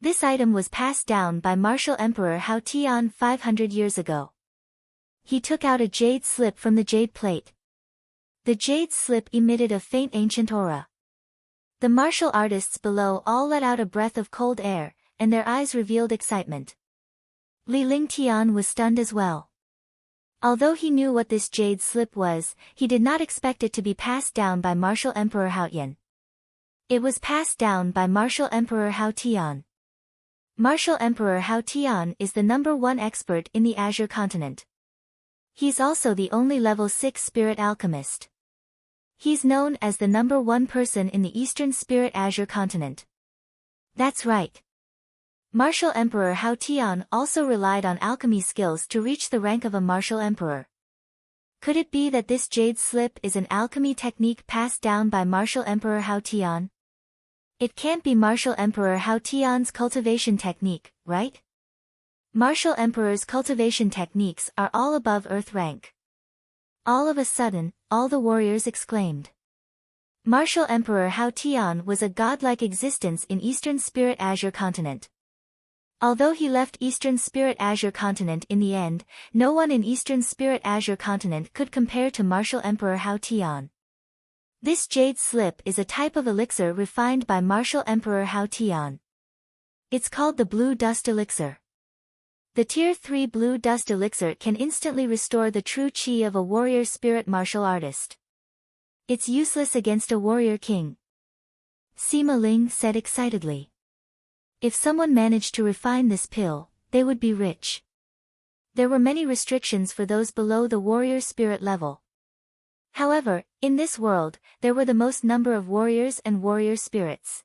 This item was passed down by Martial Emperor Hao Tian 500 years ago. He took out a jade slip from the jade plate. The jade slip emitted a faint ancient aura. The martial artists below all let out a breath of cold air, and their eyes revealed excitement. Li Lingtian was stunned as well. Although he knew what this jade slip was, he did not expect it to be passed down by Martial Emperor Hao Yan. It was passed down by Martial Emperor Hao Tian. Martial Emperor Hao Tian is the #1 expert in the Azure continent. He's also the only level 6 spirit alchemist. He's known as the #1 person in the Eastern Spirit Azure continent. That's right. Martial Emperor Hao Tian also relied on alchemy skills to reach the rank of a Martial Emperor. Could it be that this jade slip is an alchemy technique passed down by Martial Emperor Hao Tian? It can't be Martial Emperor Hao Tian's cultivation technique, right? Martial Emperor's cultivation techniques are all above Earth rank. All of a sudden, all the warriors exclaimed. Martial Emperor Hao Tian was a godlike existence in Eastern Spirit Azure continent. Although he left Eastern Spirit Azure continent in the end, no one in Eastern Spirit Azure continent could compare to Martial Emperor Hao Tian. This jade slip is a type of elixir refined by Martial Emperor Hao Tian. It's called the Blue Dust Elixir. The Tier 3 Blue Dust Elixir can instantly restore the true chi of a warrior spirit martial artist. It's useless against a warrior king. Sima Ling said excitedly. If someone managed to refine this pill, they would be rich. There were many restrictions for those below the warrior spirit level. However, in this world, there were the most number of warriors and warrior spirits.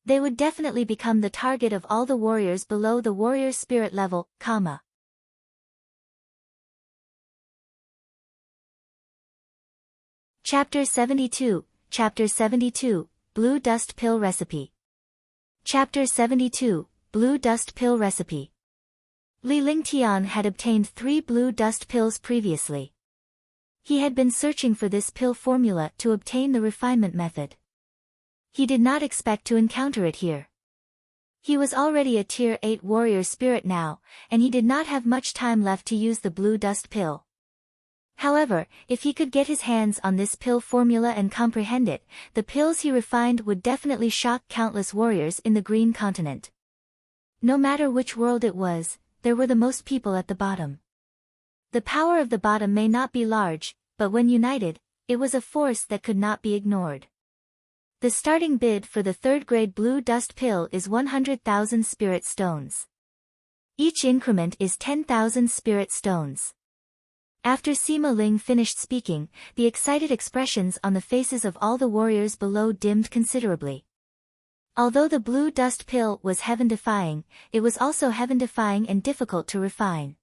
They would definitely become the target of all the warriors below the warrior spirit level, comma. Chapter 72, Blue Dust Pill Recipe. Chapter 72, Blue Dust Pill Recipe. Li Lingtian had obtained 3 blue dust pills previously. He had been searching for this pill formula to obtain the refinement method. He did not expect to encounter it here. He was already a Tier 8 warrior spirit now, and he did not have much time left to use the blue dust pill. However, if he could get his hands on this pill formula and comprehend it, the pills he refined would definitely shock countless warriors in the Green Continent. No matter which world it was, there were the most people at the bottom. The power of the bottom may not be large, but when united, it was a force that could not be ignored. The starting bid for the 3rd grade blue dust pill is 100,000 spirit stones. Each increment is 10,000 spirit stones. After Sima Ling finished speaking, the excited expressions on the faces of all the warriors below dimmed considerably. Although the blue dust pill was heaven-defying, it was also heaven-defying and difficult to refine.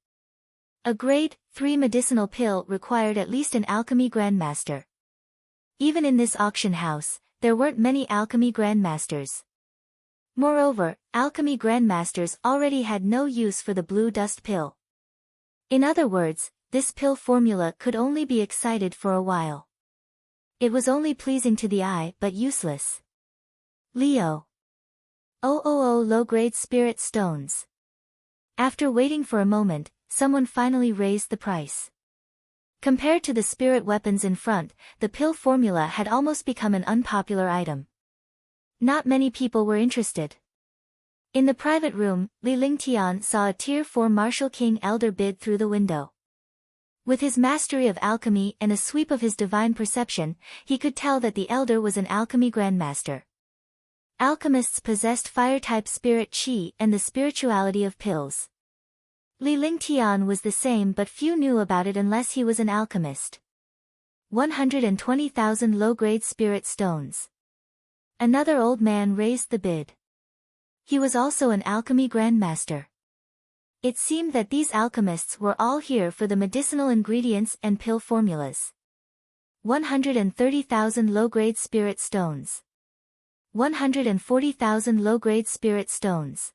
A grade 3 medicinal pill required at least an alchemy grandmaster. Even in this auction house, there weren't many alchemy grandmasters. Moreover, alchemy grandmasters already had no use for the blue dust pill. In other words, this pill formula could only be excited for a while. It was only pleasing to the eye but useless. Leo. Low-grade spirit stones. After waiting for a moment, someone finally raised the price. Compared to the spirit weapons in front, the pill formula had almost become an unpopular item. Not many people were interested. In the private room, Li Lingtian saw a Tier 4 Martial King Elder bid through the window. With his mastery of alchemy and a sweep of his divine perception, he could tell that the elder was an alchemy grandmaster. Alchemists possessed fire-type spirit qi and the spirituality of pills. Li Lingtian was the same, but few knew about it unless he was an alchemist. 120,000 low-grade spirit stones. Another old man raised the bid. He was also an alchemy grandmaster. It seemed that these alchemists were all here for the medicinal ingredients and pill formulas. 130,000 low-grade spirit stones. 140,000 low-grade spirit stones.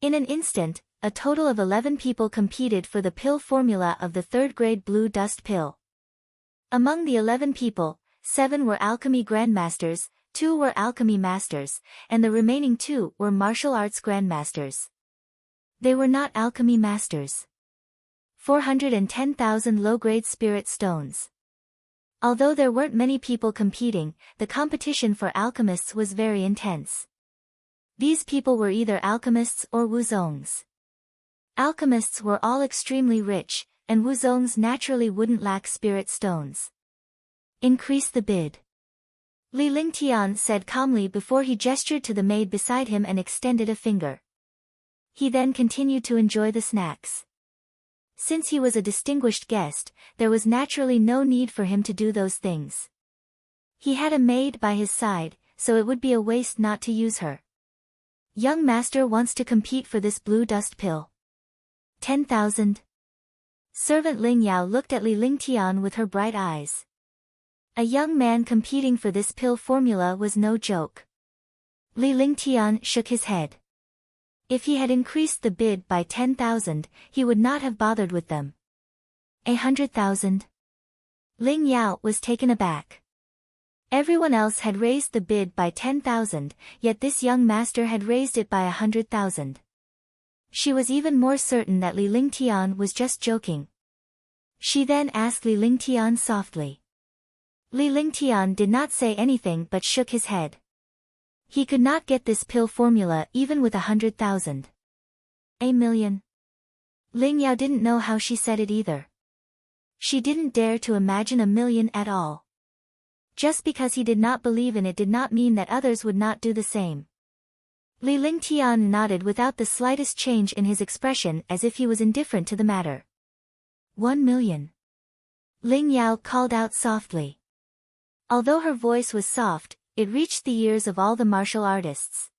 In an instant, a total of 11 people competed for the pill formula of the third-grade blue dust pill. Among the 11 people, 7 were alchemy grandmasters, 2 were alchemy masters, and the remaining 2 were martial arts grandmasters. They were not alchemy masters. 410,000 low-grade spirit stones. Although there weren't many people competing, the competition for alchemists was very intense. These people were either alchemists or wuzongs. Alchemists were all extremely rich, and wuzongs naturally wouldn't lack spirit stones. Increase the bid. Li Lingtian said calmly before he gestured to the maid beside him and extended a finger. He then continued to enjoy the snacks. Since he was a distinguished guest, there was naturally no need for him to do those things. He had a maid by his side, so it would be a waste not to use her. Young master wants to compete for this blue dust pill. 10,000. Servant Ling Yao looked at Li Lingtian with her bright eyes. A young man competing for this pill formula was no joke. Li Lingtian shook his head. If he had increased the bid by 10,000, he would not have bothered with them. 100,000. Ling Yao was taken aback. Everyone else had raised the bid by 10,000, yet this young master had raised it by 100,000. She was even more certain that Li Lingtian was just joking. She then asked Li Lingtian softly. Li Lingtian did not say anything but shook his head. He could not get this pill formula even with 100,000. A million. Ling Yao didn't know how she said it either. She didn't dare to imagine a million at all. Just because he did not believe in it did not mean that others would not do the same. Li Lingtian nodded without the slightest change in his expression, as if he was indifferent to the matter. 1 million. Ling Yao called out softly. Although her voice was soft, it reached the ears of all the martial artists.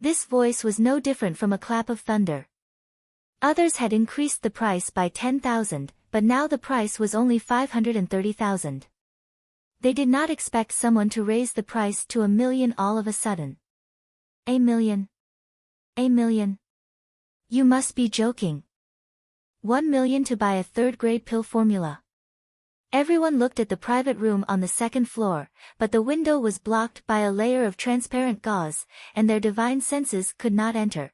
This voice was no different from a clap of thunder. Others had increased the price by 10,000, but now the price was only 530,000. They did not expect someone to raise the price to 1 million all of a sudden. A million. A million. You must be joking. 1 million to buy a third-grade pill formula. Everyone looked at the private room on the second floor, but the window was blocked by a layer of transparent gauze, and their divine senses could not enter.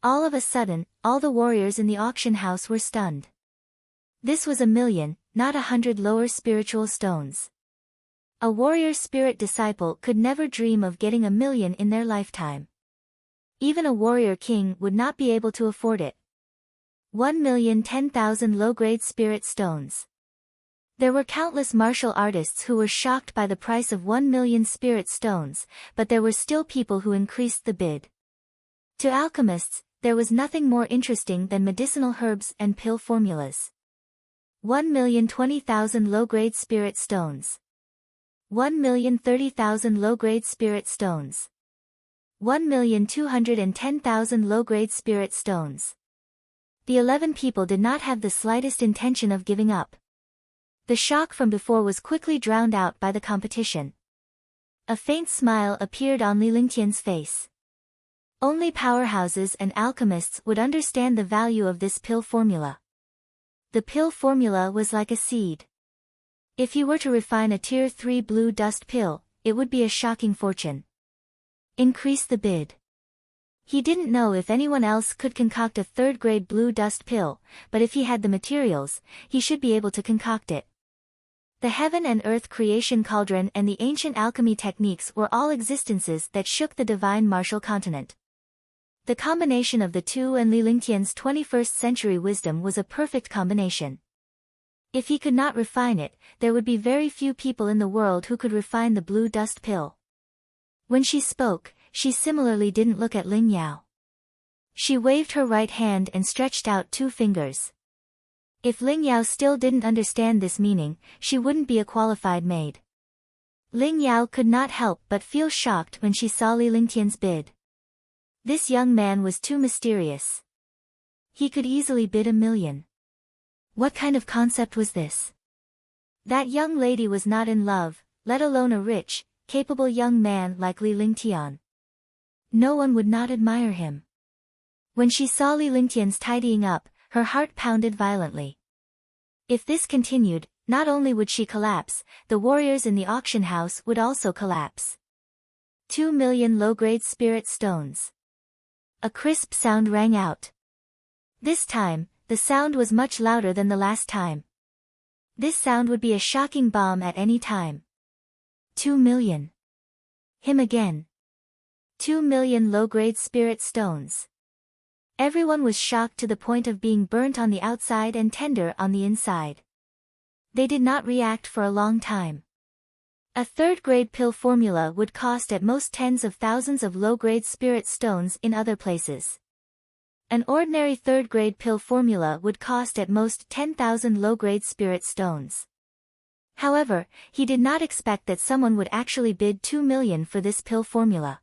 All of a sudden, all the warriors in the auction house were stunned. This was 1 million, not 100 lower spiritual stones. A warrior spirit disciple could never dream of getting 1 million in their lifetime. Even a warrior king would not be able to afford it. 1,010,000 low-grade spirit stones. There were countless martial artists who were shocked by the price of 1 million spirit stones, but there were still people who increased the bid. To alchemists, there was nothing more interesting than medicinal herbs and pill formulas. 1,020,000 low-grade spirit stones. 1,030,000 low-grade spirit stones. 1,210,000 low-grade spirit stones. The 11 people did not have the slightest intention of giving up. The shock from before was quickly drowned out by the competition. A faint smile appeared on Li Lingtian's face. Only powerhouses and alchemists would understand the value of this pill formula. The pill formula was like a seed. If he were to refine a tier 3 blue dust pill, it would be a shocking fortune. Increase the bid. He didn't know if anyone else could concoct a third-grade blue dust pill, but if he had the materials, he should be able to concoct it. The heaven and earth creation cauldron and the ancient alchemy techniques were all existences that shook the divine martial continent. The combination of the two and Li Lingtian's 21st century wisdom was a perfect combination. If he could not refine it, there would be very few people in the world who could refine the blue dust pill. When she spoke, she similarly didn't look at Ling Yao. She waved her right hand and stretched out 2 fingers. If Ling Yao still didn't understand this meaning, she wouldn't be a qualified maid. Ling Yao could not help but feel shocked when she saw Li Lingtian's bid. This young man was too mysterious. He could easily bid 1,000,000. What kind of concept was this? That young lady was not in love, let alone a rich, capable young man like Li Lingtian. No one would not admire him. When she saw Li Lingtian's tidying up, her heart pounded violently. If this continued, not only would she collapse, the warriors in the auction house would also collapse. 2,000,000 low-grade spirit stones. A crisp sound rang out. This time, the sound was much louder than the last time. This sound would be a shocking bomb at any time. 2,000,000. Him again. 2,000,000 low-grade spirit stones. Everyone was shocked to the point of being burnt on the outside and tender on the inside. They did not react for a long time. A third-grade pill formula would cost at most tens of thousands of low-grade spirit stones in other places. An ordinary third-grade pill formula would cost at most 10,000 low-grade spirit stones. However, he did not expect that someone would actually bid 2,000,000 for this pill formula.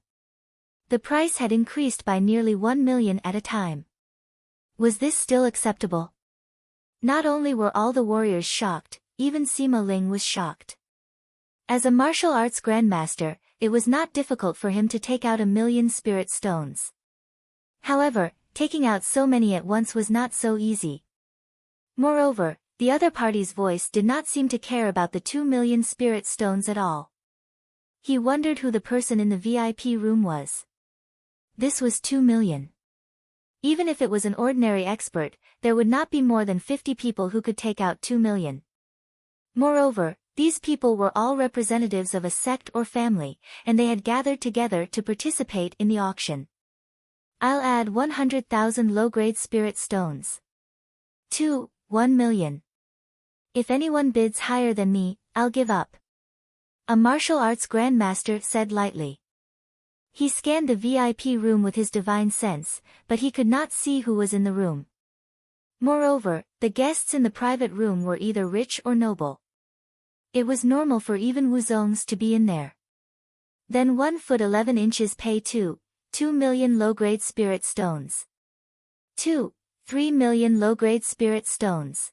The price had increased by nearly 1,000,000 at a time. Was this still acceptable? Not only were all the warriors shocked, even Sima Ling was shocked. As a martial arts grandmaster, it was not difficult for him to take out 1,000,000 spirit stones. However, taking out so many at once was not so easy. Moreover, the other party's voice did not seem to care about the 2,000,000 spirit stones at all. He wondered who the person in the VIP room was. This was 2,000,000. Even if it was an ordinary expert, there would not be more than 50 people who could take out 2,000,000. Moreover, these people were all representatives of a sect or family, and they had gathered together to participate in the auction. I'll add 100,000 low-grade spirit stones. 1,000,000. If anyone bids higher than me, I'll give up. A martial arts grandmaster said lightly. He scanned the VIP room with his divine sense, but he could not see who was in the room. Moreover, the guests in the private room were either rich or noble. It was normal for even Wuzongs to be in there. Then 1 foot 11 inches pay 2,000,000 low-grade spirit stones. 3,000,000 low-grade spirit stones.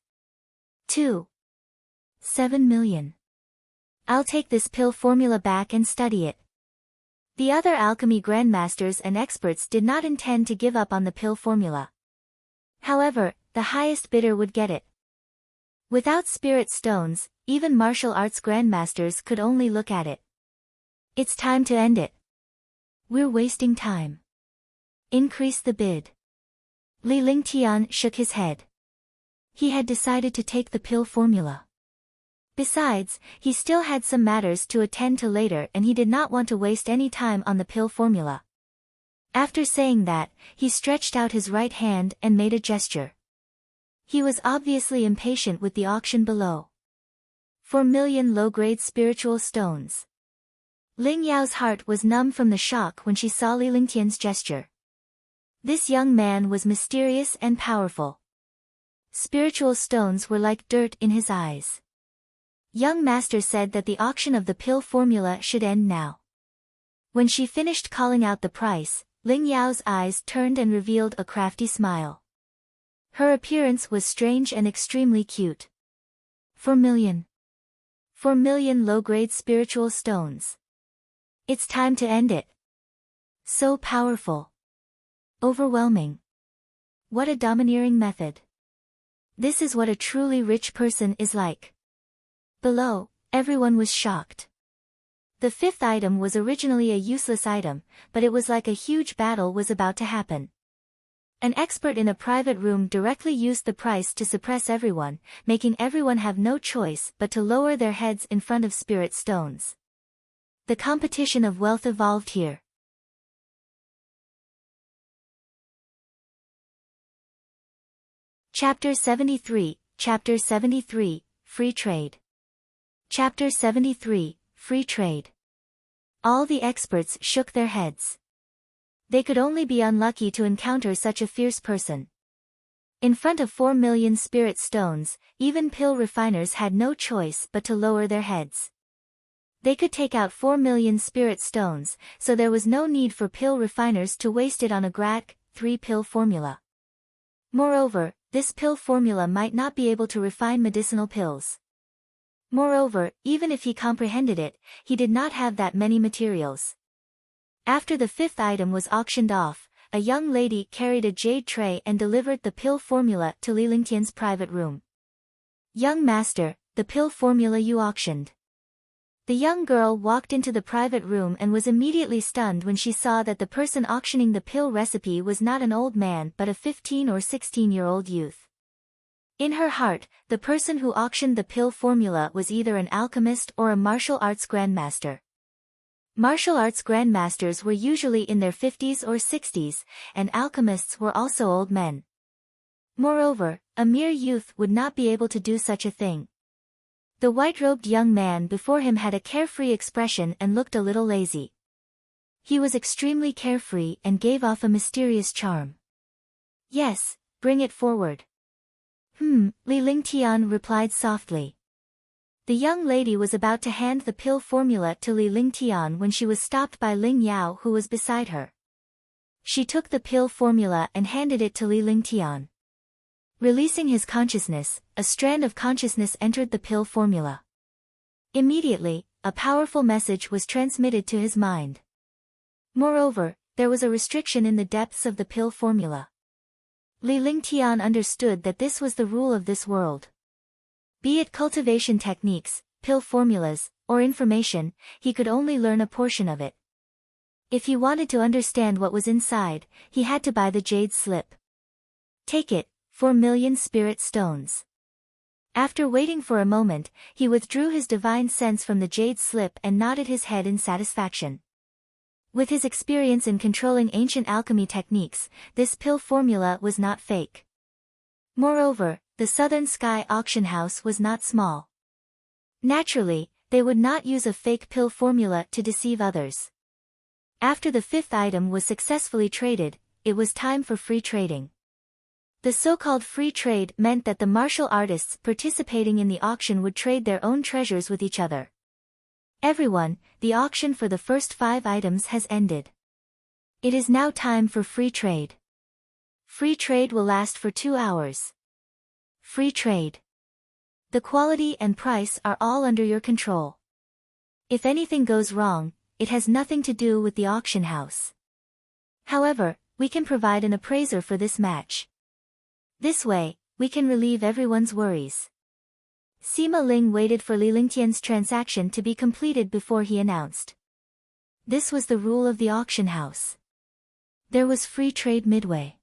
7,000,000. I'll take this pill formula back and study it. The other alchemy grandmasters and experts did not intend to give up on the pill formula. However, the highest bidder would get it. Without spirit stones, even martial arts grandmasters could only look at it. It's time to end it. We're wasting time. Increase the bid. Li Lingtian shook his head. He had decided to take the pill formula. Besides, he still had some matters to attend to later and he did not want to waste any time on the pill formula. After saying that, he stretched out his right hand and made a gesture. He was obviously impatient with the auction below. 4,000,000 low-grade spiritual stones. Ling Yao's heart was numb from the shock when she saw Li Lingtian's gesture. This young man was mysterious and powerful. Spiritual stones were like dirt in his eyes. Young Master said that the auction of the pill formula should end now. When she finished calling out the price, Ling Yao's eyes turned and revealed a crafty smile. Her appearance was strange and extremely cute. 4,000,000. 4,000,000 low-grade spiritual stones. It's time to end it. So powerful. Overwhelming. What a domineering method. This is what a truly rich person is like. Below, everyone was shocked. The 5th item was originally a useless item, but it was like a huge battle was about to happen. An expert in a private room directly used the price to suppress everyone, making everyone have no choice but to lower their heads in front of spirit stones. The competition of wealth evolved here. Chapter 73, Free Trade. Chapter 73, Free Trade. All the experts shook their heads. They could only be unlucky to encounter such a fierce person. In front of 4 million spirit stones, even pill refiners had no choice but to lower their heads. They could take out 4 million spirit stones, so there was no need for pill refiners to waste it on a Grad 3 pill formula. Moreover, this pill formula might not be able to refine medicinal pills. Moreover, even if he comprehended it, he did not have that many materials. After the 5th item was auctioned off, a young lady carried a jade tray and delivered the pill formula to Li Lingtian's private room. "Young master, the pill formula you auctioned." The young girl walked into the private room and was immediately stunned when she saw that the person auctioning the pill recipe was not an old man but a 15 or 16-year-old youth. In her heart, the person who auctioned the pill formula was either an alchemist or a martial arts grandmaster. Martial arts grandmasters were usually in their 50s or 60s, and alchemists were also old men. Moreover, a mere youth would not be able to do such a thing. The white-robed young man before him had a carefree expression and looked a little lazy. He was extremely carefree and gave off a mysterious charm. "Yes, bring it forward." Li Lingtian replied softly. The young lady was about to hand the pill formula to Li Lingtian when she was stopped by Ling Yao, who was beside her. She took the pill formula and handed it to Li Lingtian. Releasing his consciousness, a strand of consciousness entered the pill formula. Immediately, a powerful message was transmitted to his mind. Moreover, there was a restriction in the depths of the pill formula. Li Lingtian understood that this was the rule of this world. Be it cultivation techniques, pill formulas, or information, he could only learn a portion of it. If he wanted to understand what was inside, he had to buy the jade slip. "Take it, 4 million spirit stones." After waiting for a moment, he withdrew his divine sense from the jade slip and nodded his head in satisfaction. With his experience in controlling ancient alchemy techniques, this pill formula was not fake. Moreover, the Southern Sky auction house was not small. Naturally, they would not use a fake pill formula to deceive others. After the 5th item was successfully traded, it was time for free trading. The so-called free trade meant that the martial artists participating in the auction would trade their own treasures with each other. "Everyone, the auction for the first 5 items has ended. It is now time for free trade. Free trade will last for 2 hours. Free trade. The quality and price are all under your control. If anything goes wrong, it has nothing to do with the auction house. However, we can provide an appraiser for this match. This way, we can relieve everyone's worries." Sima Ling waited for Li Lingtian's transaction to be completed before he announced. This was the rule of the auction house. There was free trade midway.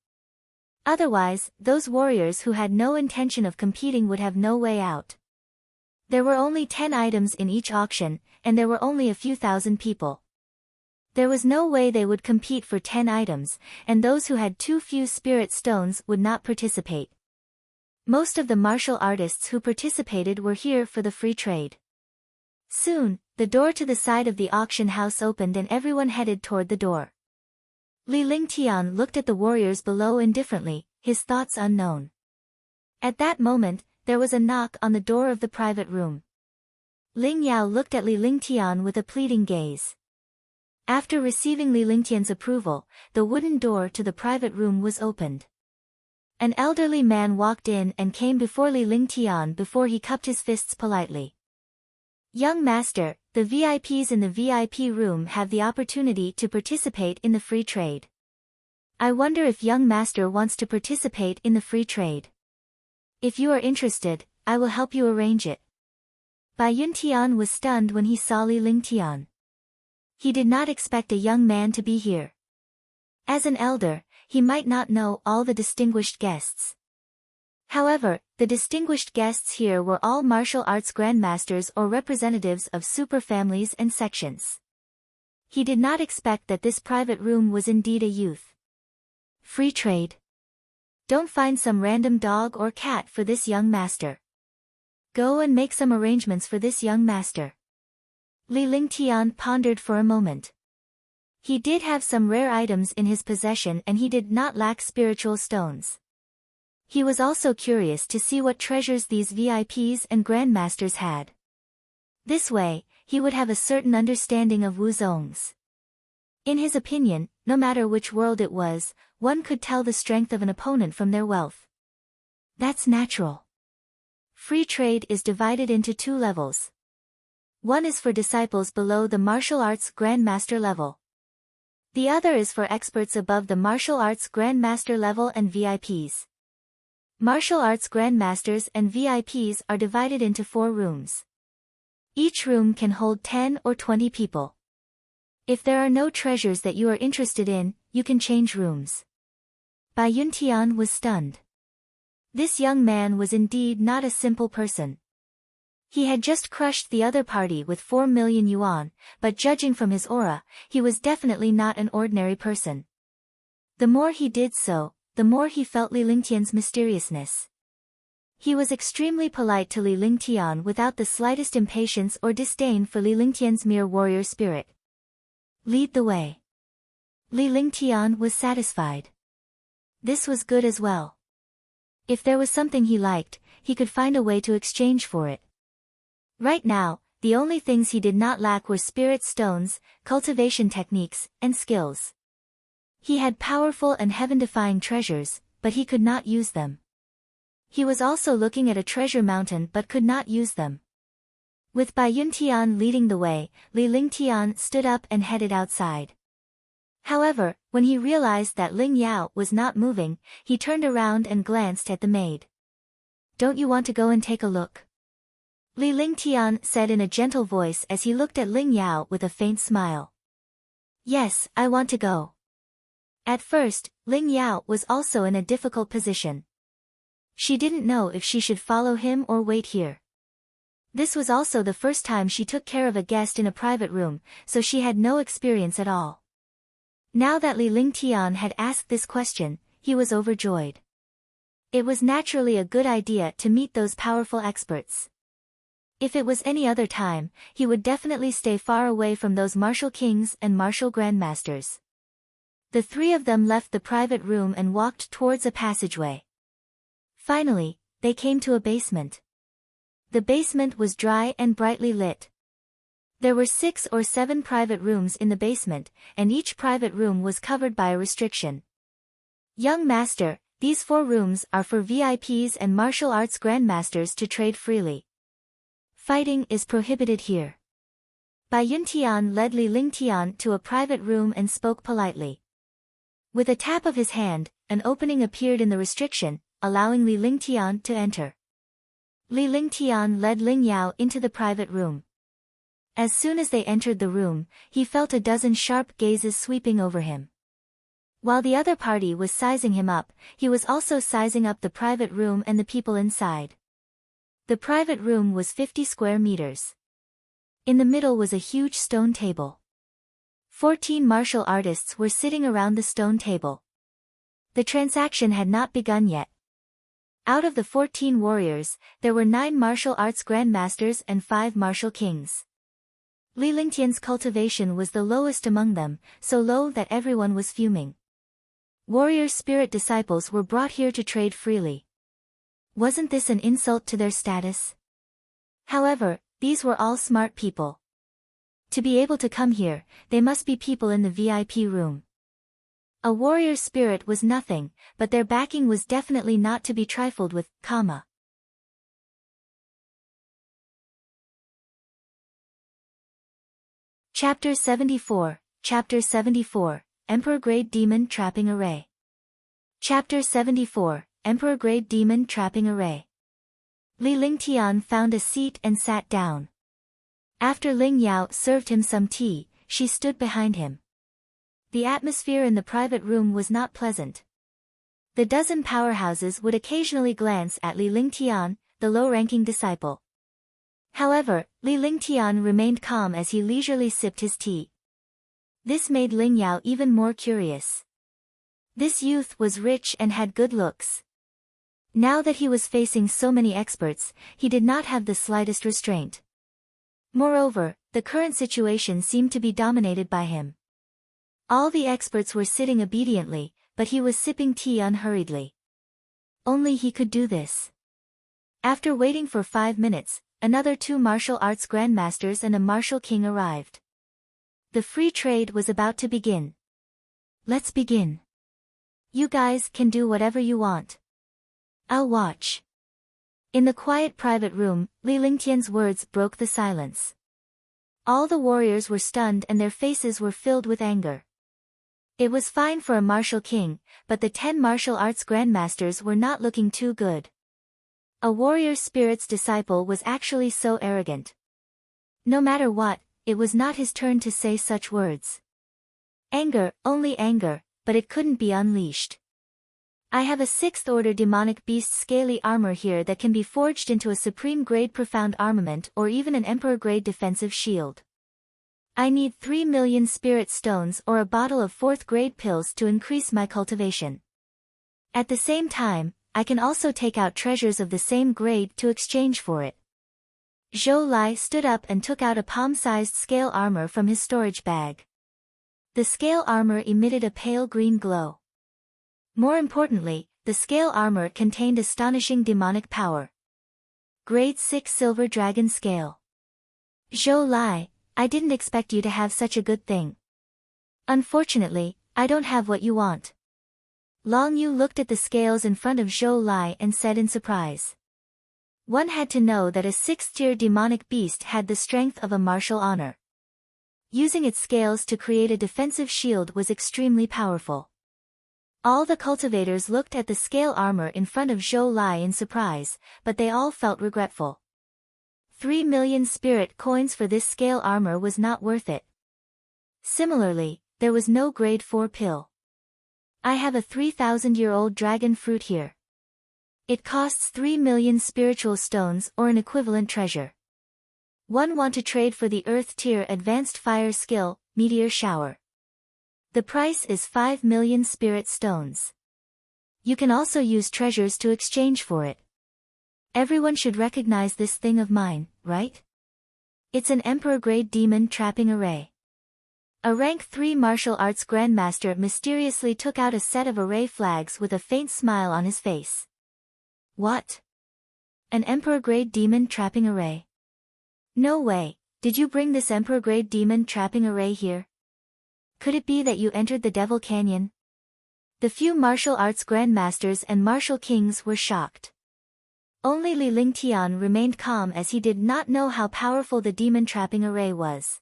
Otherwise, those warriors who had no intention of competing would have no way out. There were only 10 items in each auction, and there were only a few thousand people. There was no way they would compete for 10 items, and those who had too few spirit stones would not participate. Most of the martial artists who participated were here for the free trade. Soon, the door to the side of the auction house opened and everyone headed toward the door. Li Lingtian looked at the warriors below indifferently, his thoughts unknown. At that moment, there was a knock on the door of the private room. Ling Yao looked at Li Lingtian with a pleading gaze. After receiving Li Lingtian's approval, the wooden door to the private room was opened. An elderly man walked in and came before Li Lingtian before he cupped his fists politely. "Young master, the VIPs in the VIP room have the opportunity to participate in the free trade. I wonder if young master wants to participate in the free trade. If you are interested, I will help you arrange it." Bai Yuntian was stunned when he saw Li Lingtian. He did not expect a young man to be here. As an elder, he might not know all the distinguished guests. However, the distinguished guests here were all martial arts grandmasters or representatives of superfamilies and sections. He did not expect that this private room was indeed a youth. Free trade. Don't find some random dog or cat for this young master. Go and make some arrangements for this young master. Li Lingtian pondered for a moment. He did have some rare items in his possession and he did not lack spiritual stones. He was also curious to see what treasures these VIPs and grandmasters had. This way, he would have a certain understanding of Wu Zong's. In his opinion, no matter which world it was, one could tell the strength of an opponent from their wealth. That's natural. Free trade is divided into two levels. One is for disciples below the martial arts grandmaster level. The other is for experts above the martial arts grandmaster level and VIPs. Martial arts grandmasters and VIPs are divided into 4 rooms. Each room can hold 10 or 20 people. If there are no treasures that you are interested in, you can change rooms. Bai Yuntian was stunned. This young man was indeed not a simple person. He had just crushed the other party with 4 million yuan, but judging from his aura, he was definitely not an ordinary person. The more he did so, the more he felt Li Lingtian's mysteriousness. He was extremely polite to Li Lingtian without the slightest impatience or disdain for Li Lingtian's mere warrior spirit. Lead the way. Li Lingtian was satisfied. This was good as well. If there was something he liked, he could find a way to exchange for it. Right now, the only things he did not lack were spirit stones, cultivation techniques, and skills. He had powerful and heaven-defying treasures, but he could not use them. He was also looking at a treasure mountain but could not use them. With Bai Yuntian leading the way, Li Lingtian stood up and headed outside. However, when he realized that Ling Yao was not moving, he turned around and glanced at the maid. Don't you want to go and take a look? Li Lingtian said in a gentle voice as he looked at Ling Yao with a faint smile. Yes, I want to go. At first, Ling Yao was also in a difficult position. She didn't know if she should follow him or wait here. This was also the first time she took care of a guest in a private room, so she had no experience at all. Now that Li Lingtian had asked this question, he was overjoyed. It was naturally a good idea to meet those powerful experts. If it was any other time, he would definitely stay far away from those martial kings and martial grandmasters. The 3 of them left the private room and walked towards a passageway. Finally, they came to a basement. The basement was dry and brightly lit. There were 6 or 7 private rooms in the basement, and each private room was covered by a restriction. Young master, these 4 rooms are for VIPs and martial arts grandmasters to trade freely. Fighting is prohibited here. Bai Yuntian led Li Lingtian to a private room and spoke politely. With a tap of his hand, an opening appeared in the restriction, allowing Li Lingtian to enter. Li Lingtian led Ling Yao into the private room. As soon as they entered the room, he felt a dozen sharp gazes sweeping over him. While the other party was sizing him up, he was also sizing up the private room and the people inside. The private room was 50 square meters. In the middle was a huge stone table. 14 martial artists were sitting around the stone table. The transaction had not begun yet. Out of the 14 warriors, there were 9 martial arts grandmasters and 5 martial kings. Li Lingtian's cultivation was the lowest among them, so low that everyone was fuming. Warrior spirit disciples were brought here to trade freely. Wasn't this an insult to their status? However, these were all smart people. To be able to come here, they must be people in the VIP room. A warrior spirit was nothing, but their backing was definitely not to be trifled with, comma. Chapter 74, Emperor-Grade Demon Trapping Array. Chapter 74, Emperor-Grade Demon Trapping Array. Li Lingtian found a seat and sat down. After Ling Yao served him some tea, she stood behind him. The atmosphere in the private room was not pleasant. The dozen powerhouses would occasionally glance at Li Lingtian, the low-ranking disciple. However, Li Lingtian remained calm as he leisurely sipped his tea. This made Ling Yao even more curious. This youth was rich and had good looks. Now that he was facing so many experts, he did not have the slightest restraint. Moreover, the current situation seemed to be dominated by him. All the experts were sitting obediently, but he was sipping tea unhurriedly. Only he could do this. After waiting for 5 minutes, another 2 martial arts grandmasters and a martial king arrived. The free trade was about to begin. Let's begin. You guys can do whatever you want. I'll watch. In the quiet private room, Li Lingtian's words broke the silence. All the warriors were stunned and their faces were filled with anger. It was fine for a martial king, but the 10 martial arts grandmasters were not looking too good. A warrior spirit's disciple was actually so arrogant. No matter what, it was not his turn to say such words. Anger, only anger, but it couldn't be unleashed. I have a 6th order demonic beast scaly armor here that can be forged into a supreme grade profound armament or even an emperor grade defensive shield. I need 3 million spirit stones or a bottle of 4th grade pills to increase my cultivation. At the same time, I can also take out treasures of the same grade to exchange for it. Zhou Lai stood up and took out a palm-sized scale armor from his storage bag. The scale armor emitted a pale green glow. More importantly, the scale armor contained astonishing demonic power. Grade 6 Silver Dragon Scale. Zhou Lai, I didn't expect you to have such a good thing. Unfortunately, I don't have what you want. Long Yu looked at the scales in front of Zhou Lai and said in surprise. One had to know that a 6th-tier demonic beast had the strength of a martial honor. Using its scales to create a defensive shield was extremely powerful. All the cultivators looked at the scale armor in front of Zhou Lai in surprise, but they all felt regretful. 3 million spirit coins for this scale armor was not worth it. Similarly, there was no grade 4 pill. I have a 3,000-year-old dragon fruit here. It costs 3 million spiritual stones or an equivalent treasure. One want to trade for the Earth tier advanced fire skill, meteor shower. The price is 5 million spirit stones. You can also use treasures to exchange for it. Everyone should recognize this thing of mine, right? It's an Emperor-grade demon trapping array. A rank 3 martial arts grandmaster mysteriously took out a set of array flags with a faint smile on his face. What? An Emperor-grade demon trapping array? No way, did you bring this Emperor-grade demon trapping array here? Could it be that you entered the Devil Canyon? The few martial arts grandmasters and martial kings were shocked. Only Li Lingtian remained calm as he did not know how powerful the demon trapping array was.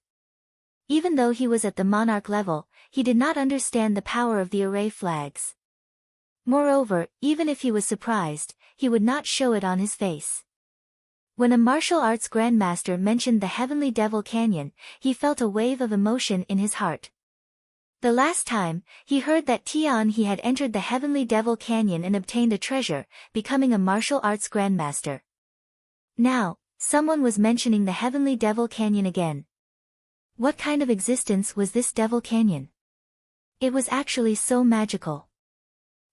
Even though he was at the monarch level, he did not understand the power of the array flags. Moreover, even if he was surprised, he would not show it on his face. When a martial arts grandmaster mentioned the Heavenly Devil Canyon, he felt a wave of emotion in his heart. The last time, he heard that Tian he had entered the Heavenly Devil Canyon and obtained a treasure, becoming a martial arts grandmaster. Now, someone was mentioning the Heavenly Devil Canyon again. What kind of existence was this Devil Canyon? It was actually so magical.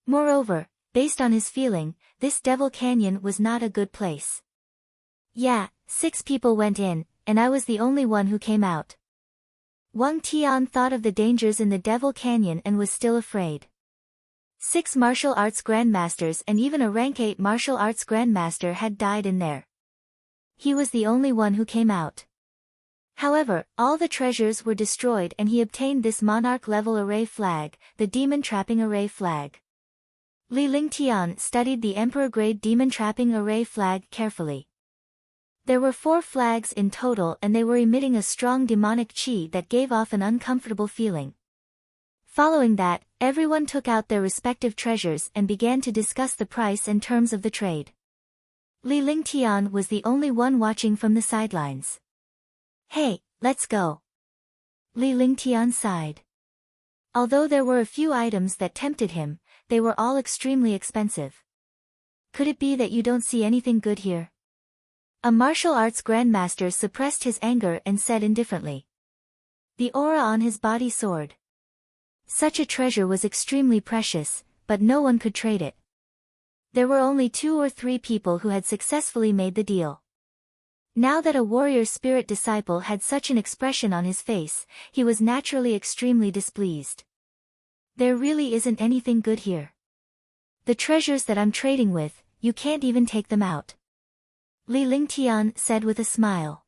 Moreover, based on his feeling, this Devil Canyon was not a good place. Yeah, 6 people went in, and I was the only one who came out. Wang Tian thought of the dangers in the Devil Canyon and was still afraid. 6 martial arts grandmasters and even a rank 8 martial arts grandmaster had died in there. He was the only one who came out. However, all the treasures were destroyed and he obtained this monarch-level array flag, the demon trapping array flag. Li Lingtian studied the Emperor-grade demon trapping array flag carefully. There were 4 flags in total and they were emitting a strong demonic chi that gave off an uncomfortable feeling. Following that, everyone took out their respective treasures and began to discuss the price and terms of the trade. Li Lingtian was the only one watching from the sidelines. Hey, let's go. Li Lingtian sighed. Although there were a few items that tempted him, they were all extremely expensive. Could it be that you don't see anything good here? A martial arts grandmaster suppressed his anger and said indifferently. The aura on his body soared. Such a treasure was extremely precious, but no one could trade it. There were only 2 or 3 people who had successfully made the deal. Now that a warrior spirit disciple had such an expression on his face, he was naturally extremely displeased. There really isn't anything good here. The treasures that I'm trading with, you can't even take them out. Li Lingtian said with a smile.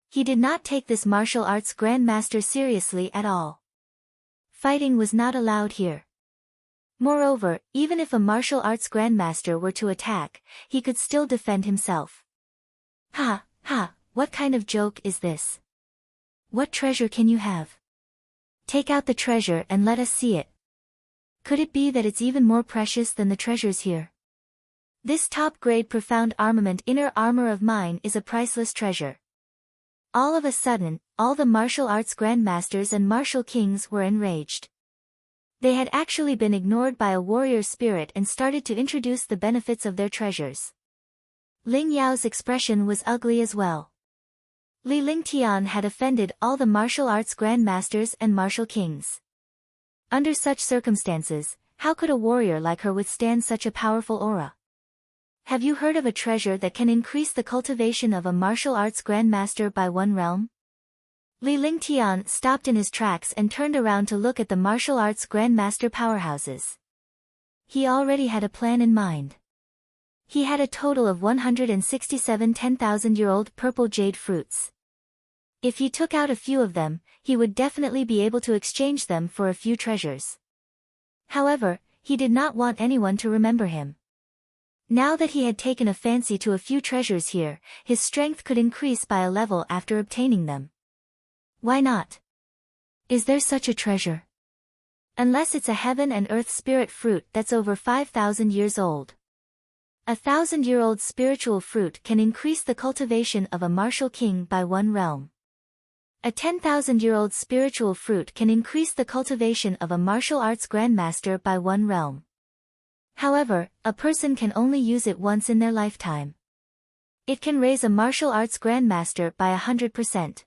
He did not take this martial arts grandmaster seriously at all. Fighting was not allowed here. Moreover, even if a martial arts grandmaster were to attack, he could still defend himself. Ha, ha, what kind of joke is this? What treasure can you have? Take out the treasure and let us see it. Could it be that it's even more precious than the treasures here? This top-grade profound armament inner armor of mine is a priceless treasure. All of a sudden, all the martial arts grandmasters and martial kings were enraged. They had actually been ignored by a warrior spirit and started to introduce the benefits of their treasures. Ling Yao's expression was ugly as well. Li Lingtian had offended all the martial arts grandmasters and martial kings. Under such circumstances, how could a warrior like her withstand such a powerful aura? Have you heard of a treasure that can increase the cultivation of a martial arts grandmaster by 1 realm? Li Lingtian stopped in his tracks and turned around to look at the martial arts grandmaster powerhouses. He already had a plan in mind. He had a total of 167 10,000-year-old purple jade fruits. If he took out a few of them, he would definitely be able to exchange them for a few treasures. However, he did not want anyone to remember him. Now that he had taken a fancy to a few treasures here, his strength could increase by a level after obtaining them. Why not? Is there such a treasure? Unless it's a heaven and earth spirit fruit that's over 5,000 years old. A 1,000-year-old spiritual fruit can increase the cultivation of a martial king by 1 realm. A 10,000-year-old spiritual fruit can increase the cultivation of a martial arts grandmaster by 1 realm. However, a person can only use it once in their lifetime. It can raise a martial arts grandmaster by 100%.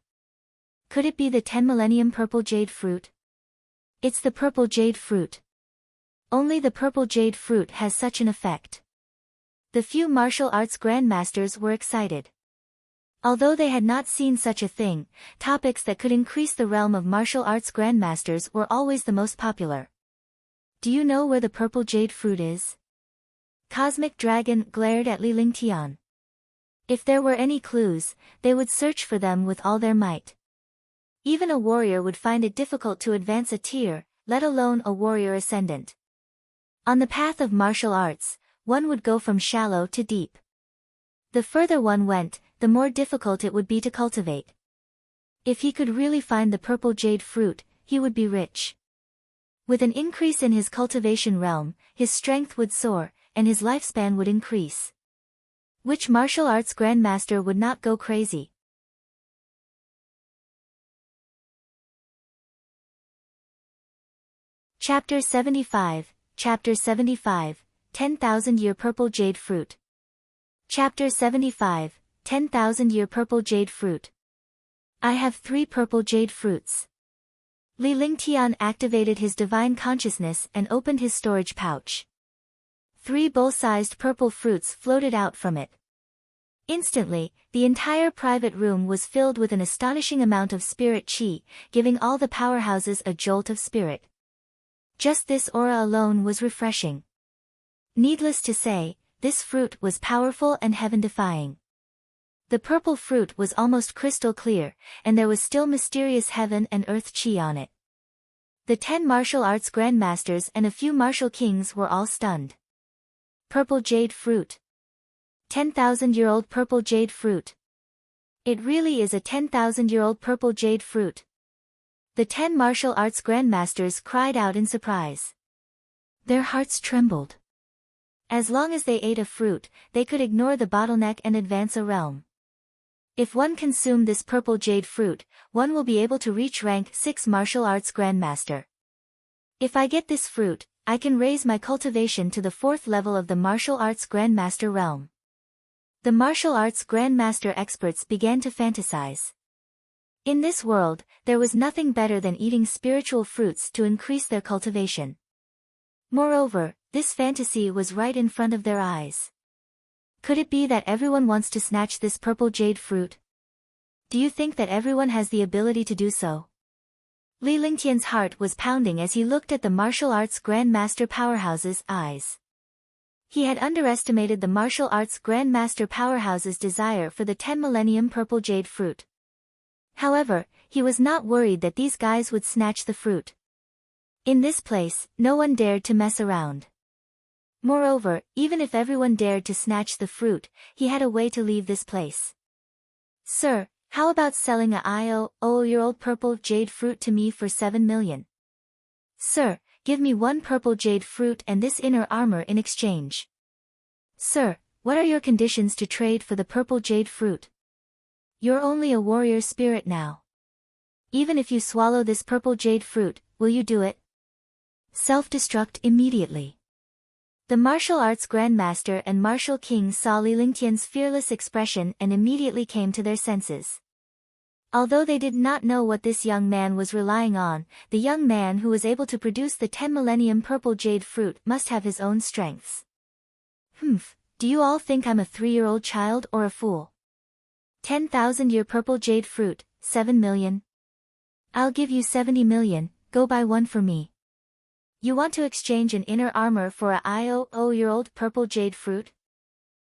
Could it be the 10 millennium purple jade fruit? It's the purple jade fruit. Only the purple jade fruit has such an effect. The few martial arts grandmasters were excited. Although they had not seen such a thing, topics that could increase the realm of martial arts grandmasters were always the most popular. Do you know where the purple jade fruit is? Cosmic Dragon glared at Li Lingtian. If there were any clues, they would search for them with all their might. Even a warrior would find it difficult to advance a tier, let alone a warrior ascendant. On the path of martial arts, one would go from shallow to deep. The further one went, the more difficult it would be to cultivate. If he could really find the purple jade fruit, he would be rich. With an increase in his cultivation realm, his strength would soar, and his lifespan would increase. Which martial arts grandmaster would not go crazy? Chapter 75, 10,000-year purple jade fruit. Chapter 75, 10,000-year purple jade fruit. I have 3 purple jade fruits. Li Lingtian activated his divine consciousness and opened his storage pouch. 3 bowl-sized purple fruits floated out from it. Instantly, the entire private room was filled with an astonishing amount of spirit qi, giving all the powerhouses a jolt of spirit. Just this aura alone was refreshing. Needless to say, this fruit was powerful and heaven-defying. The purple fruit was almost crystal clear, and there was still mysterious heaven and earth qi on it. The 10 martial arts grandmasters and a few martial kings were all stunned. Purple jade fruit. 10,000-year-old purple jade fruit. It really is a 10,000-year-old purple jade fruit. The 10 martial arts grandmasters cried out in surprise. Their hearts trembled. As long as they ate a fruit, they could ignore the bottleneck and advance a realm. If one consumed this purple jade fruit, one will be able to reach rank 6 martial arts grandmaster. If I get this fruit, I can raise my cultivation to the 4th level of the martial arts grandmaster realm. The martial arts grandmaster experts began to fantasize. In this world, there was nothing better than eating spiritual fruits to increase their cultivation. Moreover, This fantasy was right in front of their eyes. Could it be that everyone wants to snatch this purple jade fruit? Do you think that everyone has the ability to do so? Li Lingtian's heart was pounding as he looked at the martial arts grandmaster powerhouse's eyes. He had underestimated the martial arts grandmaster powerhouse's desire for the 10 millennium purple jade fruit. However, he was not worried that these guys would snatch the fruit. In this place, no one dared to mess around. Moreover, even if everyone dared to snatch the fruit, he had a way to leave this place. Sir, how about selling a IO-year-old purple jade fruit to me for 7 million? Sir, give me 1 purple jade fruit and this inner armor in exchange. Sir, what are your conditions to trade for the purple jade fruit? You're only a warrior spirit now. Even if you swallow this purple jade fruit, will you do it? Self-destruct immediately. The martial arts grandmaster and martial king saw Li Lingtian's fearless expression and immediately came to their senses. Although they did not know what this young man was relying on, the young man who was able to produce the 10 millennium purple jade fruit must have his own strengths. Do you all think I'm a 3-year-old child or a fool? 10,000-year purple jade fruit, 7 million. I'll give you 70 million, go buy one for me. You want to exchange an inner armor for a IO-year-old purple jade fruit?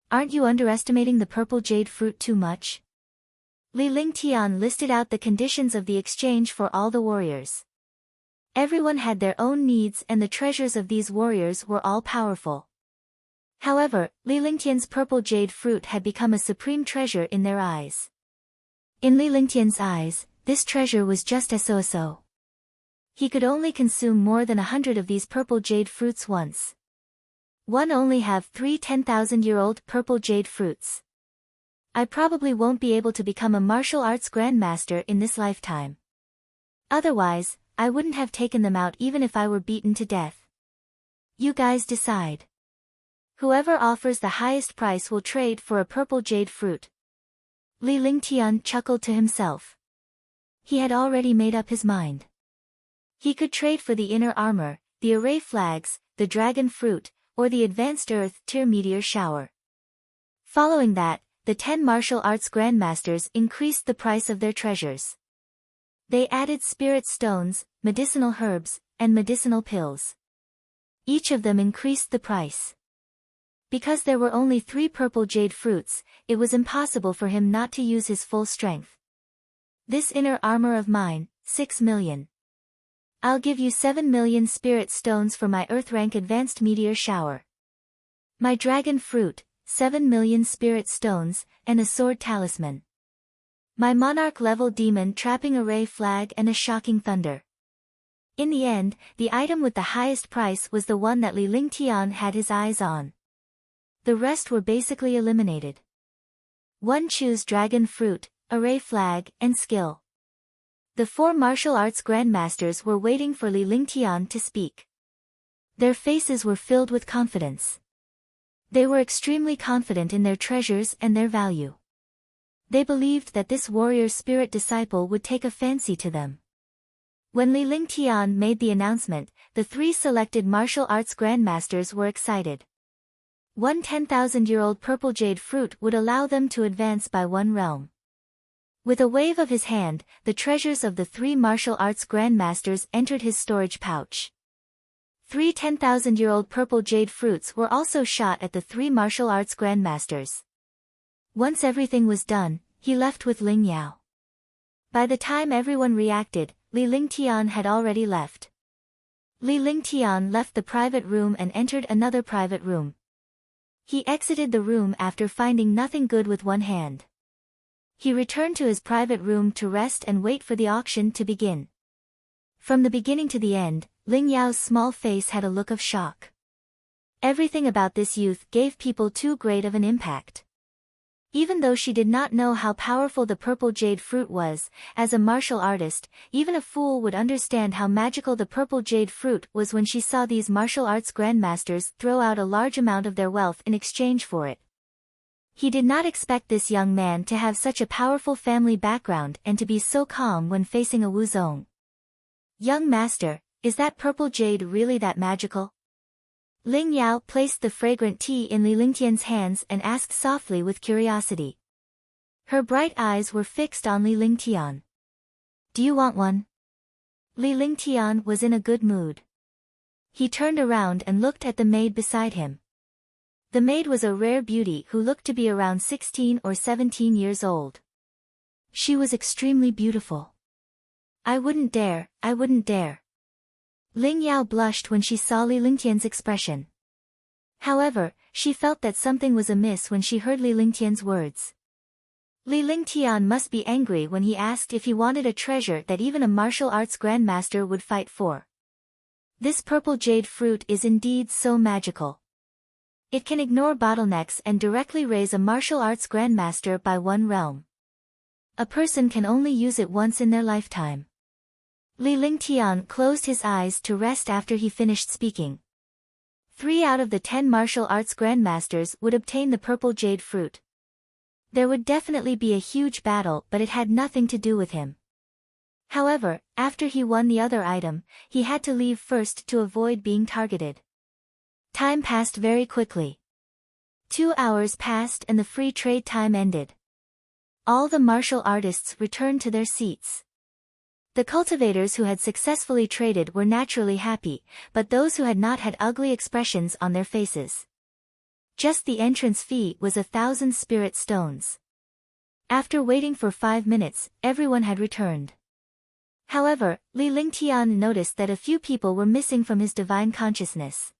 Aren't you underestimating the purple jade fruit too much? Li Lingtian listed out the conditions of the exchange for all the warriors. Everyone had their own needs and the treasures of these warriors were all powerful. However, Li Lingtian's purple jade fruit had become a supreme treasure in their eyes. In Li Lingtian's eyes, this treasure was just so. He could only consume more than 100 of these purple jade fruits once. One only have 3 10,000-year-old purple jade fruits. I probably won't be able to become a martial arts grandmaster in this lifetime. Otherwise, I wouldn't have taken them out even if I were beaten to death. You guys decide. Whoever offers the highest price will trade for a purple jade fruit. Li Lingtian chuckled to himself. He had already made up his mind. He could trade for the inner armor, the array flags, the dragon fruit, or the advanced earth-tier meteor shower. Following that, the 10 martial arts grandmasters increased the price of their treasures. They added spirit stones, medicinal herbs, and medicinal pills. Each of them increased the price. Because there were only 3 purple jade fruits, it was impossible for him not to use his full strength. This inner armor of mine, 6 million. I'll give you 7 million spirit stones for my earth-rank advanced meteor shower. My dragon fruit, 7 million spirit stones, and a sword talisman. My monarch-level demon trapping array flag and a shocking thunder. In the end, the item with the highest price was the one that Li Lingtian had his eyes on. The rest were basically eliminated. One choose dragon fruit, array flag, and skill. The 4 martial arts grandmasters were waiting for Li Lingtian to speak. Their faces were filled with confidence. They were extremely confident in their treasures and their value. They believed that this warrior spirit disciple would take a fancy to them. When Li Lingtian made the announcement, the 3 selected martial arts grandmasters were excited. One 10,000-year-old purple jade fruit would allow them to advance by 1 realm. With a wave of his hand, the treasures of the 3 martial arts grandmasters entered his storage pouch. 3 10,000-year-old purple jade fruits were also shot at the 3 martial arts grandmasters. Once everything was done, he left with Ling Yao. By the time everyone reacted, Li Lingtian had already left. Li Lingtian left the private room and entered another private room. He exited the room after finding nothing good with one hand. He returned to his private room to rest and wait for the auction to begin. From the beginning to the end, Ling Yao's small face had a look of shock. Everything about this youth gave people too great of an impact. Even though she did not know how powerful the purple jade fruit was, as a martial artist, even a fool would understand how magical the purple jade fruit was when she saw these martial arts grandmasters throw out a large amount of their wealth in exchange for it. He did not expect this young man to have such a powerful family background and to be so calm when facing a Wu Zong. Young master, is that purple jade really that magical? Ling Yao placed the fragrant tea in Li Lingtian's hands and asked softly with curiosity. Her bright eyes were fixed on Li Lingtian. Do you want one? Li Lingtian was in a good mood. He turned around and looked at the maid beside him. The maid was a rare beauty who looked to be around 16 or 17 years old. She was extremely beautiful. I wouldn't dare. Ling Yao blushed when she saw Li Lingtian's expression. However, she felt that something was amiss when she heard Li Lingtian's words. Li Lingtian must be angry when he asked if he wanted a treasure that even a martial arts grandmaster would fight for. This purple jade fruit is indeed so magical. It can ignore bottlenecks and directly raise a martial arts grandmaster by one realm. A person can only use it once in their lifetime. Li Lingtian closed his eyes to rest after he finished speaking. 3 out of the 10 martial arts grandmasters would obtain the purple jade fruit. There would definitely be a huge battle, but it had nothing to do with him. However, after he won the other item, he had to leave first to avoid being targeted. Time passed very quickly. 2 hours passed and the free trade time ended. All the martial artists returned to their seats. The cultivators who had successfully traded were naturally happy, but those who had not had ugly expressions on their faces. Just the entrance fee was 1,000 spirit stones. After waiting for 5 minutes, everyone had returned. However, Li Lingtian noticed that a few people were missing from his divine consciousness.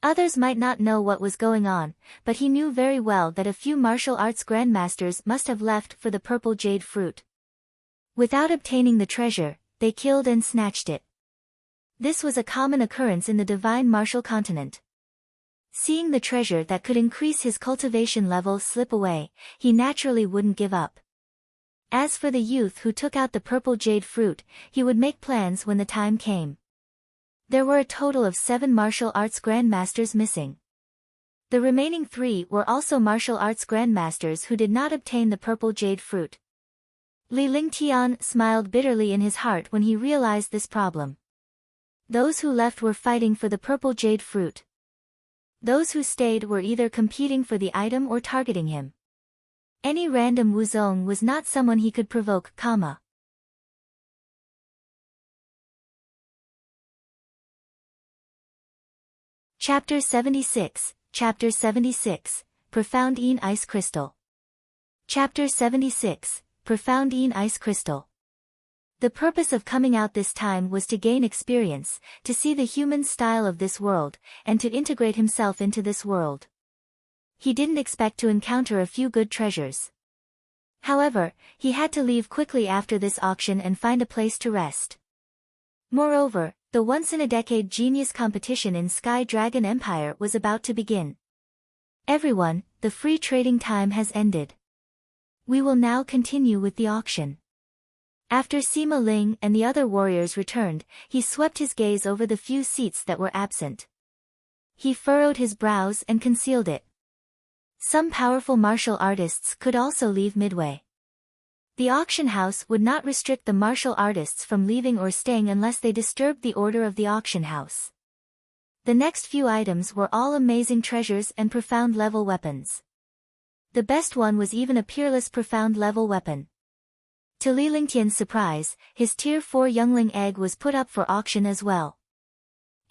Others might not know what was going on, but he knew very well that a few martial arts grandmasters must have left for the purple jade fruit. Without obtaining the treasure, they killed and snatched it. This was a common occurrence in the divine martial continent. Seeing the treasure that could increase his cultivation level slip away, he naturally wouldn't give up. As for the youth who took out the purple jade fruit, he would make plans when the time came. There were a total of 7 martial arts grandmasters missing. The remaining 3 were also martial arts grandmasters who did not obtain the purple jade fruit. Li Lingtian smiled bitterly in his heart when he realized this problem. Those who left were fighting for the purple jade fruit. Those who stayed were either competing for the item or targeting him. Any random Zong was not someone he could provoke, Chapter 76, Profound Een Ice Crystal. Chapter 76, Profound Een Ice Crystal. The purpose of coming out this time was to gain experience, to see the human style of this world, and to integrate himself into this world. He didn't expect to encounter a few good treasures. However, he had to leave quickly after this auction and find a place to rest. Moreover, the once-in-a-decade genius competition in Sky Dragon Empire was about to begin. Everyone, the free trading time has ended. We will now continue with the auction. After Sima Ling and the other warriors returned, he swept his gaze over the few seats that were absent. He furrowed his brows and concealed it. Some powerful martial artists could also leave midway. The auction house would not restrict the martial artists from leaving or staying unless they disturbed the order of the auction house. The next few items were all amazing treasures and profound level weapons. The best one was even a peerless profound level weapon. To Li Lingtian's surprise, his Tier 4 youngling egg was put up for auction as well.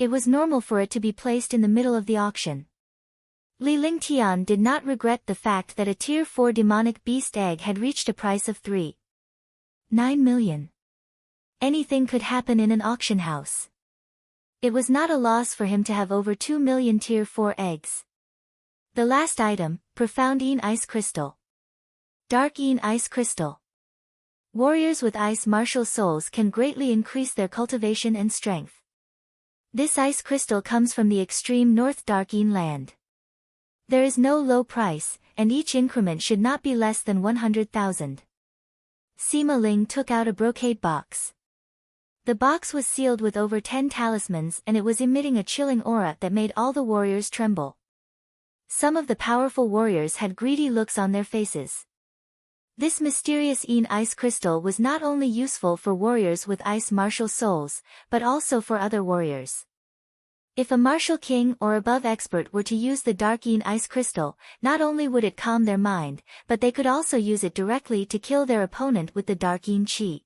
It was normal for it to be placed in the middle of the auction. Li Lingtian did not regret the fact that a Tier 4 demonic beast egg had reached a price of 3.9 million. Anything could happen in an auction house. It was not a loss for him to have over 2 million Tier 4 eggs. The last item, Profound Een Ice Crystal. Dark Een Ice Crystal. Warriors with ice martial souls can greatly increase their cultivation and strength. This ice crystal comes from the extreme north Dark Een land. There is no low price, and each increment should not be less than 100,000. Sima Ling took out a brocade box. The box was sealed with over 10 talismans and it was emitting a chilling aura that made all the warriors tremble. Some of the powerful warriors had greedy looks on their faces. This mysterious Een Ice Crystal was not only useful for warriors with ice martial souls, but also for other warriors. If a martial king or above expert were to use the Dark Yin Ice Crystal, not only would it calm their mind, but they could also use it directly to kill their opponent with the Dark Yin Qi.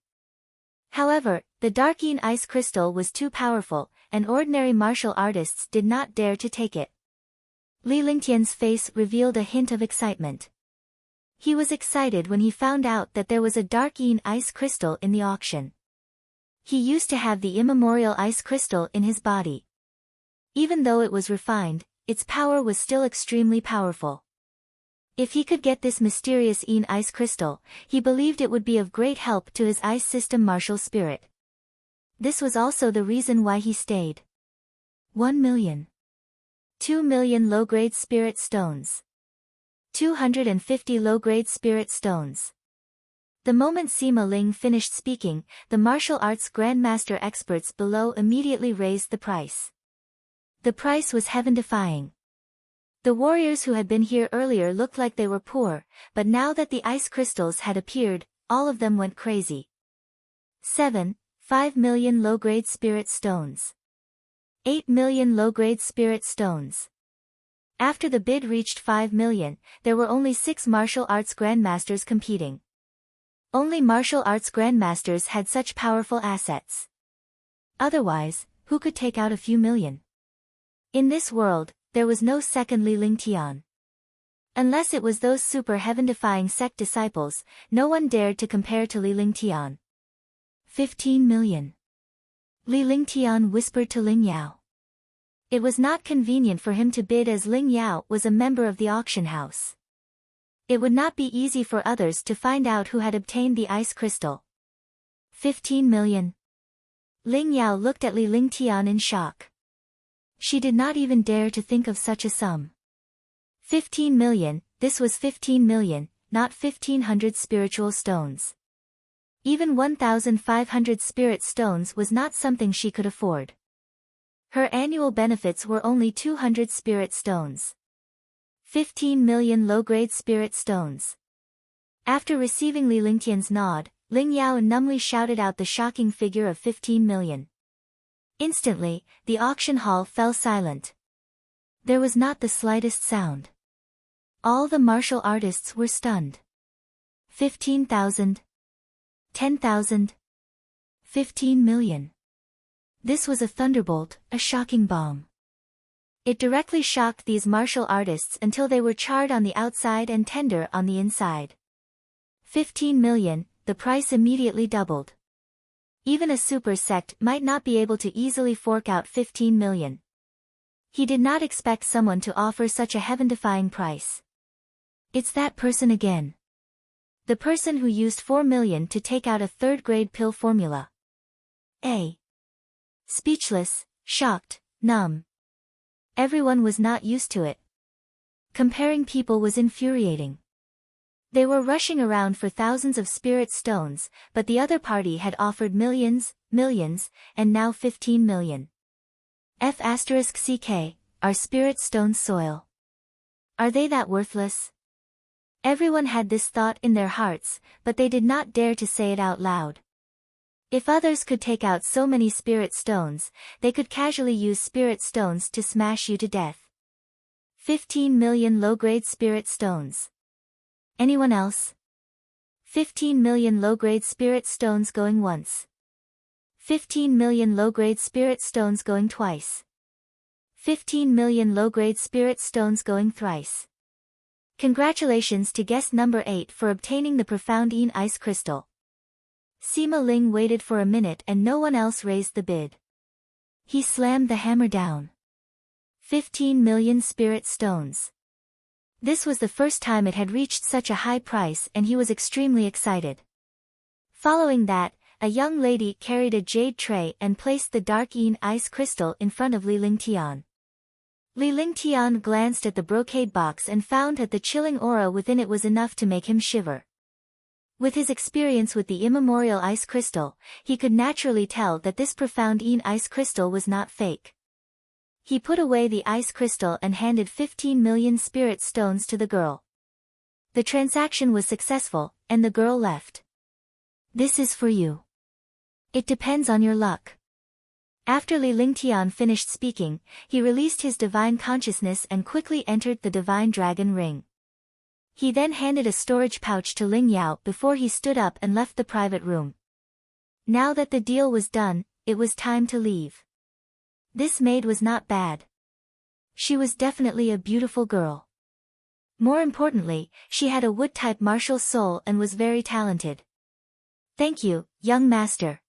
However, the Dark Yin Ice Crystal was too powerful, and ordinary martial artists did not dare to take it. Li Lingtian's face revealed a hint of excitement. He was excited when he found out that there was a Dark Yin Ice Crystal in the auction. He used to have the immemorial ice crystal in his body. Even though it was refined, its power was still extremely powerful. If he could get this mysterious Yin Ice Crystal, he believed it would be of great help to his ice system martial spirit. This was also the reason why he stayed. 1 million. 2 million low-grade spirit stones. 250 low-grade spirit stones. The moment Sima Ling finished speaking, the martial arts grandmaster experts below immediately raised the price. The price was heaven-defying. The warriors who had been here earlier looked like they were poor, but now that the ice crystals had appeared, all of them went crazy. 5 million low-grade spirit stones. 8 million low-grade spirit stones. After the bid reached 5 million, there were only 6 martial arts grandmasters competing. Only martial arts grandmasters had such powerful assets. Otherwise, who could take out a few million? In this world, there was no second Li Lingtian. Unless it was those super heaven-defying sect disciples, no one dared to compare to Li Lingtian. 15 million. Li Lingtian whispered to Ling Yao. It was not convenient for him to bid as Ling Yao was a member of the auction house. It would not be easy for others to find out who had obtained the ice crystal. 15 million. Ling Yao looked at Li Lingtian in shock. She did not even dare to think of such a sum. 15 million, this was 15 million, not 1500 spiritual stones. Even 1,500 spirit stones was not something she could afford. Her annual benefits were only 200 spirit stones. 15 million low-grade spirit stones. After receiving Li Lingtian's nod, Ling Yao numbly shouted out the shocking figure of 15 million. Instantly, the auction hall fell silent. There was not the slightest sound. All the martial artists were stunned. 15,000. 10,000. 15 million. This was a thunderbolt, a shocking bomb. It directly shocked these martial artists until they were charred on the outside and tender on the inside. 15 million, the price immediately doubled. Even a super sect might not be able to easily fork out 15 million. He did not expect someone to offer such a heaven-defying price. It's that person again. The person who used 4 million to take out a third-grade pill formula. Speechless, shocked, numb. Everyone was not used to it. Comparing people was infuriating. They were rushing around for thousands of spirit stones, but the other party had offered millions, and now 15 million. *CK, are spirit stones soil? Are they that worthless? Everyone had this thought in their hearts, but they did not dare to say it out loud. If others could take out so many spirit stones, they could casually use spirit stones to smash you to death. 15 million low-grade spirit stones. Anyone else? 15 million low-grade spirit stones going once. 15 million low-grade spirit stones going twice. 15 million low-grade spirit stones going thrice. Congratulations to guest number 8 for obtaining the profound Yin Ice Crystal. Sima Ling waited for a minute and no one else raised the bid. He slammed the hammer down. 15 million spirit stones. This was the first time it had reached such a high price and he was extremely excited. Following that, a young lady carried a jade tray and placed the dark Yin Ice Crystal in front of Li Lingtian. Li Lingtian glanced at the brocade box and found that the chilling aura within it was enough to make him shiver. With his experience with the immemorial ice crystal, he could naturally tell that this profound Yin Ice Crystal was not fake. He put away the ice crystal and handed 15 million spirit stones to the girl. The transaction was successful, and the girl left. This is for you. It depends on your luck. After Li Lingtian finished speaking, he released his divine consciousness and quickly entered the divine dragon ring. He then handed a storage pouch to Ling Yao before he stood up and left the private room. Now that the deal was done, it was time to leave. This maid was not bad. She was definitely a beautiful girl. More importantly, she had a wood-type martial soul and was very talented. Thank you, young master.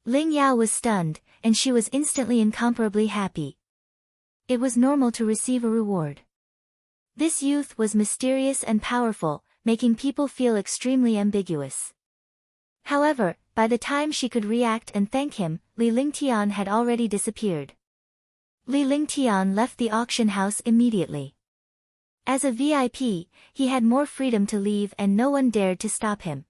Ling Yao was stunned, and she was instantly incomparably happy. It was normal to receive a reward. This youth was mysterious and powerful, making people feel extremely ambiguous. However, by the time she could react and thank him, Li Lingtian had already disappeared. Li Lingtian left the auction house immediately. As a VIP, he had more freedom to leave and no one dared to stop him.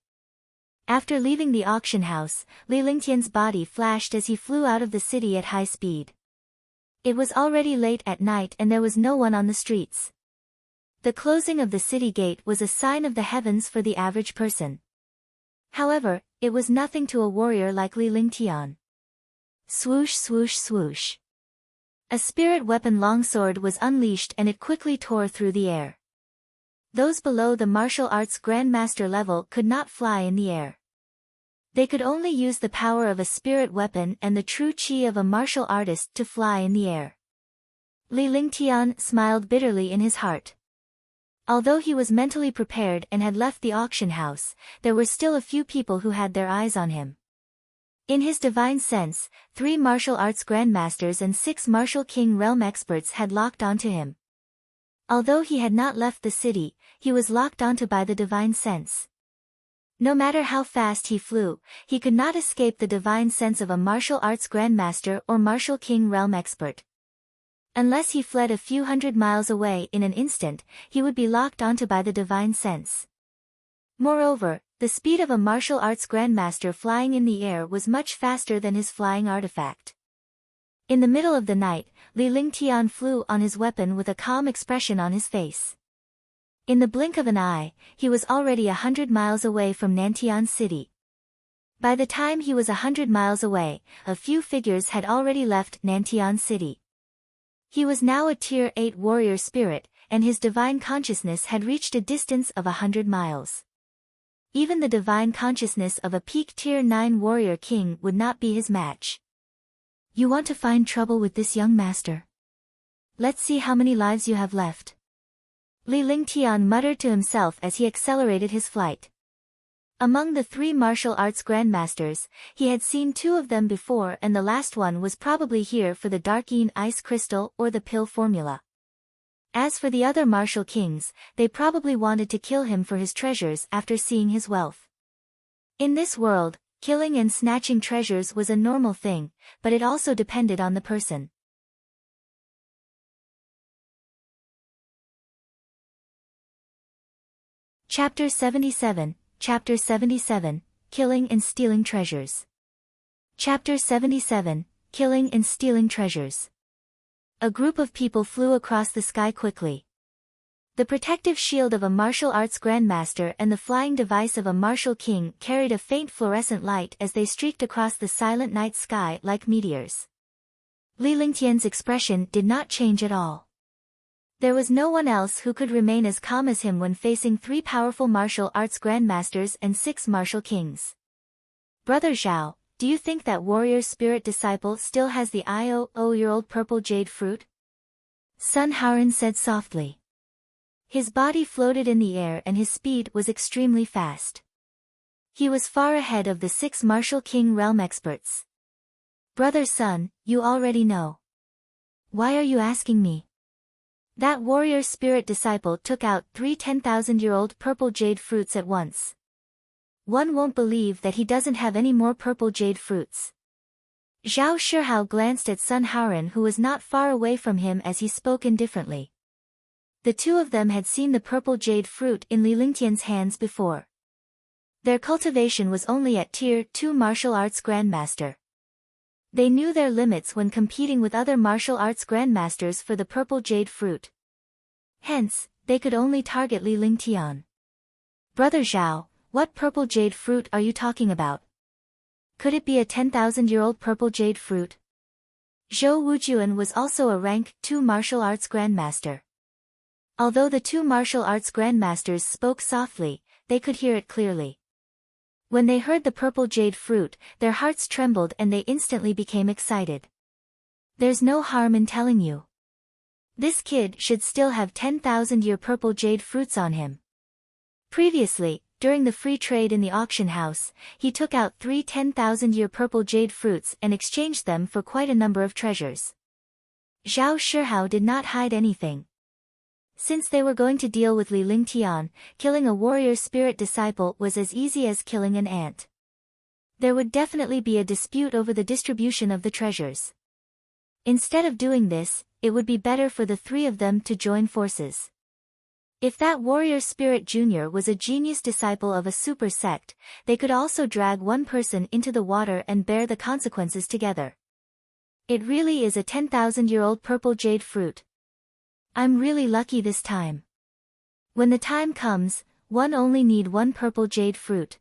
After leaving the auction house, Li Lingtian's body flashed as he flew out of the city at high speed. It was already late at night and there was no one on the streets. The closing of the city gate was a sign of the heavens for the average person. However, it was nothing to a warrior like Li Lingtian. Swoosh swoosh swoosh. A spirit weapon longsword was unleashed and it quickly tore through the air. Those below the martial arts grandmaster level could not fly in the air. They could only use the power of a spirit weapon and the true qi of a martial artist to fly in the air. Li Lingtian smiled bitterly in his heart. Although he was mentally prepared and had left the auction house, there were still a few people who had their eyes on him. In his divine sense, 3 martial arts grandmasters and 6 martial king realm experts had locked onto him. Although he had not left the city, he was locked onto by the divine sense. No matter how fast he flew, he could not escape the divine sense of a martial arts grandmaster or martial king realm expert. Unless he fled a few hundred miles away in an instant, he would be locked onto by the divine sense. Moreover, the speed of a martial arts grandmaster flying in the air was much faster than his flying artifact. In the middle of the night, Li Lingtian flew on his weapon with a calm expression on his face. In the blink of an eye, he was already 100 miles away from Nantian City. By the time he was 100 miles away, a few figures had already left Nantian City. He was now a Tier 8 warrior spirit, and his divine consciousness had reached a distance of 100 miles. Even the divine consciousness of a peak Tier 9 warrior king would not be his match. You want to find trouble with this young master? Let's see how many lives you have left. Li Lingtian muttered to himself as he accelerated his flight. Among the 3 martial arts grandmasters, he had seen 2 of them before and the last one was probably here for the Darkine Ice Crystal or the pill formula. As for the other martial kings, they probably wanted to kill him for his treasures after seeing his wealth. In this world, killing and snatching treasures was a normal thing, but it also depended on the person. Chapter 77, Chapter 77, Killing and Stealing Treasures. Chapter 77, Killing and Stealing Treasures. A group of people flew across the sky quickly. The protective shield of a martial arts grandmaster and the flying device of a martial king carried a faint fluorescent light as they streaked across the silent night sky like meteors. Li Lingtian's expression did not change at all. There was no one else who could remain as calm as him when facing 3 powerful martial arts grandmasters and 6 martial kings. Brother Zhao, do you think that warrior spirit disciple still has the IO-year-old purple jade fruit? Sun Haoran said softly. His body floated in the air and his speed was extremely fast. He was far ahead of the 6 martial king realm experts. Brother Sun, you already know. Why are you asking me? That warrior spirit disciple took out 3 10,000-year-old purple jade fruits at once. One won't believe that he doesn't have any more purple jade fruits. Zhao Shihao glanced at Sun Haoran who was not far away from him as he spoke indifferently. The 2 of them had seen the purple jade fruit in Li Lingtian's hands before. Their cultivation was only at Tier 2 martial arts grandmaster. They knew their limits when competing with other martial arts grandmasters for the purple jade fruit. Hence, they could only target Li Lingtian. Brother Zhao, what purple jade fruit are you talking about? Could it be a 10,000-year-old purple jade fruit? Zhou Wujuan was also a rank 2 martial arts grandmaster. Although the two martial arts grandmasters spoke softly, they could hear it clearly. When they heard the purple jade fruit, their hearts trembled and they instantly became excited. There's no harm in telling you. This kid should still have 10,000-year purple jade fruits on him. Previously, during the free trade in the auction house, he took out 3 10,000-year purple jade fruits and exchanged them for quite a number of treasures. Zhao Shihao did not hide anything. Since they were going to deal with Li Lingtian, killing a warrior spirit disciple was as easy as killing an ant. There would definitely be a dispute over the distribution of the treasures. Instead of doing this, it would be better for the three of them to join forces. If that warrior spirit junior was a genius disciple of a super sect, they could also drag one person into the water and bear the consequences together. It really is a 10,000-year-old purple jade fruit. I'm really lucky this time. When the time comes, one only need one purple jade fruit.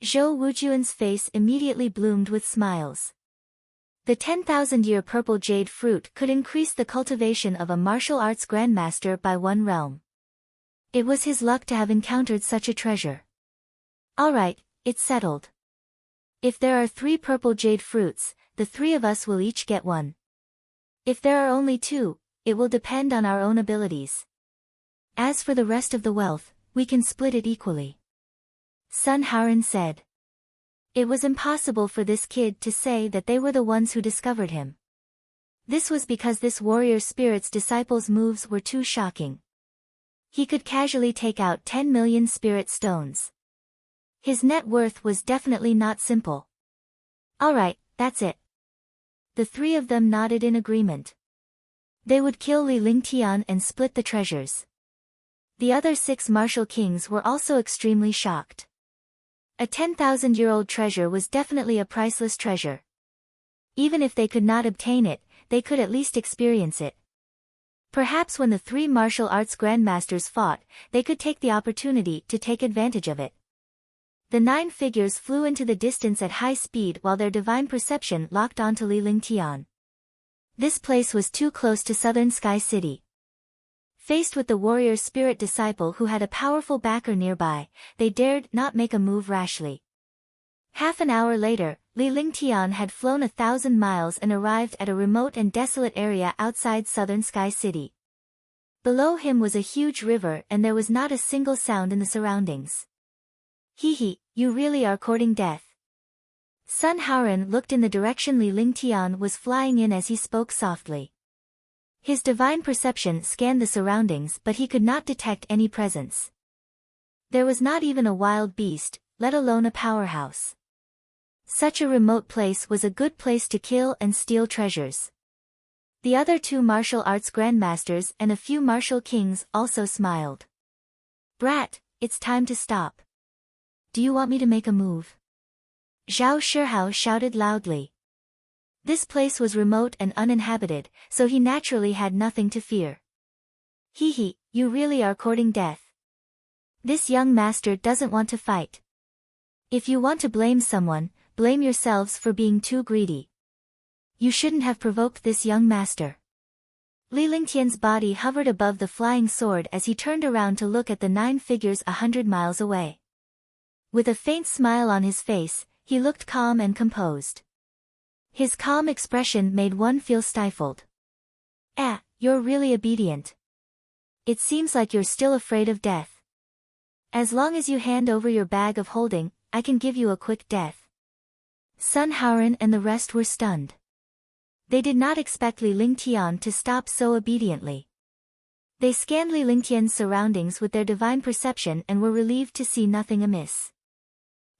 Zhou Wujuan's face immediately bloomed with smiles. The 10,000-year purple jade fruit could increase the cultivation of a martial arts grandmaster by 1 realm. It was his luck to have encountered such a treasure. Alright, it's settled. If there are 3 purple jade fruits, the 3 of us will each get 1. If there are only 2, it will depend on our own abilities. As for the rest of the wealth, we can split it equally. Sun Haran said. It was impossible for this kid to say that they were the ones who discovered him. This was because this warrior spirit's disciples' moves were too shocking. He could casually take out 10 million spirit stones. His net worth was definitely not simple. Alright, that's it. The 3 of them nodded in agreement. They would kill Li Lingtian and split the treasures. The other 6 martial kings were also extremely shocked. A 10,000-year-old treasure was definitely a priceless treasure. Even if they could not obtain it, they could at least experience it. Perhaps when the 3 martial arts grandmasters fought, they could take the opportunity to take advantage of it. The 9 figures flew into the distance at high speed while their divine perception locked onto Li Lingtian. This place was too close to Southern Sky City. Faced with the warrior spirit disciple who had a powerful backer nearby, they dared not make a move rashly. Half an hour later, Li Lingtian had flown 1,000 miles and arrived at a remote and desolate area outside Southern Sky City. Below him was a huge river and there was not a single sound in the surroundings. Hehe, you really are courting death. Sun Haran looked in the direction Li Lingtian was flying in as he spoke softly. His divine perception scanned the surroundings but he could not detect any presence. There was not even a wild beast, let alone a powerhouse. Such a remote place was a good place to kill and steal treasures. The other 2 martial arts grandmasters and a few martial kings also smiled. Brat, it's time to stop. Do you want me to make a move? Zhao Shihao shouted loudly. This place was remote and uninhabited, so he naturally had nothing to fear. Hehe, you really are courting death. This young master doesn't want to fight. If you want to blame someone, blame yourselves for being too greedy. You shouldn't have provoked this young master. Li Lingtian's body hovered above the flying sword as he turned around to look at the 9 figures 100 miles away. With a faint smile on his face, he looked calm and composed. His calm expression made one feel stifled. You're really obedient. It seems like you're still afraid of death. As long as you hand over your bag of holding, I can give you a quick death. Sun Haran and the rest were stunned. They did not expect Li Lingtian to stop so obediently. They scanned Li Lingtian's surroundings with their divine perception and were relieved to see nothing amiss.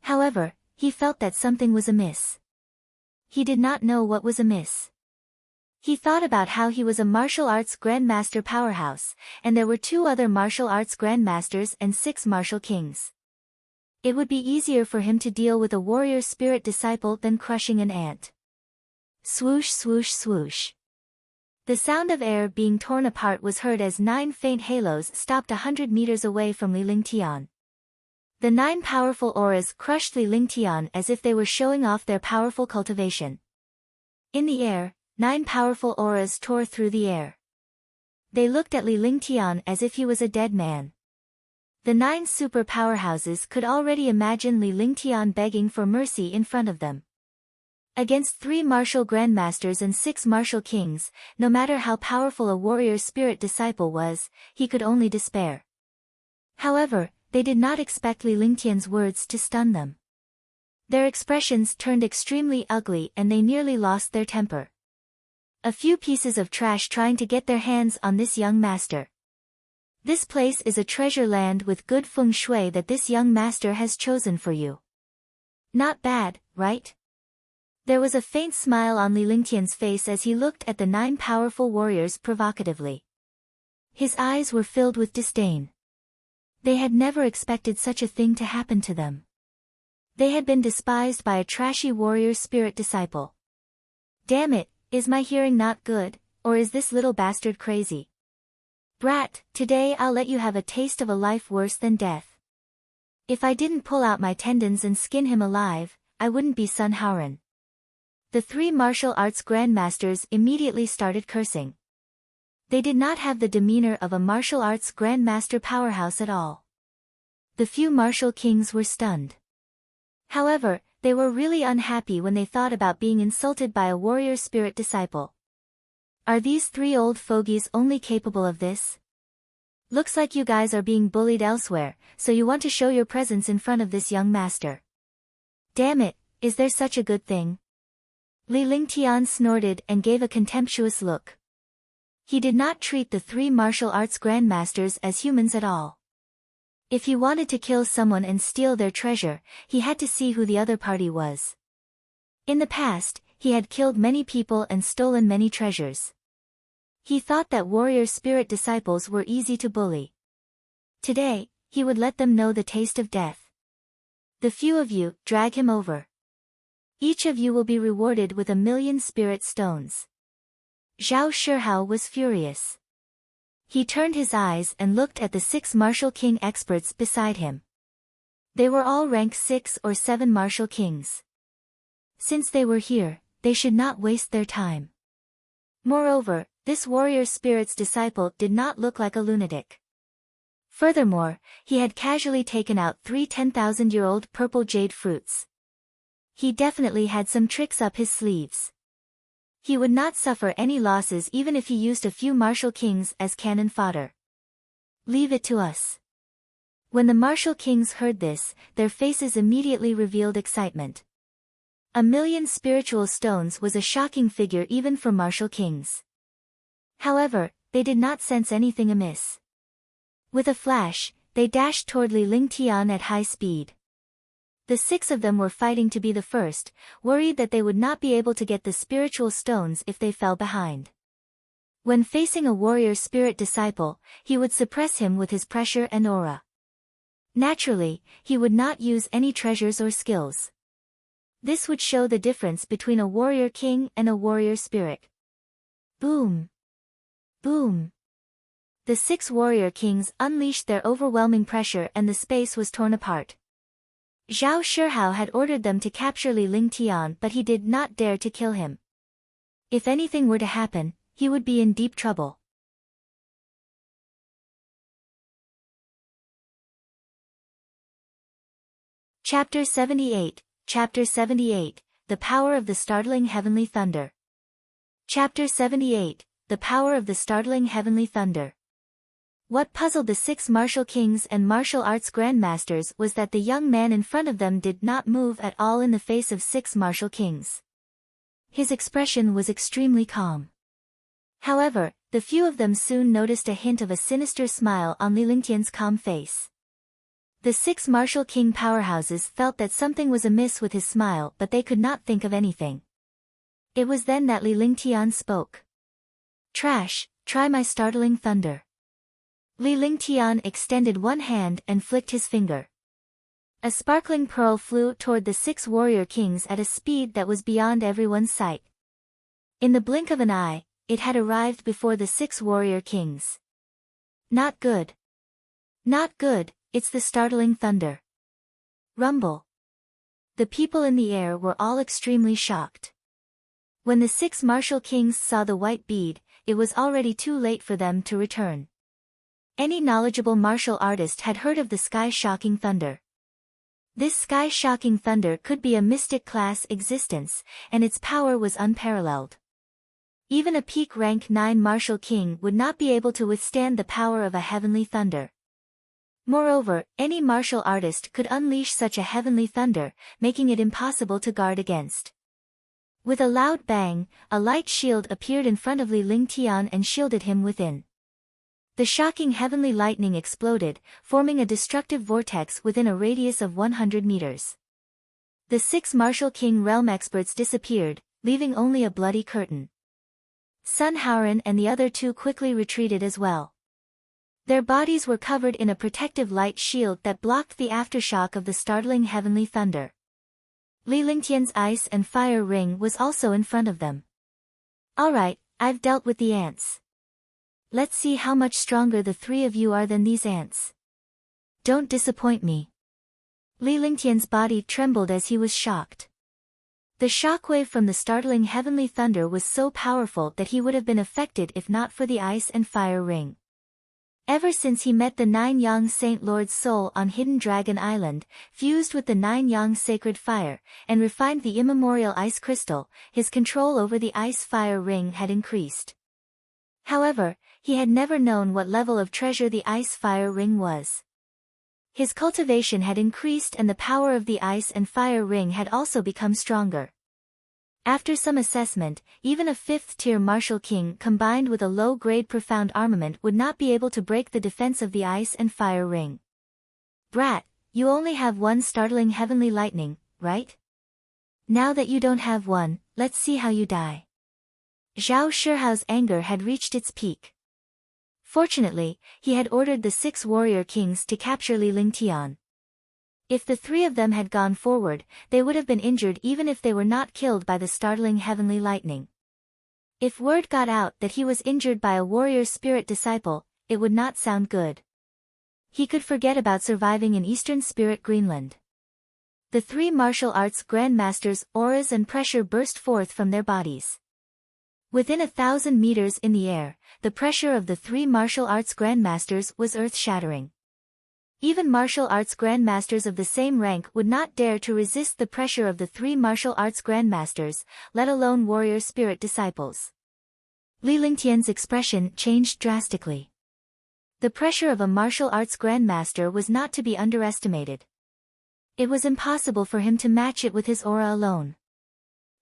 However, he felt that something was amiss. He did not know what was amiss. He thought about how he was a martial arts grandmaster powerhouse, and there were 2 other martial arts grandmasters and 6 martial kings. It would be easier for him to deal with a warrior spirit disciple than crushing an ant. Swoosh swoosh swoosh. The sound of air being torn apart was heard as 9 faint halos stopped 100 meters away from Li Lingtian. The 9 powerful auras crushed Li Lingtian as if they were showing off their powerful cultivation. In the air, 9 powerful auras tore through the air. They looked at Li Lingtian as if he was a dead man. The 9 super powerhouses could already imagine Li Lingtian begging for mercy in front of them. Against 3 martial grandmasters and 6 martial kings, no matter how powerful a warrior spirit disciple was, he could only despair. However, they did not expect Li Lingtian's words to stun them. Their expressions turned extremely ugly and they nearly lost their temper. A few pieces of trash trying to get their hands on this young master. This place is a treasure land with good feng shui that this young master has chosen for you. Not bad, right? There was a faint smile on Li Lingtian's face as he looked at the 9 powerful warriors provocatively. His eyes were filled with disdain. They had never expected such a thing to happen to them. They had been despised by a trashy warrior spirit disciple. Damn it, is my hearing not good, or is this little bastard crazy? Brat, today I'll let you have a taste of a life worse than death. If I didn't pull out my tendons and skin him alive, I wouldn't be Sun Haoren. The 3 martial arts grandmasters immediately started cursing. They did not have the demeanor of a martial arts grandmaster powerhouse at all. The few martial kings were stunned. However, they were really unhappy when they thought about being insulted by a warrior spirit disciple. Are these 3 old fogies only capable of this? Looks like you guys are being bullied elsewhere, so you want to show your presence in front of this young master. Damn it, is there such a good thing? Li Lingtian snorted and gave a contemptuous look. He did not treat the 3 martial arts grandmasters as humans at all. If he wanted to kill someone and steal their treasure, he had to see who the other party was. In the past, he had killed many people and stolen many treasures. He thought that warrior spirit disciples were easy to bully. Today, he would let them know the taste of death. The few of you, drag him over. Each of you will be rewarded with 1,000,000 spirit stones. Zhao Shihao was furious. He turned his eyes and looked at the 6 martial king experts beside him. They were all rank 6 or 7 martial kings. Since they were here, they should not waste their time. Moreover, this warrior spirit's disciple did not look like a lunatic. Furthermore, he had casually taken out 3 10,000-year-old purple jade fruits. He definitely had some tricks up his sleeves. He would not suffer any losses even if he used a few martial kings as cannon fodder. Leave it to us. When the martial kings heard this, their faces immediately revealed excitement. 1,000,000 spiritual stones was a shocking figure even for martial kings. However, they did not sense anything amiss. With a flash, they dashed toward Li Lingtian at high speed. The 6 of them were fighting to be the first, worried that they would not be able to get the spiritual stones if they fell behind. When facing a warrior spirit disciple, he would suppress him with his pressure and aura. Naturally, he would not use any treasures or skills. This would show the difference between a warrior king and a warrior spirit. Boom! Boom! The 6 warrior kings unleashed their overwhelming pressure and the space was torn apart. Zhao Shihao had ordered them to capture Li Lingtian, but he did not dare to kill him. If anything were to happen, he would be in deep trouble. Chapter 78, Chapter 78, The Power of the Startling Heavenly Thunder. Chapter 78, The Power of the Startling Heavenly Thunder. What puzzled the 6 martial kings and martial arts grandmasters was that the young man in front of them did not move at all in the face of 6 martial kings. His expression was extremely calm. However, the few of them soon noticed a hint of a sinister smile on Li Lingtian's calm face. The 6 martial king powerhouses felt that something was amiss with his smile, but they could not think of anything. It was then that Li Lingtian spoke. Trash, try my startling thunder. Li Lingtian extended one hand and flicked his finger. A sparkling pearl flew toward the 6 warrior kings at a speed that was beyond everyone's sight. In the blink of an eye, it had arrived before the 6 warrior kings. Not good. Not good, it's the startling thunder. Rumble. The people in the air were all extremely shocked. When the 6 martial kings saw the white bead, it was already too late for them to return. Any knowledgeable martial artist had heard of the sky-shocking thunder. This sky-shocking thunder could be a mystic-class existence, and its power was unparalleled. Even a peak rank 9 martial king would not be able to withstand the power of a heavenly thunder. Moreover, any martial artist could unleash such a heavenly thunder, making it impossible to guard against. With a loud bang, a light shield appeared in front of Li Lingtian and shielded him within. The shocking heavenly lightning exploded, forming a destructive vortex within a radius of 100 meters. The 6 martial king realm experts disappeared, leaving only a bloody curtain. Sun Haoran and the other 2 quickly retreated as well. Their bodies were covered in a protective light shield that blocked the aftershock of the startling heavenly thunder. Li Lingtian's ice and fire ring was also in front of them. Alright, I've dealt with the ants. Let's see how much stronger the 3 of you are than these ants. Don't disappoint me. Li Lingtian's body trembled as he was shocked. The shockwave from the startling heavenly thunder was so powerful that he would have been affected if not for the ice and fire ring. Ever since he met the 9 Yang Saint Lord's soul on Hidden Dragon Island, fused with the 9 Yang sacred fire, and refined the immemorial ice crystal, his control over the ice-fire ring had increased. However, he had never known what level of treasure the ice-fire ring was. His cultivation had increased and the power of the ice and fire ring had also become stronger. After some assessment, even a 5th-tier martial king combined with a low-grade profound armament would not be able to break the defense of the ice and fire ring. Brat, you only have 1 startling heavenly lightning, right? Now that you don't have one, let's see how you die. Zhao Shihao's anger had reached its peak. Fortunately, he had ordered the 6 warrior kings to capture Li Lingtian. If the 3 of them had gone forward, they would have been injured even if they were not killed by the startling heavenly lightning. If word got out that he was injured by a warrior spirit disciple, it would not sound good. He could forget about surviving in Eastern Spirit Greenland. The 3 martial arts grandmasters' auras and pressure burst forth from their bodies. Within 1,000 meters in the air, the pressure of the 3 martial arts grandmasters was earth-shattering. Even martial arts grandmasters of the same rank would not dare to resist the pressure of the 3 martial arts grandmasters, let alone warrior spirit disciples. Li Lingtian's expression changed drastically. The pressure of a martial arts grandmaster was not to be underestimated. It was impossible for him to match it with his aura alone.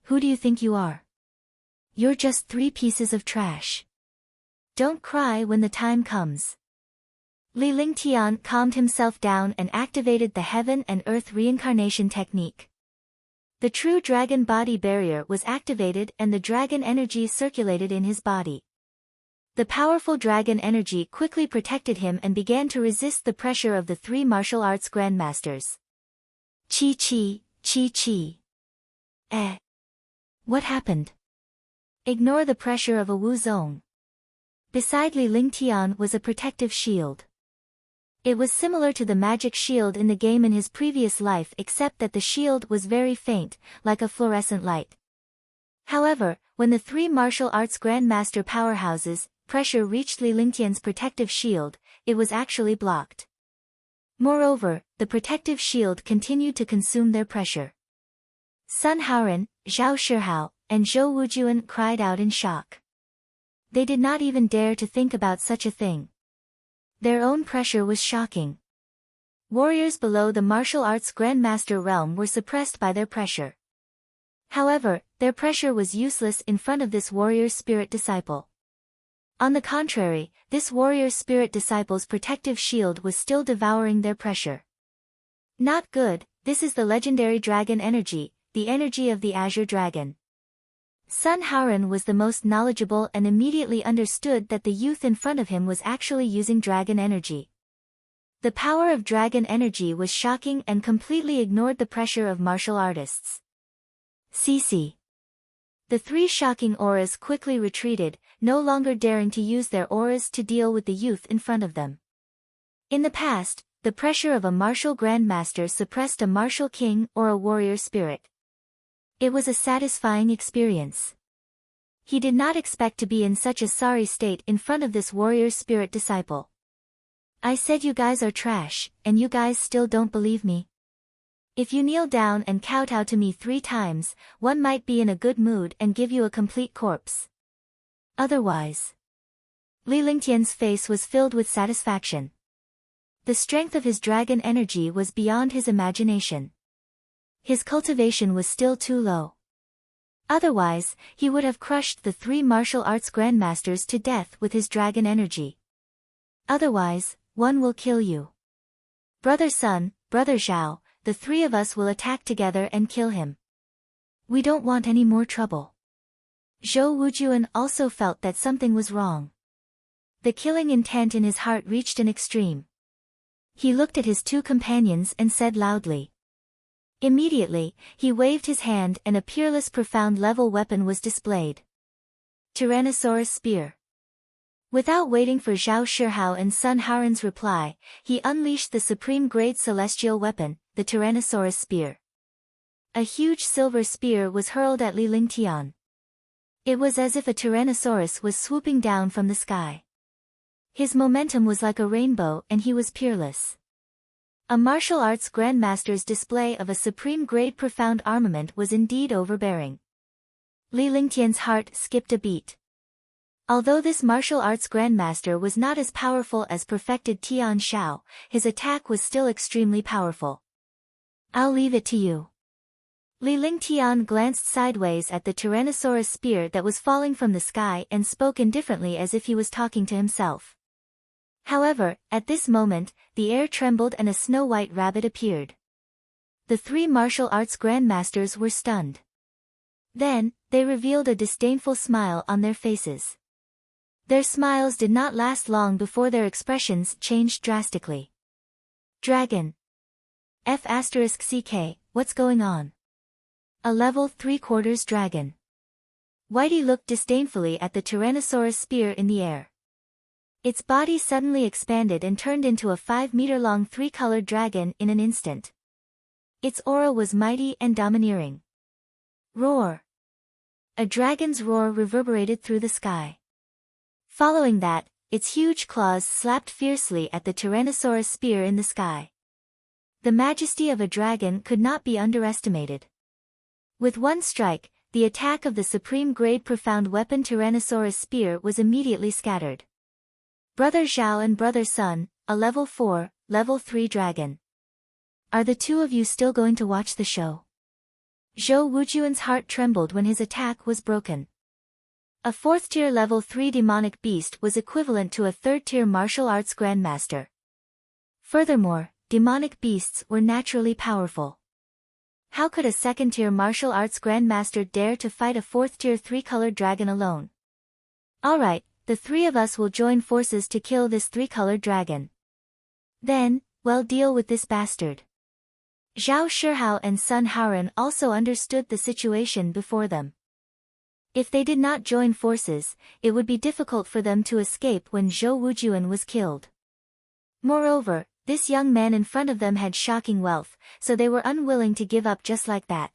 Who do you think you are? You're just 3 pieces of trash. Don't cry when the time comes. Li Lingtian calmed himself down and activated the heaven and earth reincarnation technique. The true dragon body barrier was activated and the dragon energy circulated in his body. The powerful dragon energy quickly protected him and began to resist the pressure of the 3 martial arts grandmasters. Chi. What happened? Ignore the pressure of a Wu Zong. Beside Li Lingtian was a protective shield. It was similar to the magic shield in the game in his previous life except that the shield was very faint, like a fluorescent light. However, when the 3 martial arts grandmaster powerhouses' pressure reached Li Lingtian's protective shield, it was actually blocked. Moreover, the protective shield continued to consume their pressure. Sun Haoran, Zhao Shihao, and Zhou Wujuan cried out in shock. They did not even dare to think about such a thing. Their own pressure was shocking. Warriors below the martial arts grandmaster realm were suppressed by their pressure. However, their pressure was useless in front of this warrior spirit disciple. On the contrary, this warrior spirit disciple's protective shield was still devouring their pressure. Not good, this is the legendary dragon energy, the energy of the Azure Dragon. Sun Haoran was the most knowledgeable and immediately understood that the youth in front of him was actually using dragon energy. The power of dragon energy was shocking and completely ignored the pressure of martial artists. CC. The 3 shocking auras quickly retreated, no longer daring to use their auras to deal with the youth in front of them. In the past, the pressure of a martial grandmaster suppressed a martial king or a warrior spirit. It was a satisfying experience. He did not expect to be in such a sorry state in front of this warrior spirit disciple. I said you guys are trash, and you guys still don't believe me? If you kneel down and kowtow to me 3 times, one might be in a good mood and give you a complete corpse. Otherwise. Li Lingtian's face was filled with satisfaction. The strength of his dragon energy was beyond his imagination. His cultivation was still too low. Otherwise, he would have crushed the 3 martial arts grandmasters to death with his dragon energy. Otherwise, one will kill you. Brother Sun, Brother Zhao, the 3 of us will attack together and kill him. We don't want any more trouble. Zhou Wujuan also felt that something was wrong. The killing intent in his heart reached an extreme. He looked at his 2 companions and said loudly. Immediately, he waved his hand and a peerless profound level weapon was displayed. Tyrannosaurus Spear. Without waiting for Zhao Shihao and Sun Haoren's reply, he unleashed the supreme-grade celestial weapon, the Tyrannosaurus Spear. A huge silver spear was hurled at Li Lingtian. It was as if a Tyrannosaurus was swooping down from the sky. His momentum was like a rainbow and he was peerless. A martial arts grandmaster's display of a supreme-grade profound armament was indeed overbearing. Li Lingtian's heart skipped a beat. Although this martial arts grandmaster was not as powerful as perfected Tian Shao, his attack was still extremely powerful. I'll leave it to you. Li Lingtian glanced sideways at the Tyrannosaurus spear that was falling from the sky and spoke indifferently as if he was talking to himself. However, at this moment, the air trembled and a snow-white rabbit appeared. The 3 martial arts grandmasters were stunned. Then, they revealed a disdainful smile on their faces. Their smiles did not last long before their expressions changed drastically. Dragon. F***CK, what's going on? A level 3/4 dragon. Whitey looked disdainfully at the Tyrannosaurus spear in the air. Its body suddenly expanded and turned into a 5-meter-long 3-colored dragon in an instant. Its aura was mighty and domineering. Roar! A dragon's roar reverberated through the sky. Following that, its huge claws slapped fiercely at the Tyrannosaurus spear in the sky. The majesty of a dragon could not be underestimated. With one strike, the attack of the supreme-grade profound weapon Tyrannosaurus spear was immediately scattered. Brother Zhao and Brother Sun, a level 4, level 3 dragon. Are the 2 of you still going to watch the show? Zhou Wujuan's heart trembled when his attack was broken. A 4th-tier level 3 demonic beast was equivalent to a 3rd-tier martial arts grandmaster. Furthermore, demonic beasts were naturally powerful. How could a 2nd-tier martial arts grandmaster dare to fight a 4th-tier 3-colored dragon alone? Alright, the 3 of us will join forces to kill this 3-colored dragon. Then, we'll deal with this bastard. Zhao Shihao and Sun Haoren also understood the situation before them. If they did not join forces, it would be difficult for them to escape when Zhou Wujuan was killed. Moreover, this young man in front of them had shocking wealth, so they were unwilling to give up just like that.